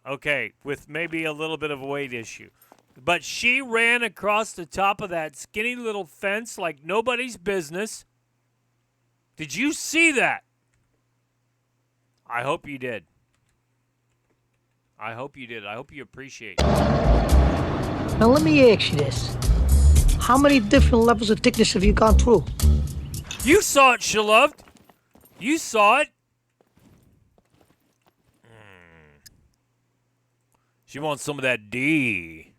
Okay, with maybe a little bit of a weight issue. But she ran across the top of that skinny little fence like nobody's business. Did you see that? I hope you did. I hope you did. I hope you appreciate it. Now let me ask you this. How many different levels of thickness have you gone through? You saw it, Shaloved. You saw it. She wants some of that D.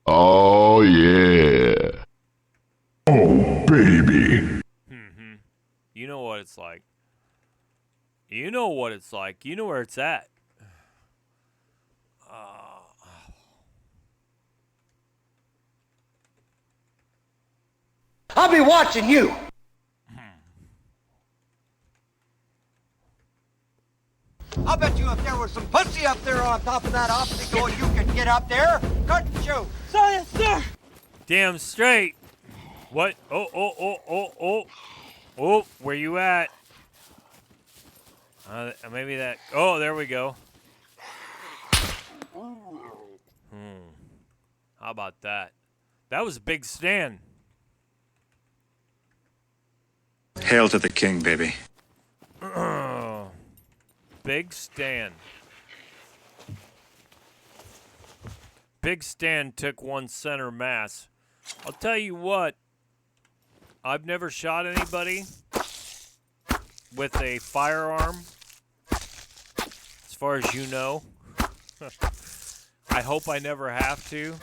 Oh, yeah. Oh, baby. You know what it's like. You know what it's like. You know where it's at. I'll be watching you. I'll bet you if there was some pussy up there on top of that obstacle, you could get up there. Couldn't you? Sorry, sir. Damn straight. What? Oh, where you at? Maybe that. Oh, there we go. How about that? That was a big stand. Hail to the king, baby. Big stand. Big stand took one center mass. I'll tell you what. I've never shot anybody with a firearm, as far as you know. I hope I never have to.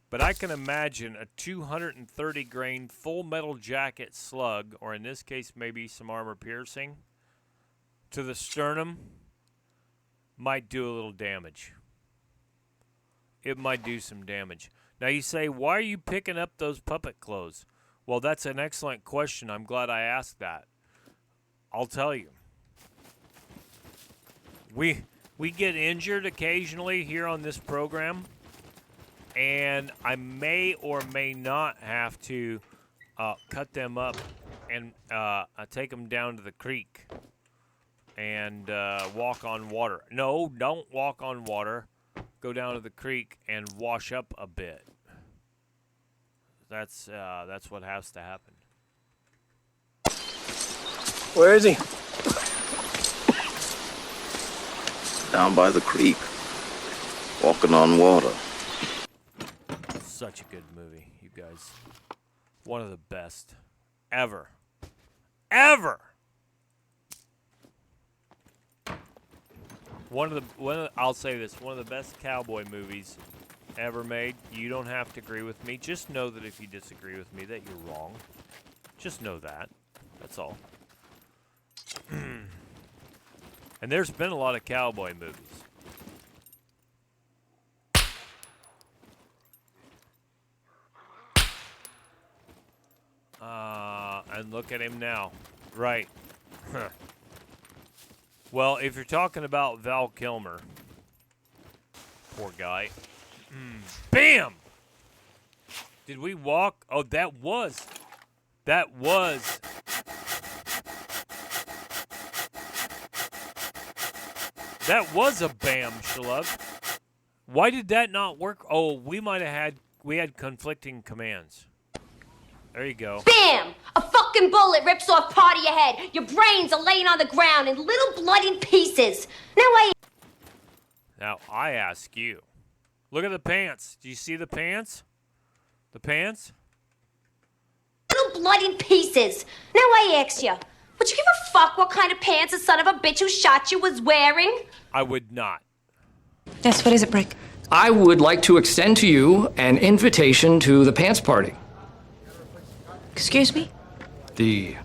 But I can imagine a 230 grain full metal jacket slug, or in this case maybe some armor piercing, to the sternum might do a little damage. It might do some damage. Now you say, why are you picking up those puppet clothes? Well, that's an excellent question. I'm glad I asked that. I'll tell you. We get injured occasionally here on this program, and I may or may not have to cut them up and take them down to the creek and walk on water. No, don't walk on water. Go down to the creek and wash up a bit. That's what has to happen. Where is he? Down by the creek, walking on water. Such a good movie, you guys. One of the best ever. Ever. I'll say this, one of the best cowboy movies ever made. You don't have to agree with me. Just know that if you disagree with me, that you're wrong. Just know that. That's all. And there's been a lot of cowboy movies. And look at him now. Right. Well, if you're talking about Val Kilmer, poor guy. Bam! Did we walk? Oh, that was a bam, Shalub. Why did that not work? Oh, we had conflicting commands. There you go. Bam! A fucking bullet rips off part of your head. Your brains are laying on the ground in little bloody pieces. Now, I ask you. Look at the pants. Do you see the pants? The pants? Little bloody pieces. Now I ask you. Would you give a fuck what kind of pants a son of a bitch who shot you was wearing? I would not. Yes, what is it, Brick? I would like to extend to you an invitation to the pants party. Excuse me? The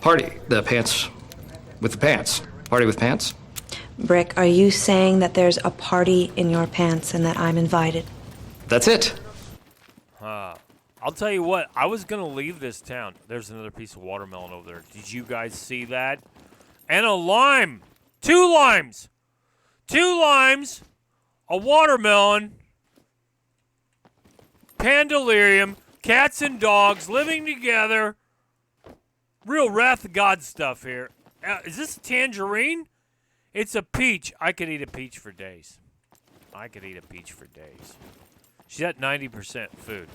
party. The pants with the pants. Party with pants. Brick, are you saying that there's a party in your pants and that I'm invited? That's it. I'll tell you what, I was going to leave this town. There's another piece of watermelon over there. Did you guys see that? And a lime. 2 limes. 2 limes, a watermelon, Pandalirium, cats and dogs living together. Real Wrath of God stuff here. Is this a tangerine? It's a peach. I could eat a peach for days. I could eat a peach for days. She's at 90% food.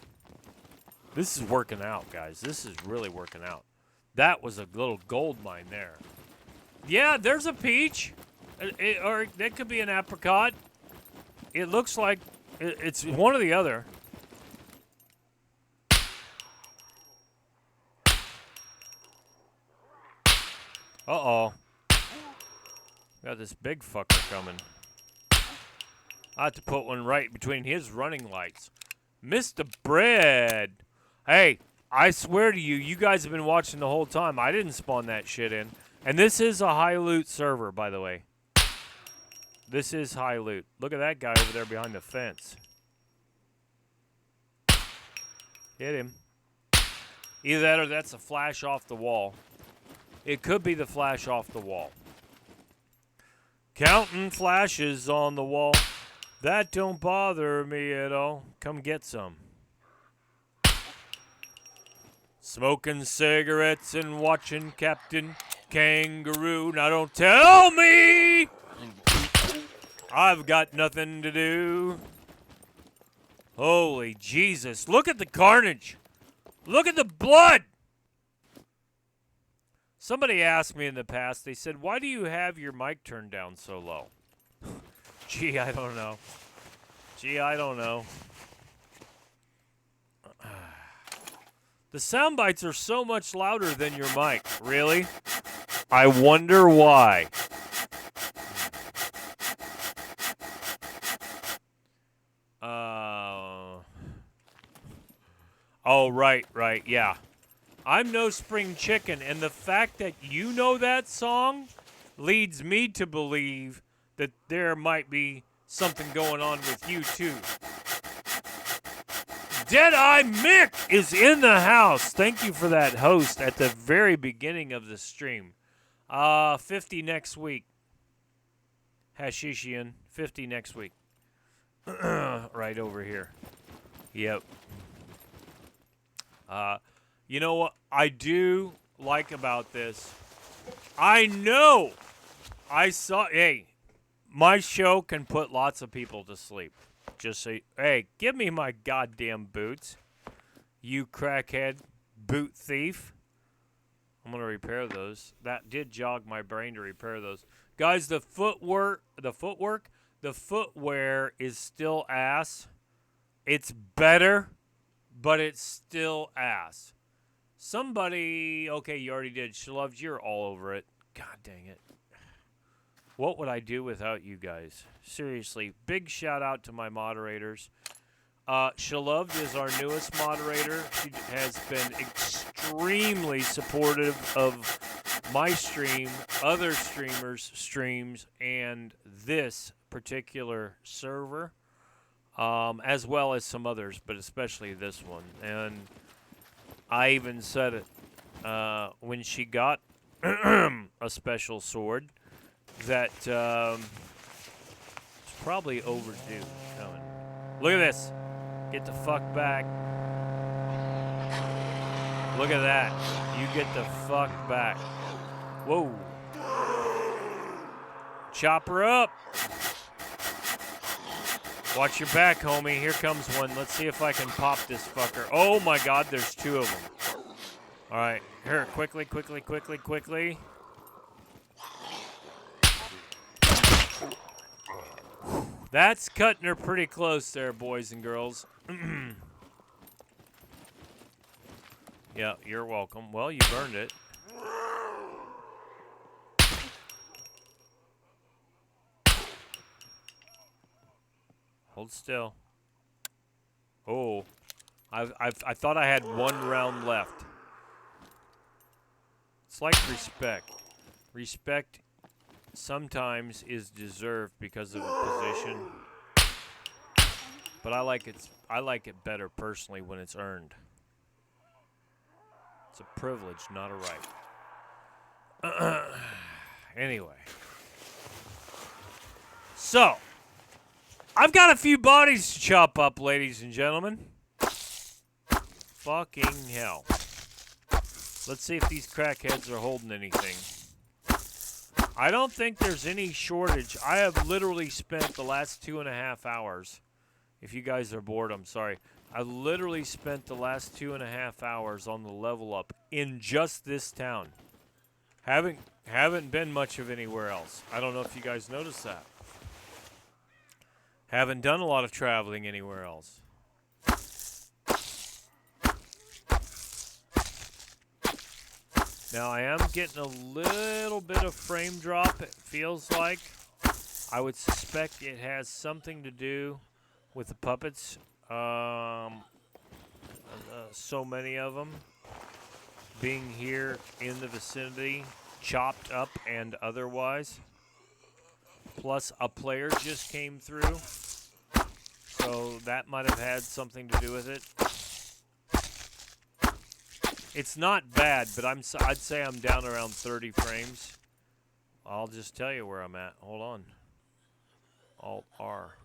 This is working out, guys. This is really working out. That was a little gold mine there. Yeah, there's a peach. Or that could be an apricot. It looks like it's one or the other. Uh-oh. Got this big fucker coming. I have to put one right between his running lights. Mr. Bread. Hey, I swear to you, you guys have been watching the whole time. I didn't spawn that shit in. And this is a high loot server, by the way. This is high loot. Look at that guy over there behind the fence. Hit him. Either that or that's a flash off the wall. It could be the flash off the wall. Counting flashes on the wall. That don't bother me at all. Come get some. Smoking cigarettes and watching Captain Kangaroo. Now don't tell me I've got nothing to do. Holy Jesus. Look at the carnage. Look at the blood. Somebody asked me in the past, they said, why do you have your mic turned down so low? Gee, I don't know. The sound bites are so much louder than your mic. Really? I wonder why. Oh, right, yeah. I'm no spring chicken, and the fact that you know that song leads me to believe that there might be something going on with you, too. Deadeye Mick is in the house. Thank you for that host at the very beginning of the stream. 50 next week. Hashishian, 50 next week. Right over here. Yep. You know what I do like about this? I know. Hey, my show can put lots of people to sleep. Just say, hey, give me my goddamn boots, you crackhead boot thief. I'm going to repair those. That did jog my brain to repair those. Guys, the footwear is still ass. It's better, but it's still ass. Somebody, okay, you already did. Shaloved, you're all over it. God dang it. What would I do without you guys? Seriously, big shout out to my moderators. Shaloved is our newest moderator. She has been extremely supportive of my stream, other streamers' streams, and this particular server, as well as some others, but especially this one. And I even said it when she got a special sword that it's probably overdue coming. Look at this. Get the fuck back. Look at that. You get the fuck back. Whoa. Chop her up. Watch your back, homie. Here comes one. Let's see if I can pop this fucker. Oh my god, there's two of them. All right. Here, quickly. That's cutting her pretty close there, boys and girls. Yeah, you're welcome. Well, you've earned it. Hold still. Oh, I thought I had one round left. It's like respect. Respect sometimes is deserved because of a position, but I like it better personally when it's earned. It's a privilege, not a right. Anyway, so I've got a few bodies to chop up, ladies and gentlemen. fucking hell. Let's see if these crackheads are holding anything. I don't think there's any shortage. I have literally spent the last 2.5 hours. If you guys are bored, I'm sorry. I literally spent the last 2.5 hours on the level up in just this town. Haven't been much of anywhere else. I don't know if you guys noticed that. Haven't done a lot of traveling anywhere else. Now I am getting a little bit of frame drop, it feels like. I would suspect it has something to do with the puppets. So many of them being here in the vicinity, chopped up and otherwise. Plus a player just came through, so that might have had something to do with it. It's not bad, but I'd say I'm down around 30 frames. I'll just tell you where I'm at. Hold on. Alt-R.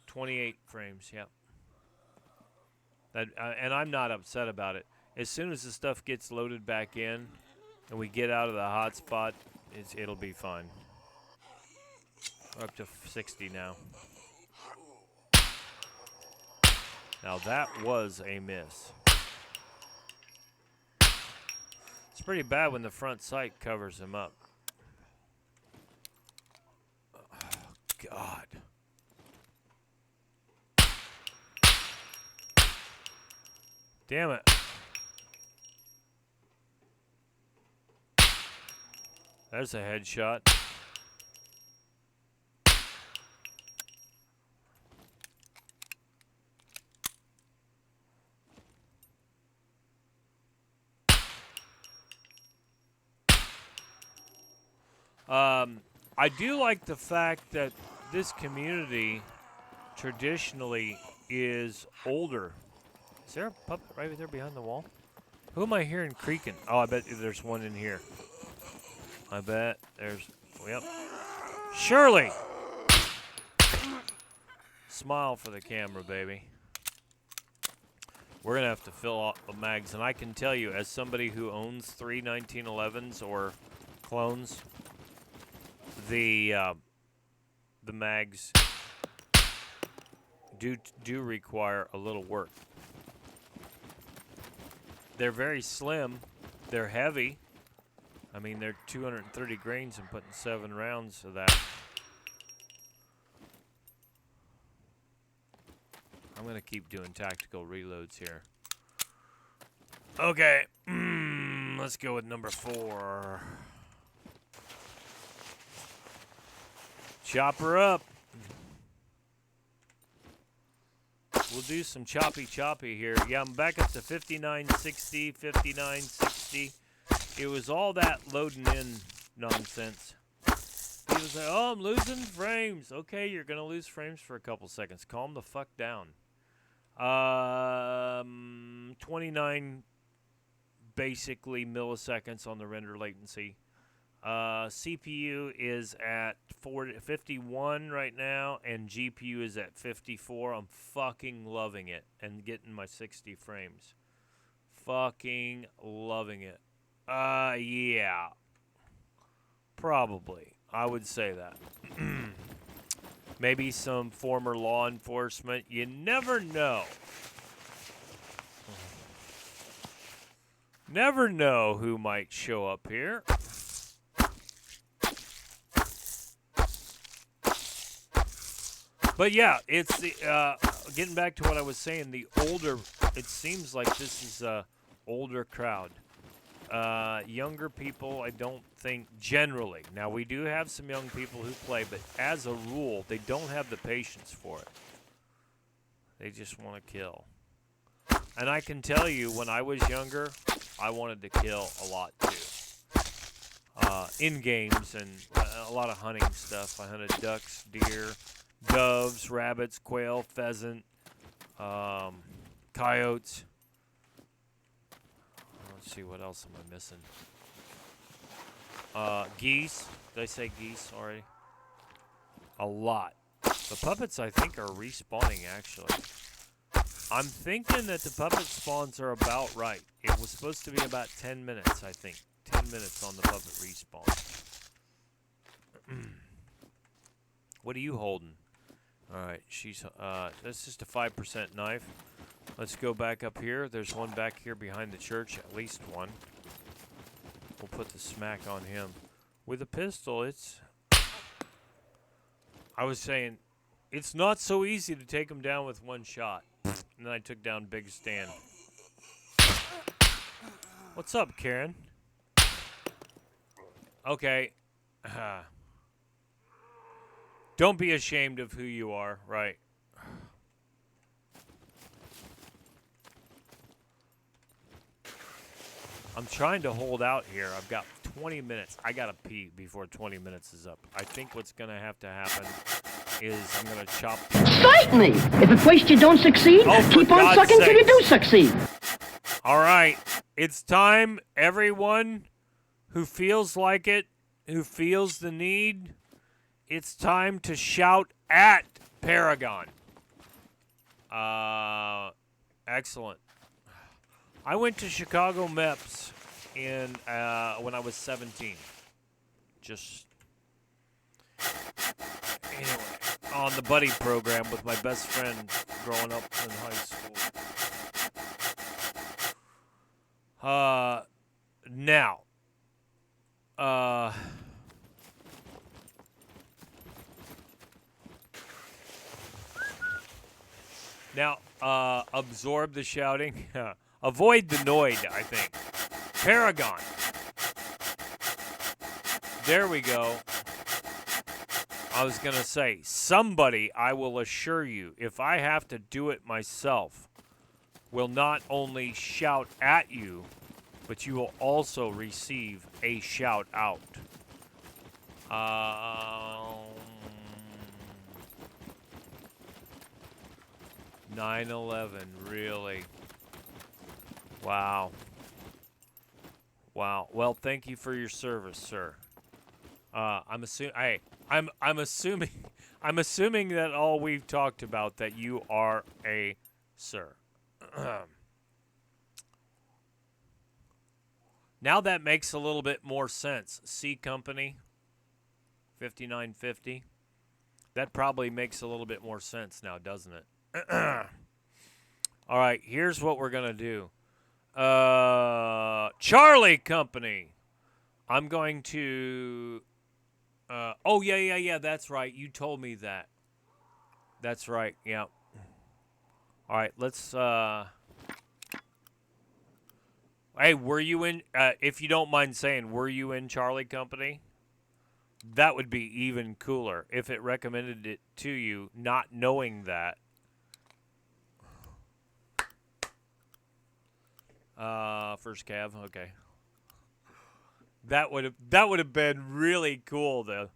28 frames, yep. And I'm not upset about it. As soon as the stuff gets loaded back in and we get out of the hotspot, it'll be fine. We're up to 60 now. Now that was a miss. It's pretty bad when the front sight covers him up. Oh, God. Damn it. There's a headshot. I do like the fact that this community traditionally is older. Is there a puppet right there behind the wall? Who am I hearing creaking? Oh, I bet there's one in here. I bet there's... Yep. Shirley! Smile for the camera, baby. We're going to have to fill out the mags. And I can tell you, as somebody who owns 3 1911s or clones, the mags do require a little work. They're very slim. They're heavy. I mean, they're 230 grains and putting 7 rounds of that. I'm going to keep doing tactical reloads here. Okay. Let's go with number 4. Chop her up. We'll do some choppy here. Yeah, I'm back up to 5960, 5960. It was all that loading in nonsense. He was like, oh, I'm losing frames. Okay, you're going to lose frames for a couple seconds. Calm the fuck down. 29 basically milliseconds on the render latency. CPU is at 51 right now, and GPU is at 54. I'm fucking loving it and getting my 60 frames. Fucking loving it. Yeah. Probably. I would say that. Maybe some former law enforcement. You never know. Never know who might show up here. But yeah, it's the getting back to what I was saying. The older, it seems like this is a older crowd. Younger people, I don't think generally. Now we do have some young people who play, but as a rule, they don't have the patience for it. They just want to kill. And I can tell you, when I was younger, I wanted to kill a lot too. In games and a lot of hunting stuff. I hunted ducks, deer, doves, rabbits, quail, pheasant, coyotes. Let's see, what else am I missing? Geese. Did I say geese already? A lot. The puppets, I think, are respawning, actually. I'm thinking that the puppet spawns are about right. It was supposed to be about 10 minutes, I think. 10 minutes on the puppet respawn. What are you holding? All right, she's that's just a 5% knife. Let's go back up here. There's one back here behind the church, at least one. We'll put the smack on him. With a pistol, it's... I was saying, it's not so easy to take him down with one shot. And then I took down Big Stan. What's up, Karen? Okay. Don't be ashamed of who you are, right? I'm trying to hold out here. I've got 20 minutes. I gotta pee before 20 minutes is up. I think what's gonna have to happen is I'm gonna chop... Certainly! If at first you don't succeed, keep on sucking till you do succeed. All right. It's time, everyone who feels like it, who feels the need, it's time to shout at Paragon. Excellent. I went to Chicago MEPS when I was 17. Just anyway, on the buddy program with my best friend growing up in high school. Now, absorb the shouting. Avoid the noid, I think. Paragon. There we go. I was going to say, somebody, I will assure you, if I have to do it myself, will not only shout at you, but you will also receive a shout out. 9/11, really? Wow. Wow. Well, thank you for your service, sir. I'm assuming that all we've talked about that you are a sir. Now that makes a little bit more sense. C Company 5950. That probably makes a little bit more sense now, doesn't it? All right, here's what we're going to do. Charlie Company. I'm going to... oh, yeah, that's right. You told me that. That's right, yeah. All right, let's... Hey, were you in... if you don't mind saying, were you in Charlie Company? That would be even cooler if it recommended it to you, not knowing that. First Cav, okay. That would have been really cool though.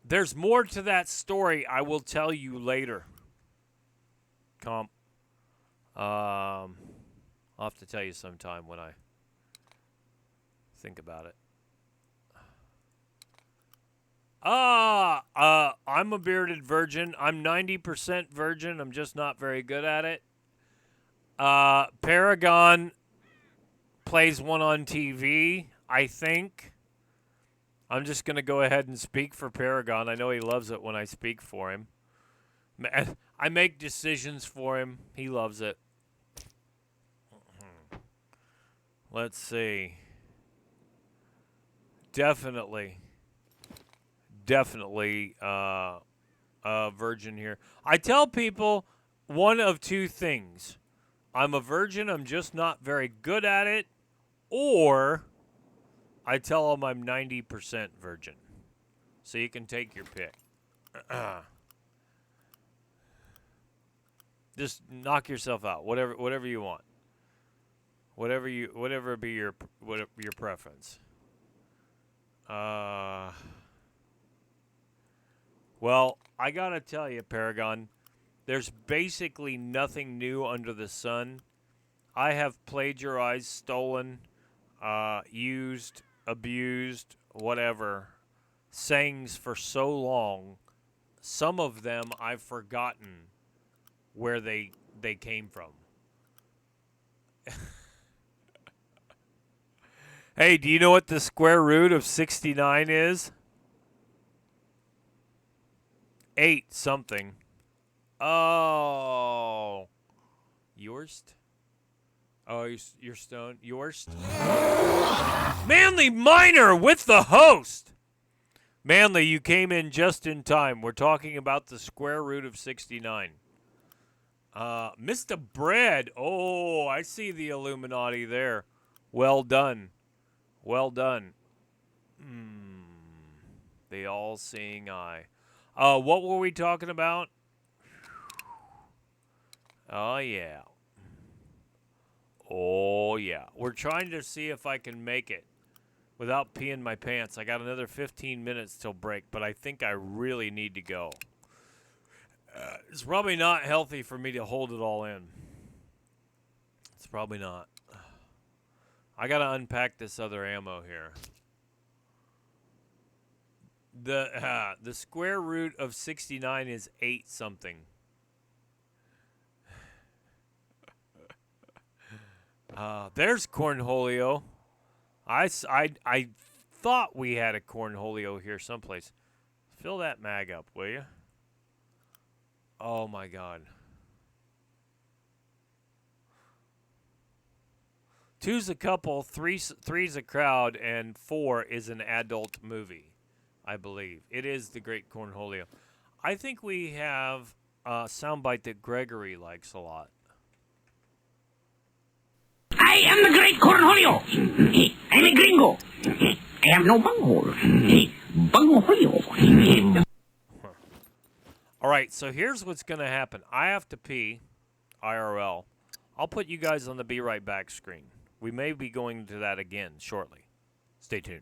There's more to that story. I will tell you later. Comp. I'll have to tell you sometime when I think about it. I'm a bearded virgin. I'm 90% virgin. I'm just not very good at it. Paragon plays one on TV, I think. I'm just going to go ahead and speak for Paragon. I know he loves it when I speak for him. I make decisions for him. He loves it. Let's see. Definitely virgin here. I tell people one of two things. I'm a virgin, I'm just not very good at it, or I tell them I'm 90% virgin. So you can take your pick. Just knock yourself out, whatever you want. Whatever be your preference. Well, I gotta tell you, Paragon, there's basically nothing new under the sun. I have plagiarized, stolen, used, abused, whatever, sayings for so long, some of them I've forgotten where they came from. Hey, do you know what the square root of 69 is? 8 something. Oh. Yorst? Oh, you're stoned. Yorst? Manly Minor with the host. Manly, you came in just in time. We're talking about the square root of 69. Mr. Bread. Oh, I see the Illuminati there. Well done. Well done. The all-seeing eye. What were we talking about? Oh, yeah. Oh, yeah. We're trying to see if I can make it without peeing my pants. I got another 15 minutes till break, but I think I really need to go. It's probably not healthy for me to hold it all in. It's probably not. I got to unpack this other ammo here. The square root of 69 is 8 something. There's Cornholio. I thought we had a Cornholio here someplace. Fill that mag up, will you? Oh, my God. 2's a couple, 3's a crowd, and 4 is an adult movie, I believe. It is the Great Cornholio. I think we have a soundbite that Gregory likes a lot. I am the Great Cornholio. I'm a gringo. I have no bunghole. Bunghole. All right, so here's what's going to happen. I have to pee, IRL. I'll put you guys on the Be Right Back screen. We may be going to that again shortly. Stay tuned.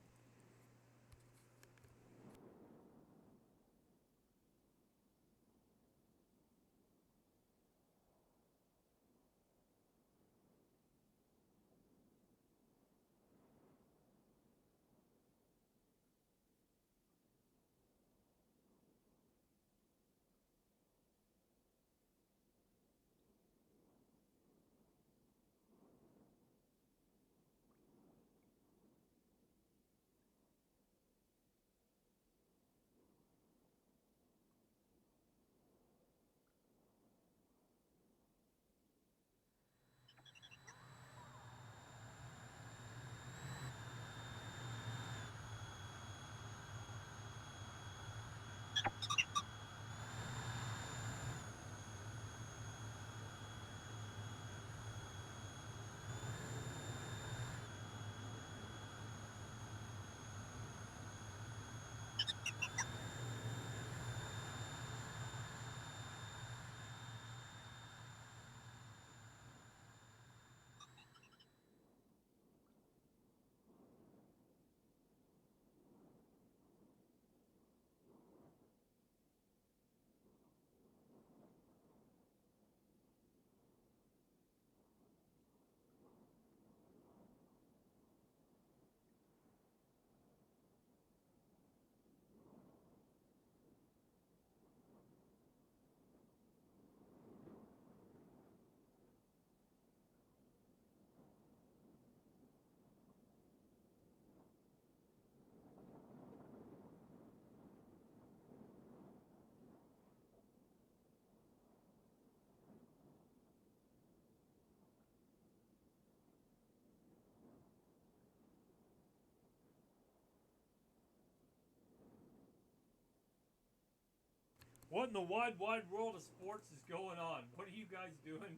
What in the wide world of sports is going on? What are you guys doing?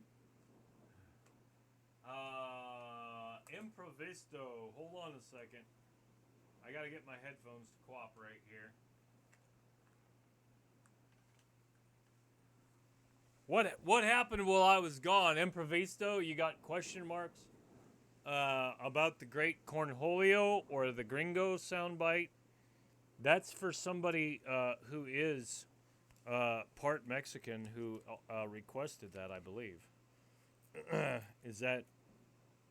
Improvisto. Hold on a second. I gotta get my headphones to cooperate here. What happened while I was gone? Improvisto, you got question marks about the Great Cornholio or the Gringo soundbite? That's for somebody who is part Mexican who requested that, I believe. Is that?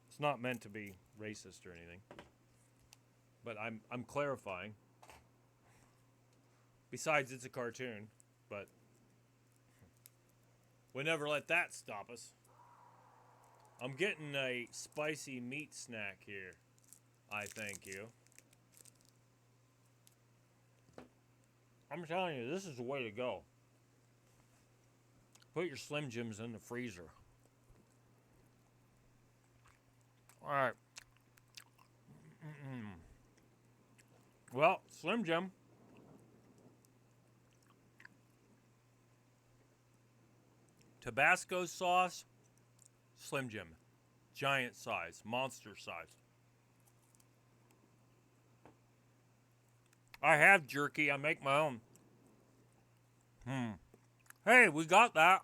It's not meant to be racist or anything, but I'm clarifying. Besides, it's a cartoon, but we never let that stop us. I'm getting a spicy meat snack here. I thank you. I'm telling you, this is the way to go. Put your Slim Jims in the freezer. All right. Well, Slim Jim. Tabasco sauce, Slim Jim. Giant size, monster size. I have jerky. I make my own. Hey, we got that.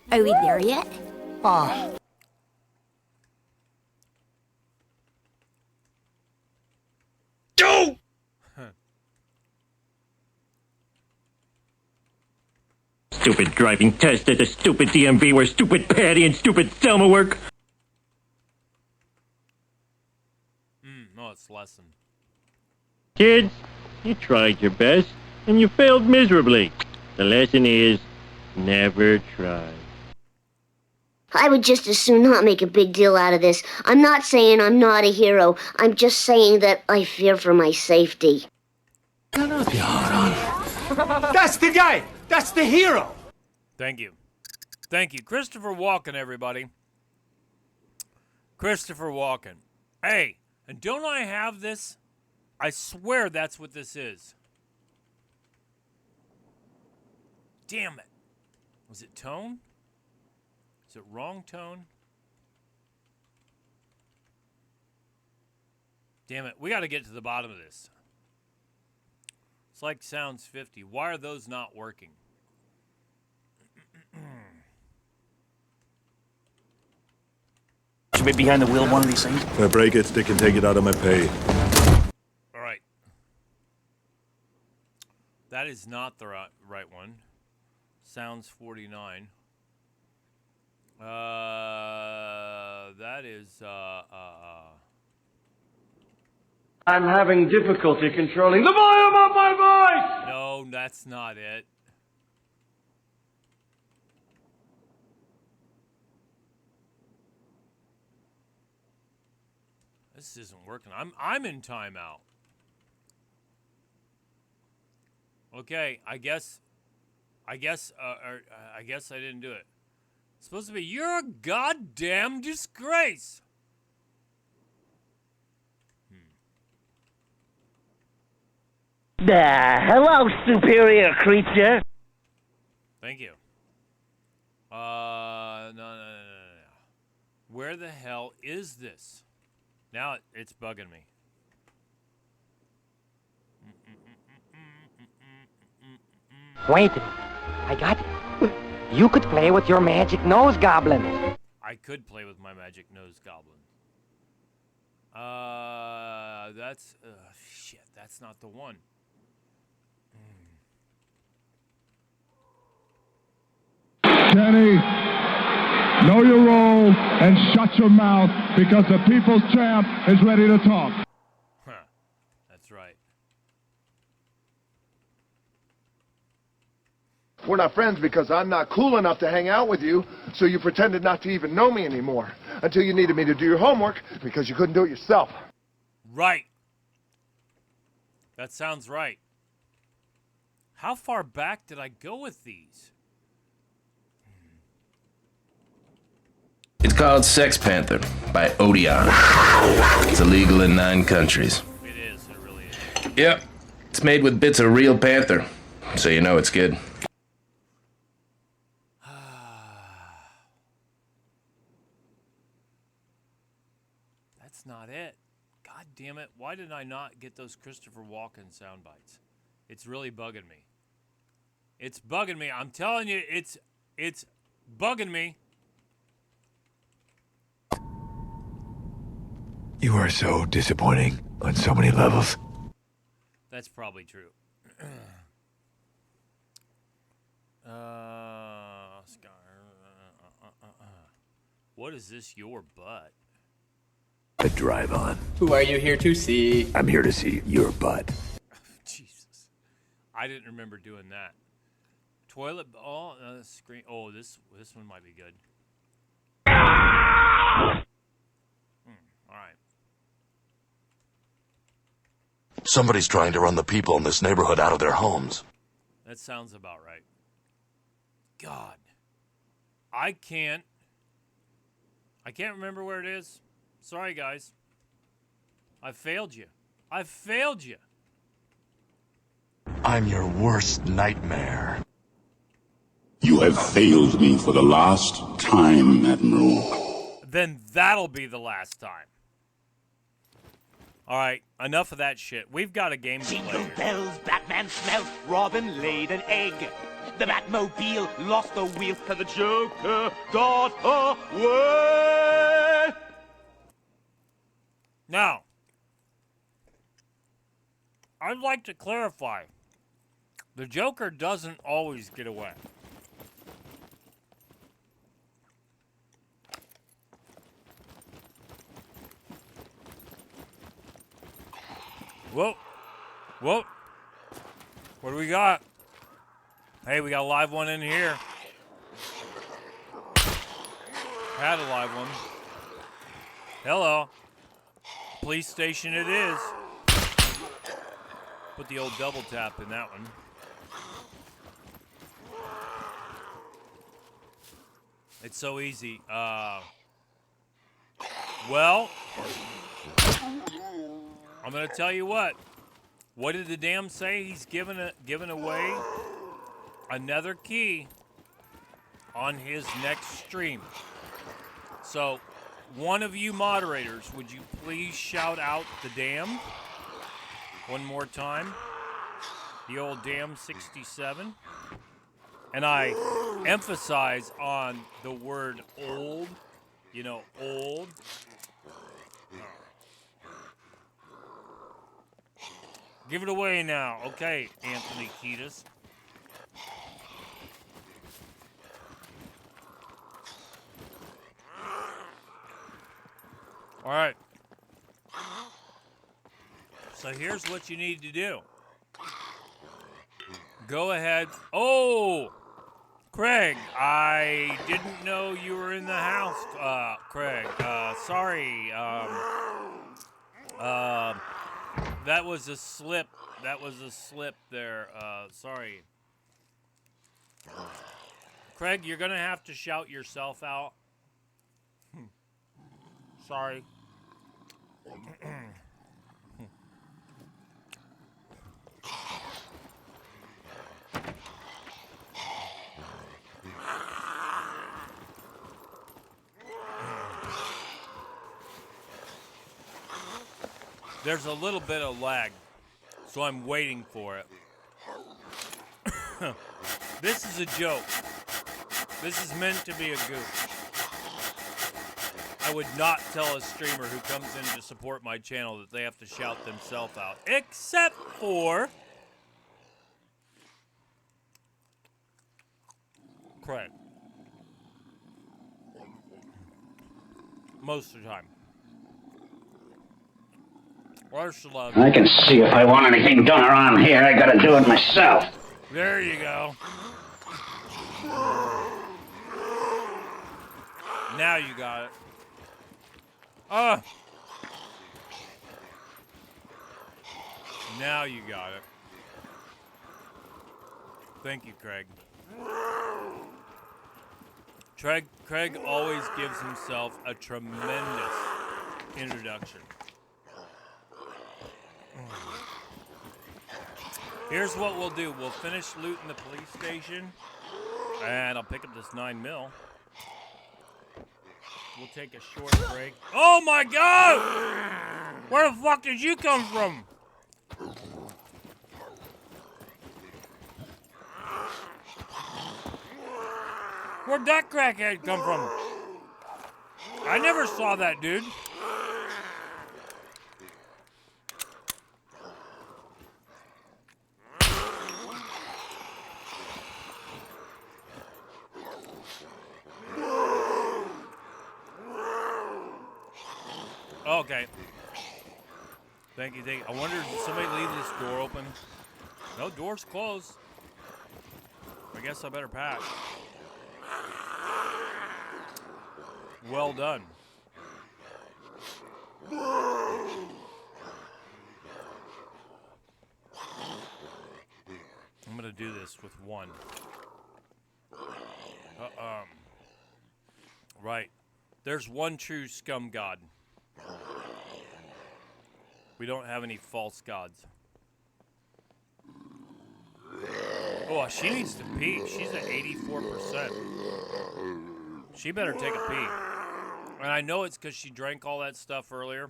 Are we there yet? Go! Stupid driving test at the stupid DMV where stupid Patty and stupid Selma work. No, it's lesson. Kids, you tried your best, and you failed miserably. The lesson is, never try. I would just as soon not make a big deal out of this. I'm not saying I'm not a hero. I'm just saying that I fear for my safety. That's the guy! That's the hero! Thank you. Thank you. Christopher Walken, everybody. Christopher Walken. Hey, and don't I have this? I swear that's what this is. Damn it. Was it tone? Is it wrong tone? Damn it. We got to get to the bottom of this. It's like Sounds 50. Why are those not working? Should be behind the wheel one of these things. If I break it, they can take it out of my pay. All right. That is not the right one. Sounds 49. That is, I'm having difficulty controlling the volume of my voice! No, that's not it. This isn't working. I'm in timeout. Okay, I guess I didn't do it. It's supposed to be, you're a goddamn disgrace. Hello, superior creature. Thank you. No. Where the hell is this? Now it's bugging me. Wait, I got it. You could play with your magic nose goblin. I could play with my magic nose goblin. That's shit. That's not the one. Kenny, know your role and shut your mouth because the people's champ is ready to talk. Huh. That's right. We're not friends because I'm not cool enough to hang out with you, so you pretended not to even know me anymore until you needed me to do your homework because you couldn't do it yourself. Right. That sounds right. How far back did I go with these? It's called Sex Panther by Odeon. It's illegal in 9 countries. It is. It really is. Yep. It's made with bits of real panther, so you know it's good. That's not it. God damn it. Why did I not get those Christopher Walken sound bites? It's really bugging me. It's bugging me. I'm telling you, it's bugging me. You are so disappointing on so many levels. That's probably true. What is this, your butt? A drive on. Who are you here to see? I'm here to see your butt. Jesus. I didn't remember doing that. Toilet, screen. Oh, this one might be good. All right. Somebody's trying to run the people in this neighborhood out of their homes. That sounds about right. God. I can't remember where it is. Sorry, guys. I failed you. I failed you. I'm your worst nightmare. You have failed me for the last time, Admiral. Then that'll be the last time. All right, enough of that shit. We've got a game to play. Jingle bells, Batman smelt, Robin laid an egg. The Batmobile lost the wheel, and the Joker got away. Now, I'd like to clarify. The Joker doesn't always get away. Whoa. Whoa. What do we got? Hey, we got a live one in here. Had a live one. Hello. Police station it is. Put the old double tap in that one. It's so easy. Well, I'm gonna tell you what. What did the dam say? He's given away another key on his next stream. So, one of you moderators, would you please shout out the dam one more time? The old dam 67. And I emphasize on the word old. You know, old. Give it away now. Okay, Anthony Kiedis. All right. So here's what you need to do. Go ahead. Oh, Craig, I didn't know you were in the house, Craig. Sorry. That was a slip. That was a slip there. Sorry. Craig, you're going to have to shout yourself out. Sorry. There's a little bit of lag, so I'm waiting for it. This is a joke. This is meant to be a goof. I would not tell a streamer who comes in to support my channel that they have to shout themselves out. Except for Craig. Most of the time. I can see if I want anything done around here, I gotta do it myself. There you go. Now you got it. Now you got it. Thank you, Craig. Craig always gives himself a tremendous introduction. Here's what we'll do. We'll finish looting the police station, and I'll pick up this 9mm. We'll take a short break. Oh my God! Where the fuck did you come from? Where'd that crackhead come from? I never saw that dude. Okay. Thank you. I wonder, did somebody leave this door open? No, door's closed. I guess I better pack. Well done. I'm gonna do this with one. Right. There's one true scum god. We don't have any false gods. Oh, she needs to pee. She's at 84%. She better take a pee. And I know it's because she drank all that stuff earlier.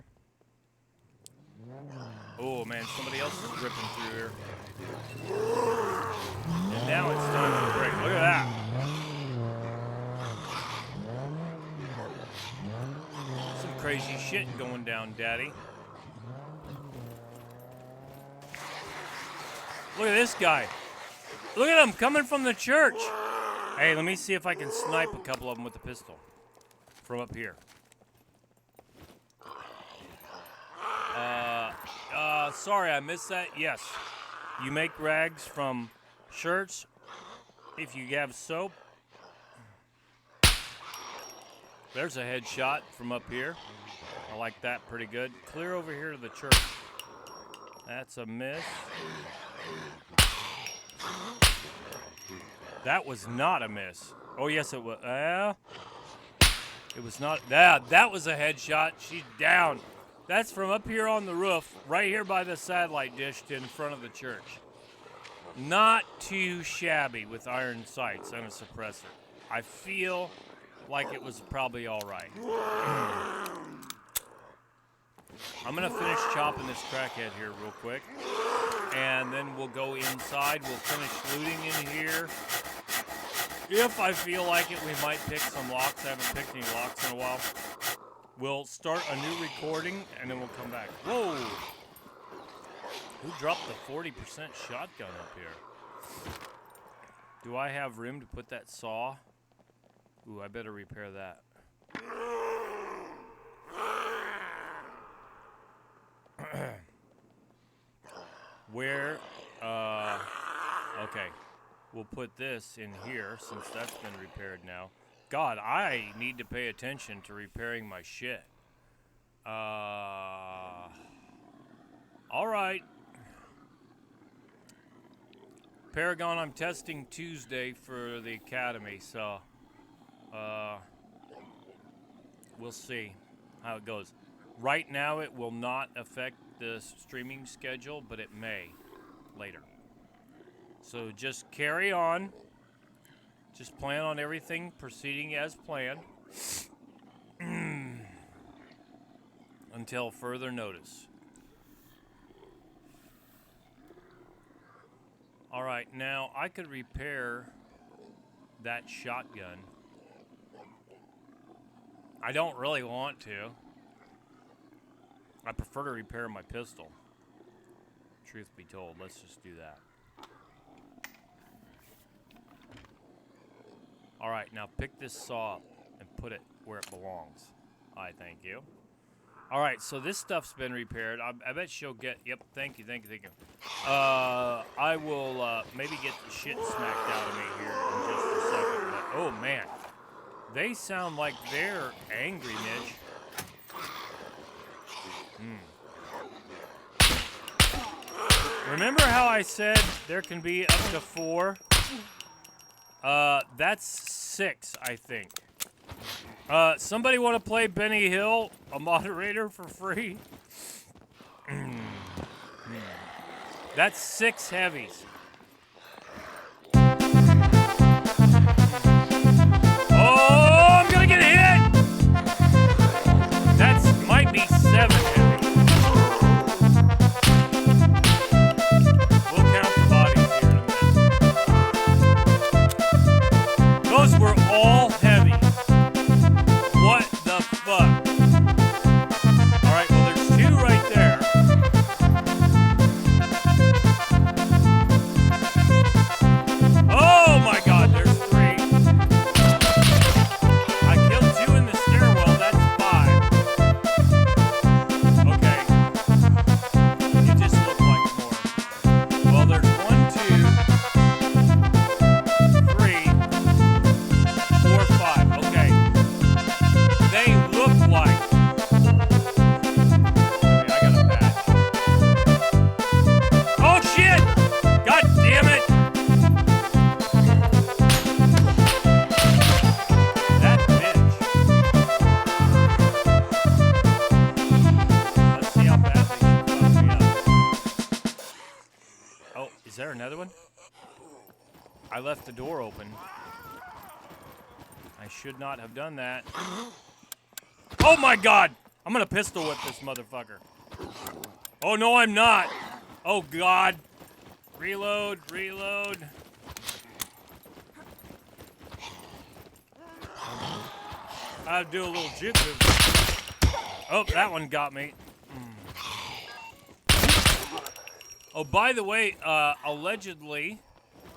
Oh, man, somebody else is ripping through here. And now it's time for a break. Look at that. Some crazy shit going down, Daddy. Look at this guy. Look at him coming from the church. Hey, let me see if I can snipe a couple of them with the pistol from up here. Sorry, I missed that. Yes. You make rags from shirts. If you have soap. There's a headshot from up here. I like that pretty good. Clear over here to the church. That's a miss. That was not a miss. Oh, yes, it was. It was not. That was a headshot. She's down. That's from up here on the roof, right here by the satellite dish in front of the church. Not too shabby with iron sights and a suppressor. I feel like it was probably all right. I'm going to finish chopping this crackhead here real quick. And then we'll go inside. We'll finish looting in here. If I feel like it, we might pick some locks. I haven't picked any locks in a while. We'll start a new recording, and then we'll come back. Whoa! Who dropped the 40% shotgun up here? Do I have room to put that saw? Ooh, I better repair that. Where? Okay. We'll put this in here since that's been repaired now. God, I need to pay attention to repairing my shit. All right. Paragon, I'm testing Tuesday for the Academy, so we'll see how it goes. Right now, it will not affect the streaming schedule, but it may later. So just carry on. Just plan on everything proceeding as planned until further notice. All right, now I could repair that shotgun. I don't really want to. I prefer to repair my pistol. Truth be told, let's just do that. All right, now pick this saw up and put it where it belongs. I thank you. All right, so this stuff's been repaired. I bet she'll get, yep, thank you. I will maybe get the shit smacked out of me here in just a second. But, oh, man. They sound like they're angry, Mitch. Remember how I said there can be up to 4? That's 6, I think. Somebody want to play Benny Hill, a moderator, for free? That's 6 heavies. Oh, I'm gonna get hit! That's might be 7 heavies. We'll count the bodies here in a minute. Those were all heavy. What the fuck? Alright, well there's 2 right there. I left the door open. I should not have done that. Oh my God! I'm gonna pistol whip this motherfucker. Oh no, I'm not. Oh God. Reload, reload. I'll do a little jitsu. Oh, that one got me. Oh, by the way, allegedly,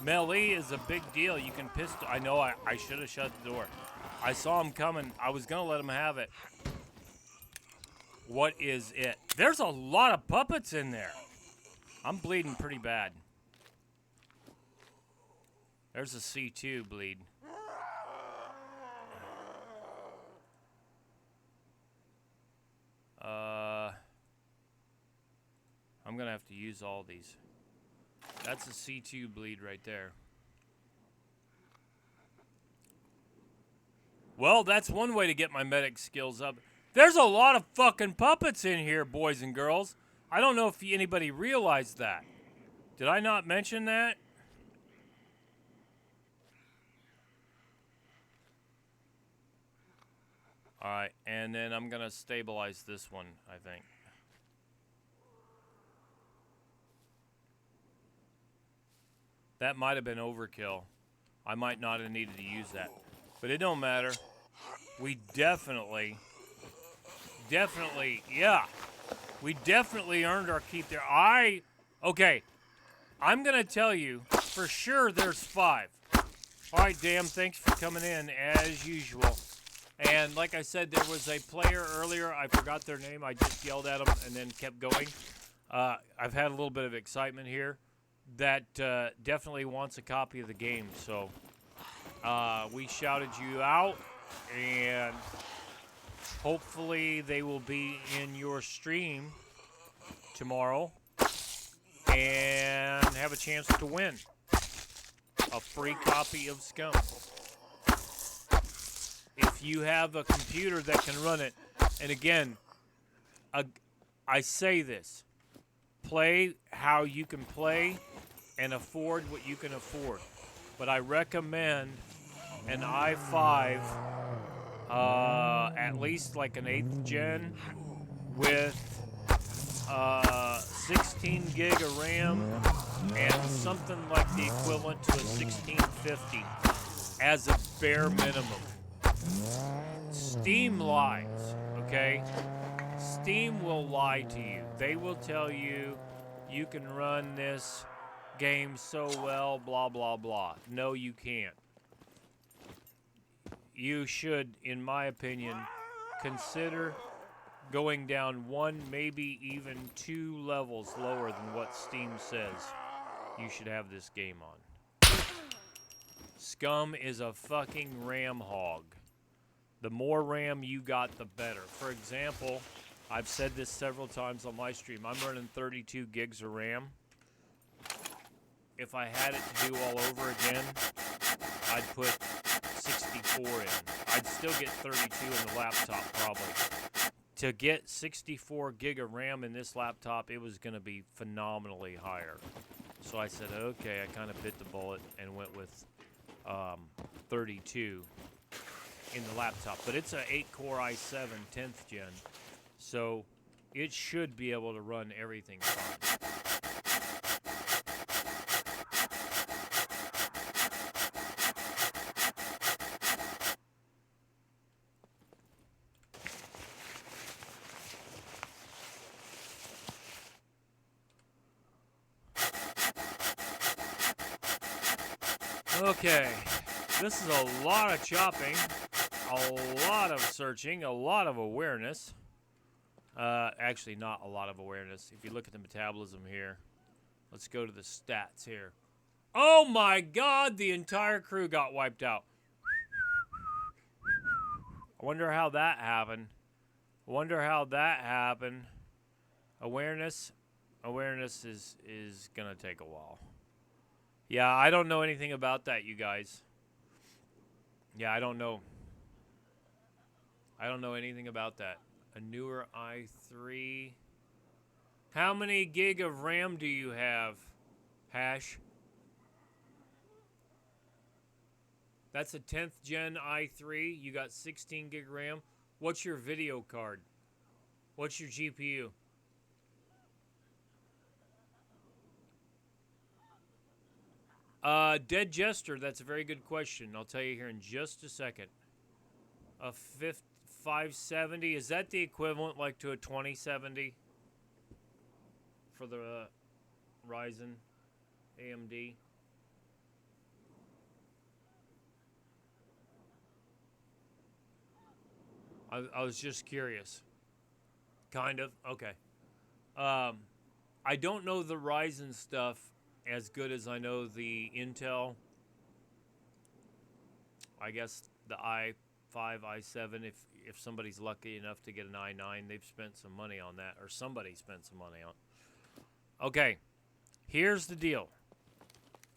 melee is a big deal. You can pistol. I know I should have shut the door. I saw him coming. I was going to let him have it. What is it? There's a lot of puppets in there. I'm bleeding pretty bad. There's a C2 bleed. I'm gonna have to use all these. That's a C2 bleed right there. Well, that's one way to get my medic skills up. There's a lot of fucking puppets in here, boys and girls. I don't know if anybody realized that. Did I not mention that? Alright, and then I'm gonna stabilize this one, I think. That might have been overkill. I might not have needed to use that. But it don't matter. We definitely, yeah. We definitely earned our keep there. Okay. I'm going to tell you, for sure there's 5. All right, Dan, thanks for coming in, as usual. And like I said, there was a player earlier. I forgot their name. I just yelled at them and then kept going. I've had a little bit of excitement here. That definitely wants a copy of the game. So we shouted you out, and hopefully they will be in your stream tomorrow and have a chance to win a free copy of SCUM. If you have a computer that can run it, and again, I say this, play how you can play and afford what you can afford. But I recommend an i5, at least like an 8th gen with 16 gig of RAM and something like the equivalent to a 1650 as a bare minimum. Steam lies, okay? Steam will lie to you. They will tell you you can run this game so well, blah, blah, blah. No, you can't. You should, in my opinion, consider going down 1, maybe even 2 levels lower than what Steam says you should have this game on. SCUM is a fucking RAM hog. The more RAM you got, the better. For example, I've said this several times on my stream. I'm running 32 gigs of RAM. If I had it to do all over again, I'd put 64 in. I'd still get 32 in the laptop, probably. To get 64 gig of RAM in this laptop, it was going to be phenomenally higher. So I said, okay, I kind of bit the bullet and went with 32 in the laptop. But it's an 8-core i7 10th gen, so it should be able to run everything fine. Okay, this is a lot of chopping, a lot of searching, a lot of awareness. Actually, not a lot of awareness. If you look at the metabolism here, let's go to the stats here. Oh my God, the entire crew got wiped out. I wonder how that happened. Awareness is gonna take a while. Yeah, I don't know anything about that, you guys. Yeah, I don't know. I don't know anything about that. A newer i3. How many gig of RAM do you have, Hash? That's a 10th gen i3. You got 16 gig RAM. What's your video card? What's your GPU? Dead Jester, that's a very good question. I'll tell you here in just a second. A 570, is that the equivalent like to a 2070 for the Ryzen AMD? I was just curious. Kind of. Okay. I don't know the Ryzen stuff as good as I know the Intel. I guess the i5, i7, if somebody's lucky enough to get an i9, they've spent some money on that, or somebody spent some money on. Okay. Here's the deal.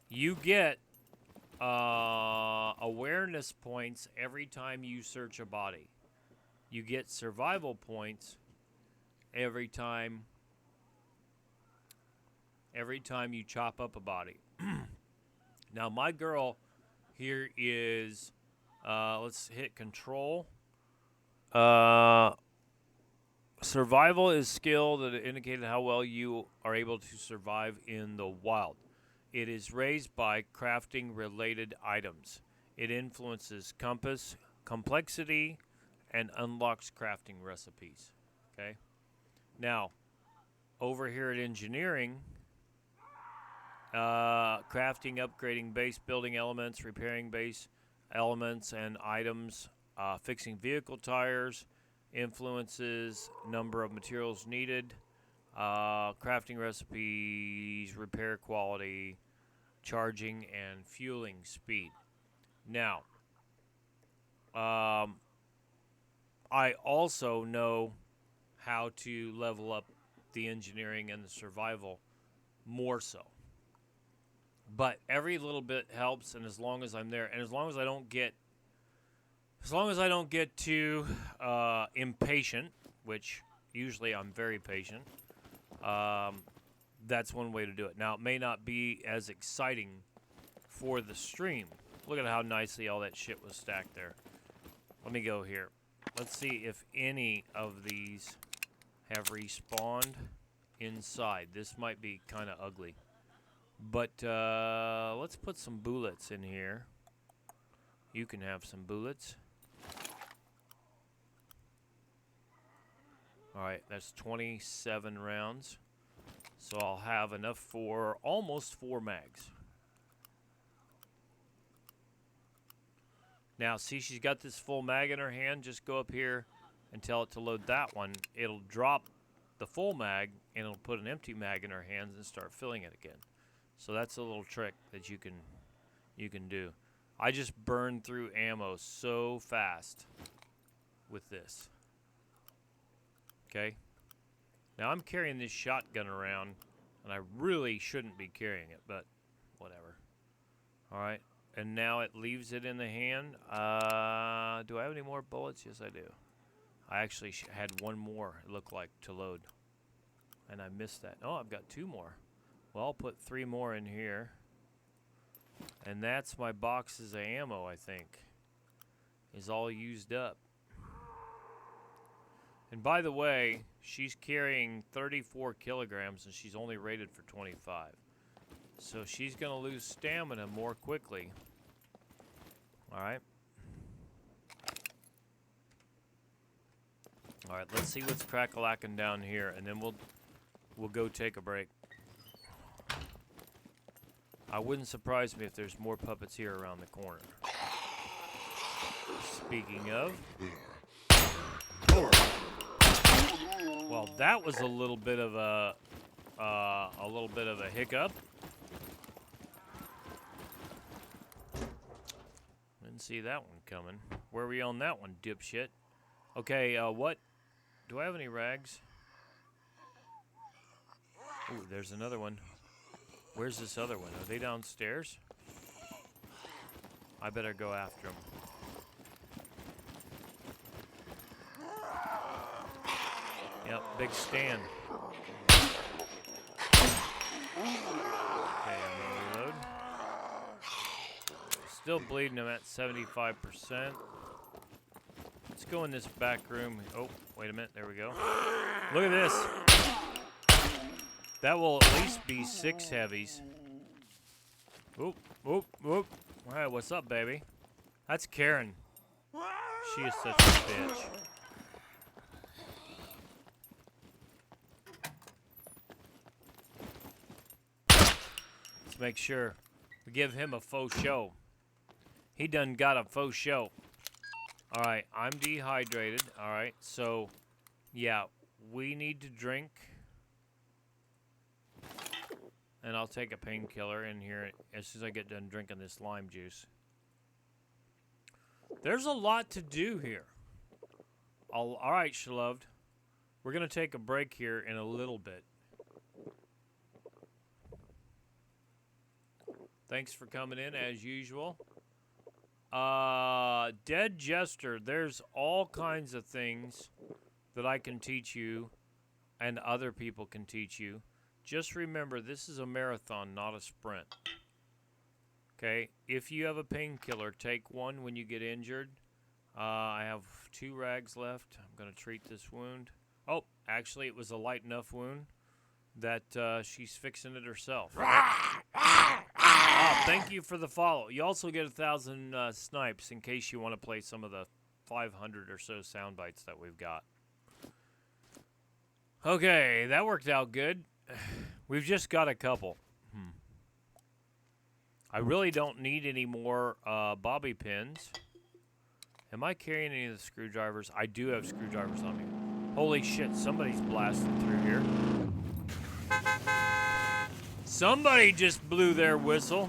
You get awareness points every time you search a body. You get survival points every time you chop up a body. Now my girl here is let's hit control. Survival is skill that indicated how well you are able to survive in the wild. It is raised by crafting related items. It influences complexity, and unlocks crafting recipes. Okay? Now, over here at engineering, crafting, upgrading base building elements, repairing base elements and items, fixing vehicle tires, influences number of materials needed, crafting recipes, repair quality, charging, and fueling speed. Now, I also know how to level up the engineering and the survival more so. But every little bit helps, and as long as I'm there, and as long as I don't get too impatient, which usually I'm very patient, that's one way to do it. Now, it may not be as exciting for the stream. Look at how nicely all that shit was stacked there. Let me go here. Let's see if any of these have respawned inside. This might be kind of ugly. But let's put some bullets in here. You can have some bullets. Alright, that's 27 rounds. So I'll have enough for almost 4 mags. Now, see, she's got this full mag in her hand. Just go up here and tell it to load that one. It'll drop the full mag, and it'll put an empty mag in her hands and start filling it again. So that's a little trick that you can do. I just burned through ammo so fast with this. Okay? Now, I'm carrying this shotgun around, and I really shouldn't be carrying it, but whatever. All right. And now it leaves it in the hand. Do I have any more bullets? Yes, I do. I actually had one more, it looked like, to load. And I missed that. Oh, I've got 2 more. Well, I'll put 3 more in here. And that's my boxes of ammo, I think. Is all used up. And by the way, she's carrying 34 kilograms and she's only rated for 25. So she's going to lose stamina more quickly. Alright. Alright, let's see what's crack-a-lacking down here, and then we'll go take a break. I wouldn't surprise me if there's more puppets here around the corner. Speaking of... Well, that was a little bit of a hiccup. Didn't see that one coming. Where are we on that one, dipshit? Okay, what? Do I have any rags? Ooh, there's another one. Where's this other one? Are they downstairs? I better go after them. Yep, big stand. Okay, I'm gonna reload. There's Still bleeding. I'm at 75%. Let's go in this back room. Oh, wait a minute. There we go. Look at this. That will at least be 6 heavies. Whoop, whoop, whoop. All right, what's up, baby? That's Karen. She is such a bitch. Let's make sure we give him a faux show. He done got a faux show. All right, I'm dehydrated. All right, so, yeah, we need to drink. And I'll take a painkiller in here as soon as I get done drinking this lime juice. There's a lot to do here. All right, Shaloved. We're going to take a break here in a little bit. Thanks for coming in, as usual. Dead Jester, there's all kinds of things that I can teach you and other people can teach you. Just remember, this is a marathon, not a sprint. Okay? If you have a painkiller, take one when you get injured. I have 2 rags left. I'm going to treat this wound. Oh, actually, it was a light enough wound that she's fixing it herself. Thank you for the follow. You also get 1,000 snipes in case you want to play some of the 500 or so sound bites that we've got. Okay, that worked out good. We've just got a couple. I really don't need any more bobby pins. Am I carrying any of the screwdrivers? I do have screwdrivers on me. Holy shit, somebody's blasting through here. Somebody just blew their whistle.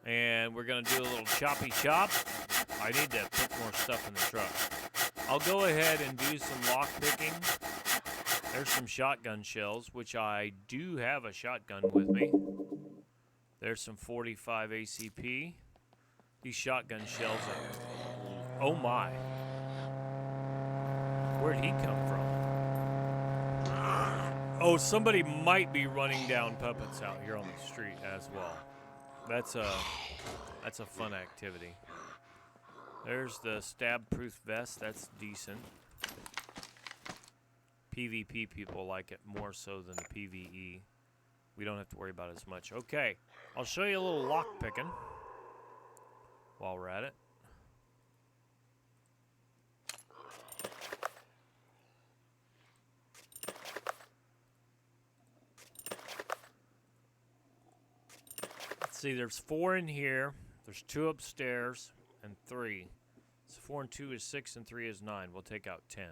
And we're going to do a little choppy chop. I need to put more stuff in the truck. I'll go ahead and do some lock picking. There's some shotgun shells, which I do have a shotgun with me. There's some 45 ACP. These shotgun shells are... Oh my. Where'd he come from? Oh, somebody might be running down puppets out here on the street as well. That's a fun activity. There's the stab-proof vest. That's decent. PvP people like it more so than the PvE. We don't have to worry about it as much. Okay, I'll show you a little lock picking while we're at it. Let's see, there's 4 in here. There's 2 upstairs and 3. So 4 and 2 is 6 and 3 is 9. We'll take out 10.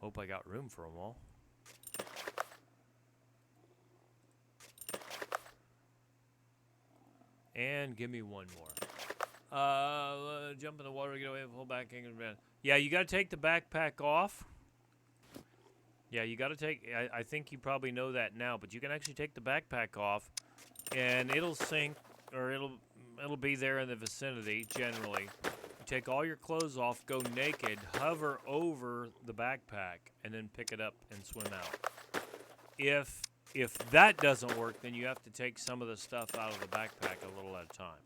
Hope I got room for them all. And give me one more. Jump in the water, get away, pull back, yeah, you got to take the backpack off. Yeah, you got to take... I think you probably know that now, but you can actually take the backpack off, and it'll sink, or it'll be there in the vicinity, generally. You take all your clothes off, go naked, hover over the backpack, and then pick it up and swim out. If that doesn't work, then you have to take some of the stuff out of the backpack a little at a time.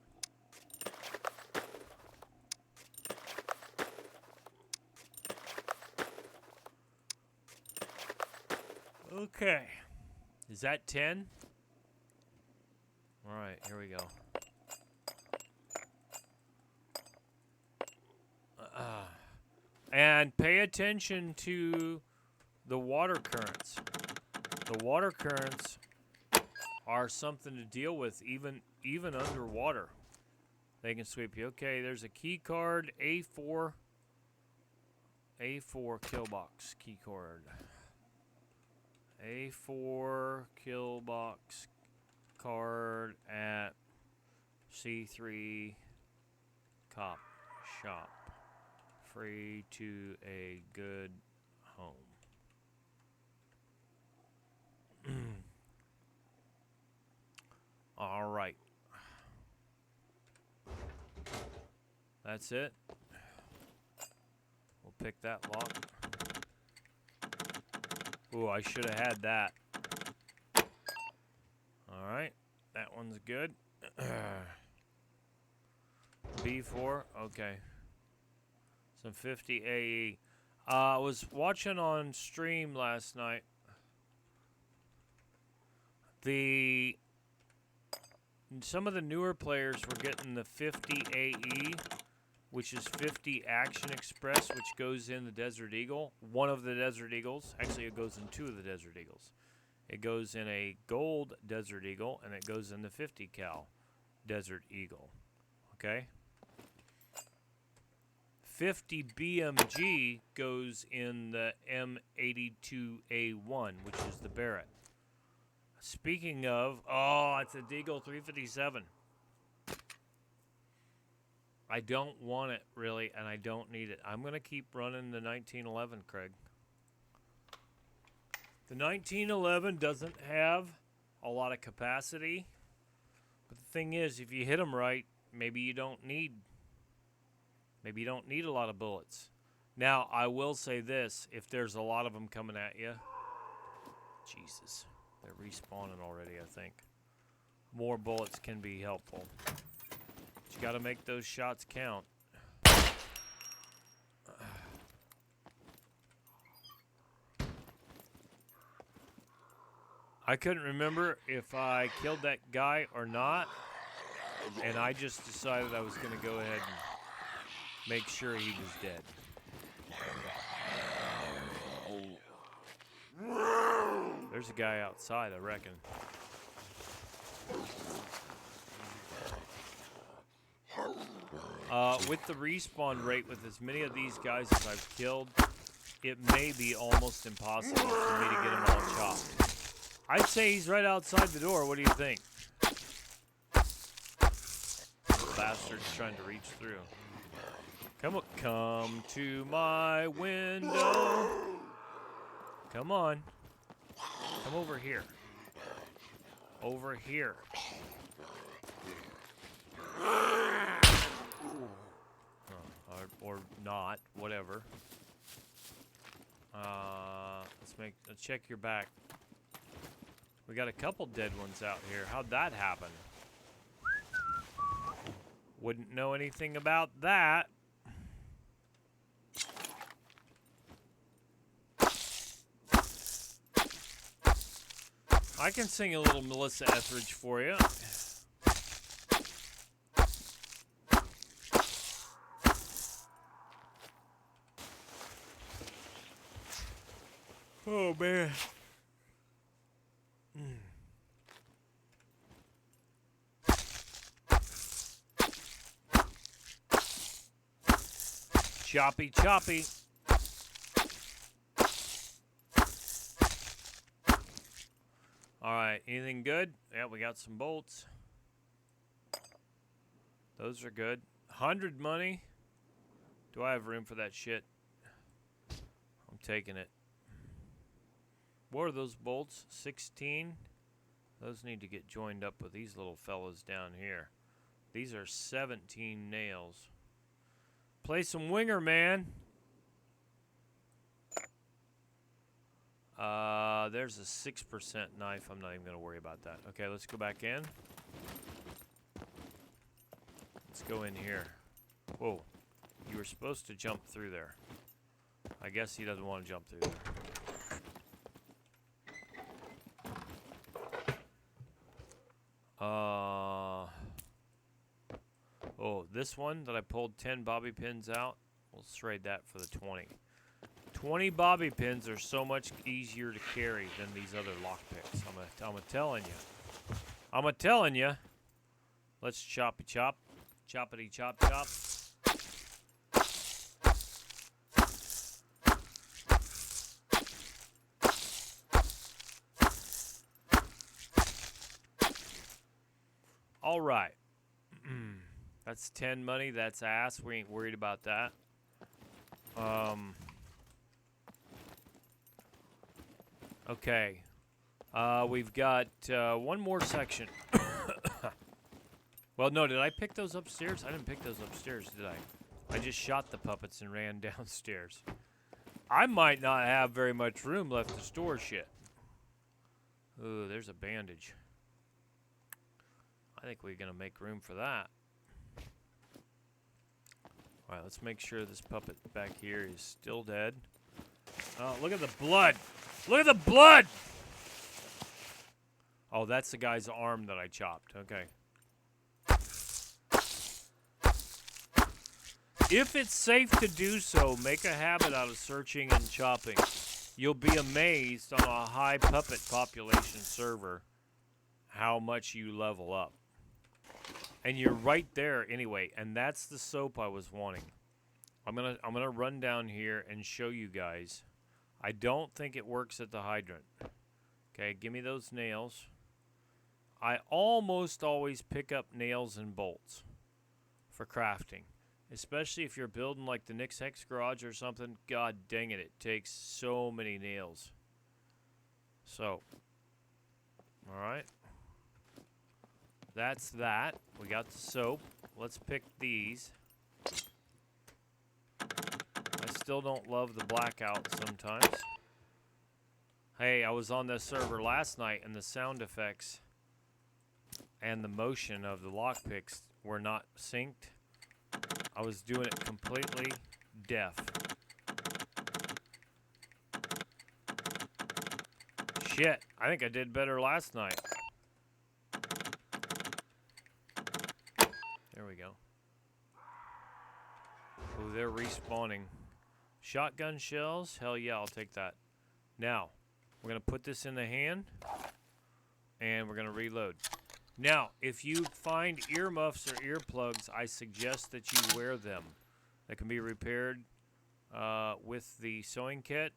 Okay. Is that 10? All right, here we go. And pay attention to the water currents. The water currents are something to deal with even underwater. They can sweep you. Okay, there's a key card, A4 kill box key card. A4 kill box card at C3 cop shop. Free to a good home. All right. That's it. We'll pick that lock. Ooh, I should have had that. All right, that one's good. B4, okay. Some 50 AE. I was watching on stream last night. Some of the newer players were getting the 50 AE, which is 50 Action Express, which goes in the Desert Eagle. One of the Desert Eagles. Actually, it goes in two of the Desert Eagles. It goes in a gold Desert Eagle, and it goes in the 50 cal Desert Eagle. Okay? 50 BMG goes in the M82A1, which is the Barrett. Speaking of, oh, it's a Deagle 357. I don't want it, really, and I don't need it. I'm going to keep running the 1911, Craig. The 1911 doesn't have a lot of capacity, but the thing is, if you hit them right, maybe you don't need a lot of bullets. Now, I will say this, if there's a lot of them coming at you, Jesus, they're respawning already, I think. More bullets can be helpful. But you got to make those shots count. I couldn't remember if I killed that guy or not, and I just decided I was going to go ahead and make sure he was dead. There's a guy outside, I reckon. With the respawn rate, with as many of these guys as I've killed, it may be almost impossible for me to get them all chopped. I'd say he's right outside the door. What do you think? Bastard's trying to reach through. Come to my window. Come on. Come over here. Over here. Or not, whatever. Let's check your back. We got a couple dead ones out here. How'd that happen? Wouldn't know anything about that. I can sing a little Melissa Etheridge for you. Oh, man. Choppy, choppy. All right, anything good? Yeah, we got some bolts. Those are good. 100 money. Do I have room for that shit? I'm taking it. What are those bolts? 16? Those need to get joined up with these little fellas down here. These are 17 nails. Play some winger, man. There's a 6% knife. I'm not even going to worry about that. Okay, let's go back in. Let's go in here. Whoa. You were supposed to jump through there. I guess he doesn't want to jump through there. Oh, this one that I pulled 10 bobby pins out, we'll trade that for the 20. 20 bobby pins are so much easier to carry than these other lockpicks. I'm telling you. I'm telling you. Let's choppy chop. Choppity chop chop. All right. That's 10 money. That's ass. We ain't worried about that. Okay. We've got one more section. Well, no, did I pick those upstairs? I didn't pick those upstairs, did I? I just shot the puppets and ran downstairs. I might not have very much room left to store shit. Ooh, there's a bandage. I think we're gonna make room for that. Alright, let's make sure this puppet back here is still dead. Oh, look at the blood! Look at the blood! Oh, that's the guy's arm that I chopped. Okay. If it's safe to do so, make a habit out of searching and chopping. You'll be amazed on a high puppet population server how much you level up. And you're right there anyway, and that's the soap I was wanting. I'm gonna run down here and show you guys. I don't think it works at the hydrant. Okay, give me those nails. I almost always pick up nails and bolts for crafting. Especially if you're building like the Nick's Hex Garage or something. God dang it, it takes so many nails. So, alright. That's that. We got the soap. Let's pick these. I still don't love the blackout sometimes. Hey, I was on this server last night and the sound effects and the motion of the lockpicks were not synced. I was doing it completely deaf. Shit, I think I did better last night. There we go. Oh, they're respawning. Shotgun shells? Hell yeah, I'll take that. Now, we're going to put this in the hand, and we're going to reload. Now, if you find earmuffs or earplugs, I suggest that you wear them. They can be repaired with the sewing kit.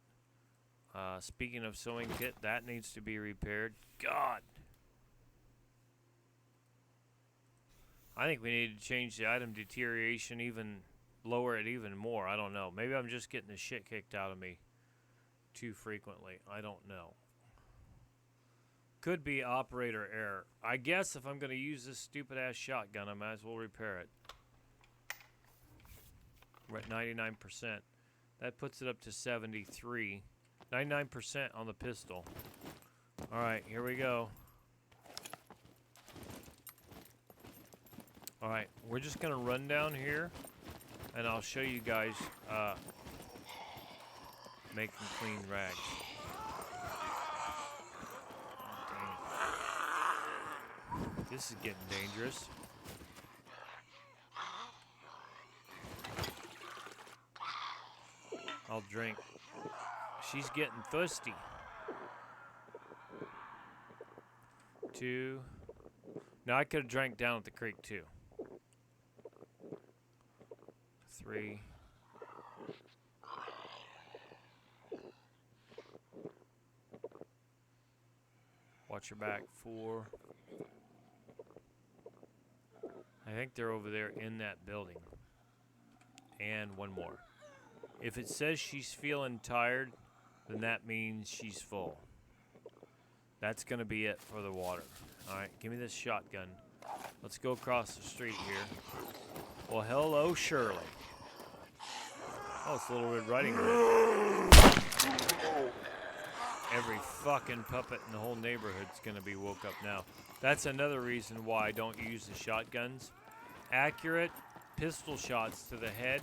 Speaking of sewing kit, that needs to be repaired. God! I think we need to change the item deterioration even, lower it even more. I don't know. Maybe I'm just getting the shit kicked out of me too frequently. I don't know. Could be operator error. I guess if I'm going to use this stupid ass shotgun, I might as well repair it. We're at 99%. That puts it up to 73. 99% on the pistol. Alright, here we go. Alright, we're just going to run down here, and I'll show you guys making clean rags. This is getting dangerous. I'll drink. She's getting thirsty. 2. Now I could have drank down at the creek too. 3. Watch your back. 4. I think they're over there in that building. And one more. If it says she's feeling tired, then that means she's full. That's going to be it for the water. Alright, give me this shotgun. Let's go across the street here. Well, hello, Shirley. Oh, it's Little Red Riding Hood. Every fucking puppet in the whole neighborhood's going to be woke up now. That's another reason why I don't use the shotguns. Accurate pistol shots to the head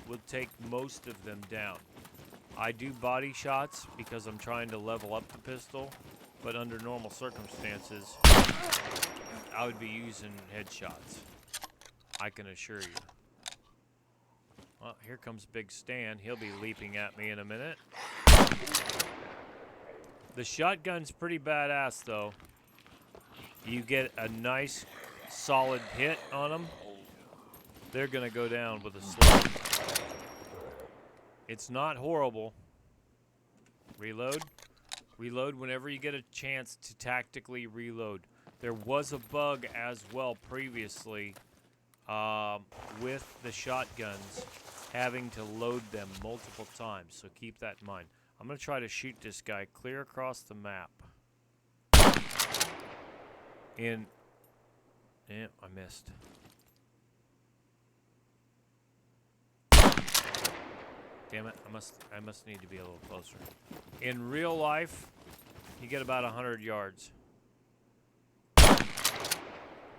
will take most of them down. I do body shots because I'm trying to level up the pistol, but under normal circumstances, I would be using headshots. I can assure you. Well, here comes Big Stan. He'll be leaping at me in a minute. The shotgun's pretty badass, though. You get a nice, solid hit on them, they're going to go down with a slug. It's not horrible. Reload. Reload whenever you get a chance to tactically reload. There was a bug as well previously with the shotguns, having to load them multiple times, so keep that in mind. I'm going to try to shoot this guy clear across the map. Yeah, I missed. Damn it, I must need to be a little closer. In real life, you get about 100 yards.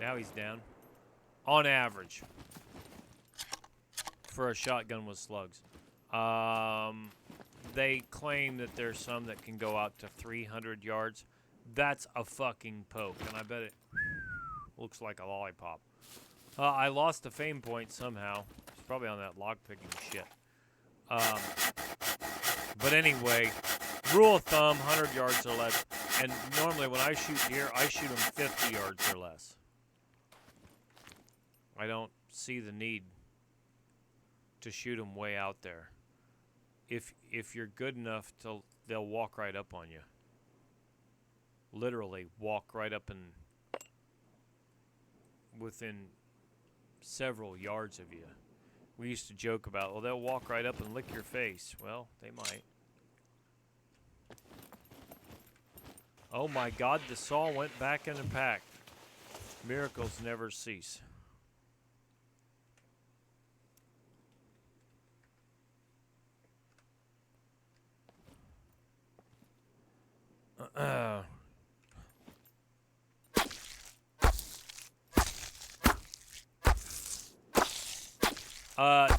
Now he's down. On average. For a shotgun with slugs. They claim that there's some that can go out to 300 yards. That's a fucking poke, and I bet it looks like a lollipop. I lost a fame point somehow. It's probably on that lockpicking shit. But anyway, rule of thumb, 100 yards or less. And normally when I shoot deer, I shoot them 50 yards or less. I don't see the need to shoot them way out there. If you're good enough, they'll walk right up on you. Literally walk right up and within several yards of you. We used to joke about, well, they'll walk right up and lick your face. Well, they might. Oh my God, the saw went back in the pack. Miracles never cease.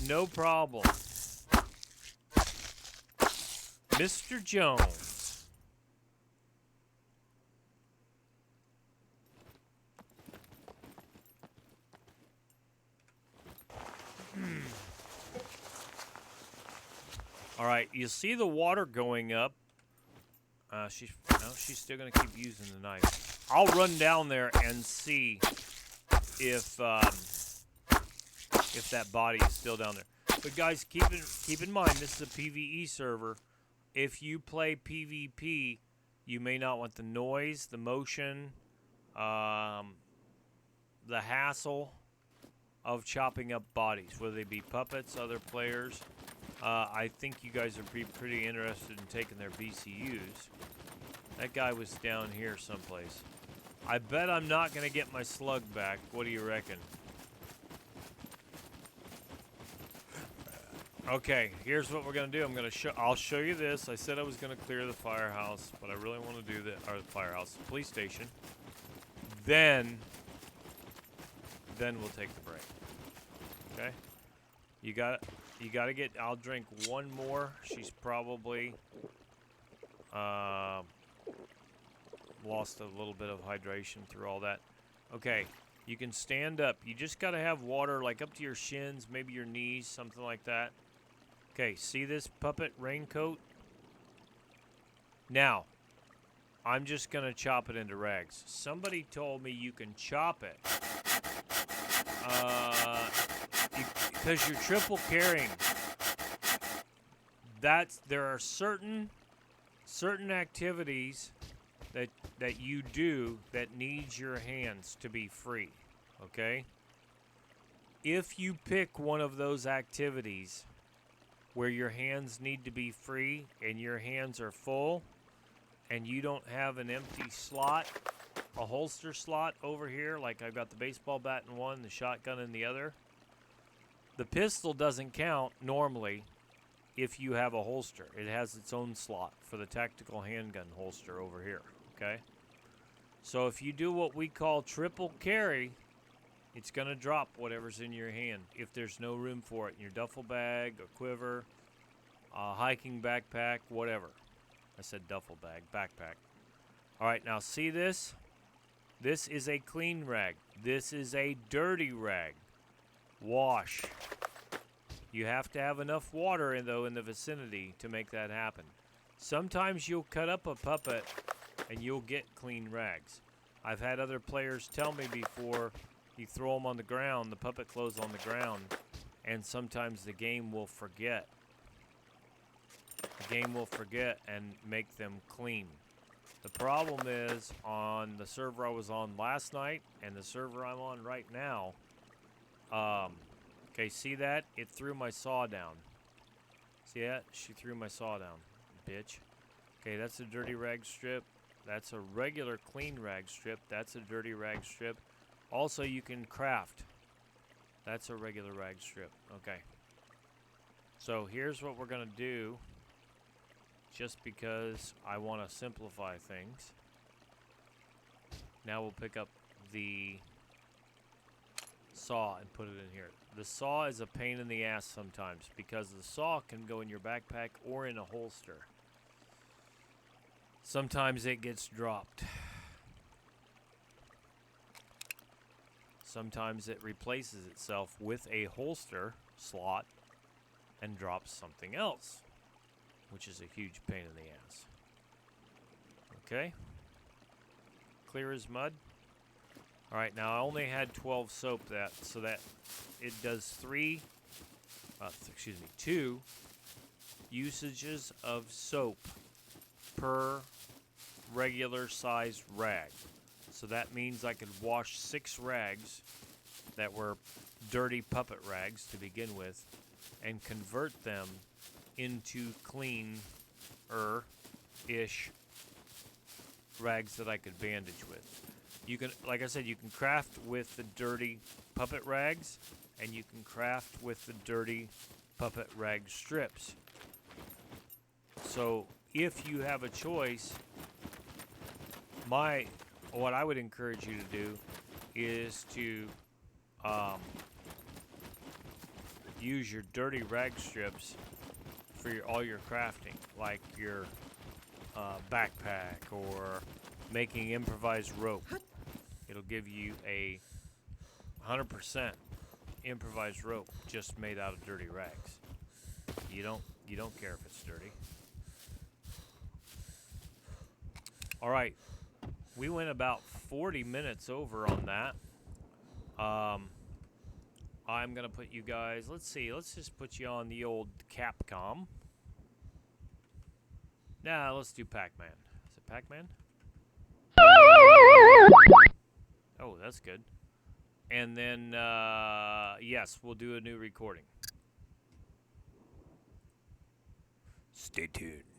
No problem. Mr. Jones. All right, you see the water going up. She's still gonna keep using the knife. I'll run down there and see if that body is still down there. But guys, keep in mind, this is a PvE server. If you play PvP, you may not want the noise, the motion, the hassle of chopping up bodies, whether they be puppets, other players. I think you guys would be pretty interested in taking their BCUs. That guy was down here someplace. I bet I'm not going to get my slug back. What do you reckon? Okay, here's what we're going to do. I'll show you this. I said I was going to clear the firehouse, but I really want to do the police station. Then we'll take the break. Okay? You got to get, I'll drink one more. She's probably lost a little bit of hydration through all that. Okay, you can stand up. You just got to have water like up to your shins, maybe your knees, something like that. Okay, see this puppet raincoat? Now, I'm just going to chop it into rags. Somebody told me you can chop it. Because you're triple carrying. There are certain activities that you do that needs your hands to be free, okay? If you pick one of those activities where your hands need to be free and your hands are full and you don't have an empty slot, a holster slot over here, like I've got the baseball bat in one, the shotgun in the other, the pistol doesn't count normally if you have a holster. It has its own slot for the tactical handgun holster over here, okay? So if you do what we call triple carry, it's going to drop whatever's in your hand if there's no room for it in your duffel bag, a quiver, a hiking backpack, whatever. I said duffel bag, backpack. All right, now see this? This is a clean rag. This is a dirty rag. Wash. You have to have enough water in the vicinity to make that happen. Sometimes you'll cut up a puppet and you'll get clean rags. I've had other players tell me before, you throw them on the ground, the puppet clothes on the ground, and sometimes the game will forget. The game will forget and make them clean. The problem is, on the server I was on last night and the server I'm on right now, okay, see that? It threw my saw down. See that? She threw my saw down, bitch. Okay, that's a dirty rag strip. That's a regular clean rag strip. That's a dirty rag strip. Also, you can craft. That's a regular rag strip. Okay. So here's what we're gonna do, just because I want to simplify things. Now we'll pick up the saw and put it in here. The saw is a pain in the ass sometimes because the saw can go in your backpack or in a holster. Sometimes it gets dropped. Sometimes it replaces itself with a holster slot and drops something else, which is a huge pain in the ass. Okay? Clear as mud? Alright, now I only had 12 soap so that it does 2 usages of soap per regular sized rag. So that means I could wash 6 rags that were dirty puppet rags to begin with and convert them into clean-ish rags that I could bandage with. You can, like I said, you can craft with the dirty puppet rags, and you can craft with the dirty puppet rag strips. So if you have a choice, what I would encourage you to do is to use your dirty rag strips for all your crafting, like your backpack or making improvised rope. It'll give you a 100% improvised rope just made out of dirty rags. You don't care if it's dirty. All right, we went about 40 minutes over on that. I'm gonna put you guys. Let's just put you on the old Capcom. Nah, let's do Pac-Man. Is it Pac-Man? Oh, that's good. And then, yes, we'll do a new recording. Stay tuned.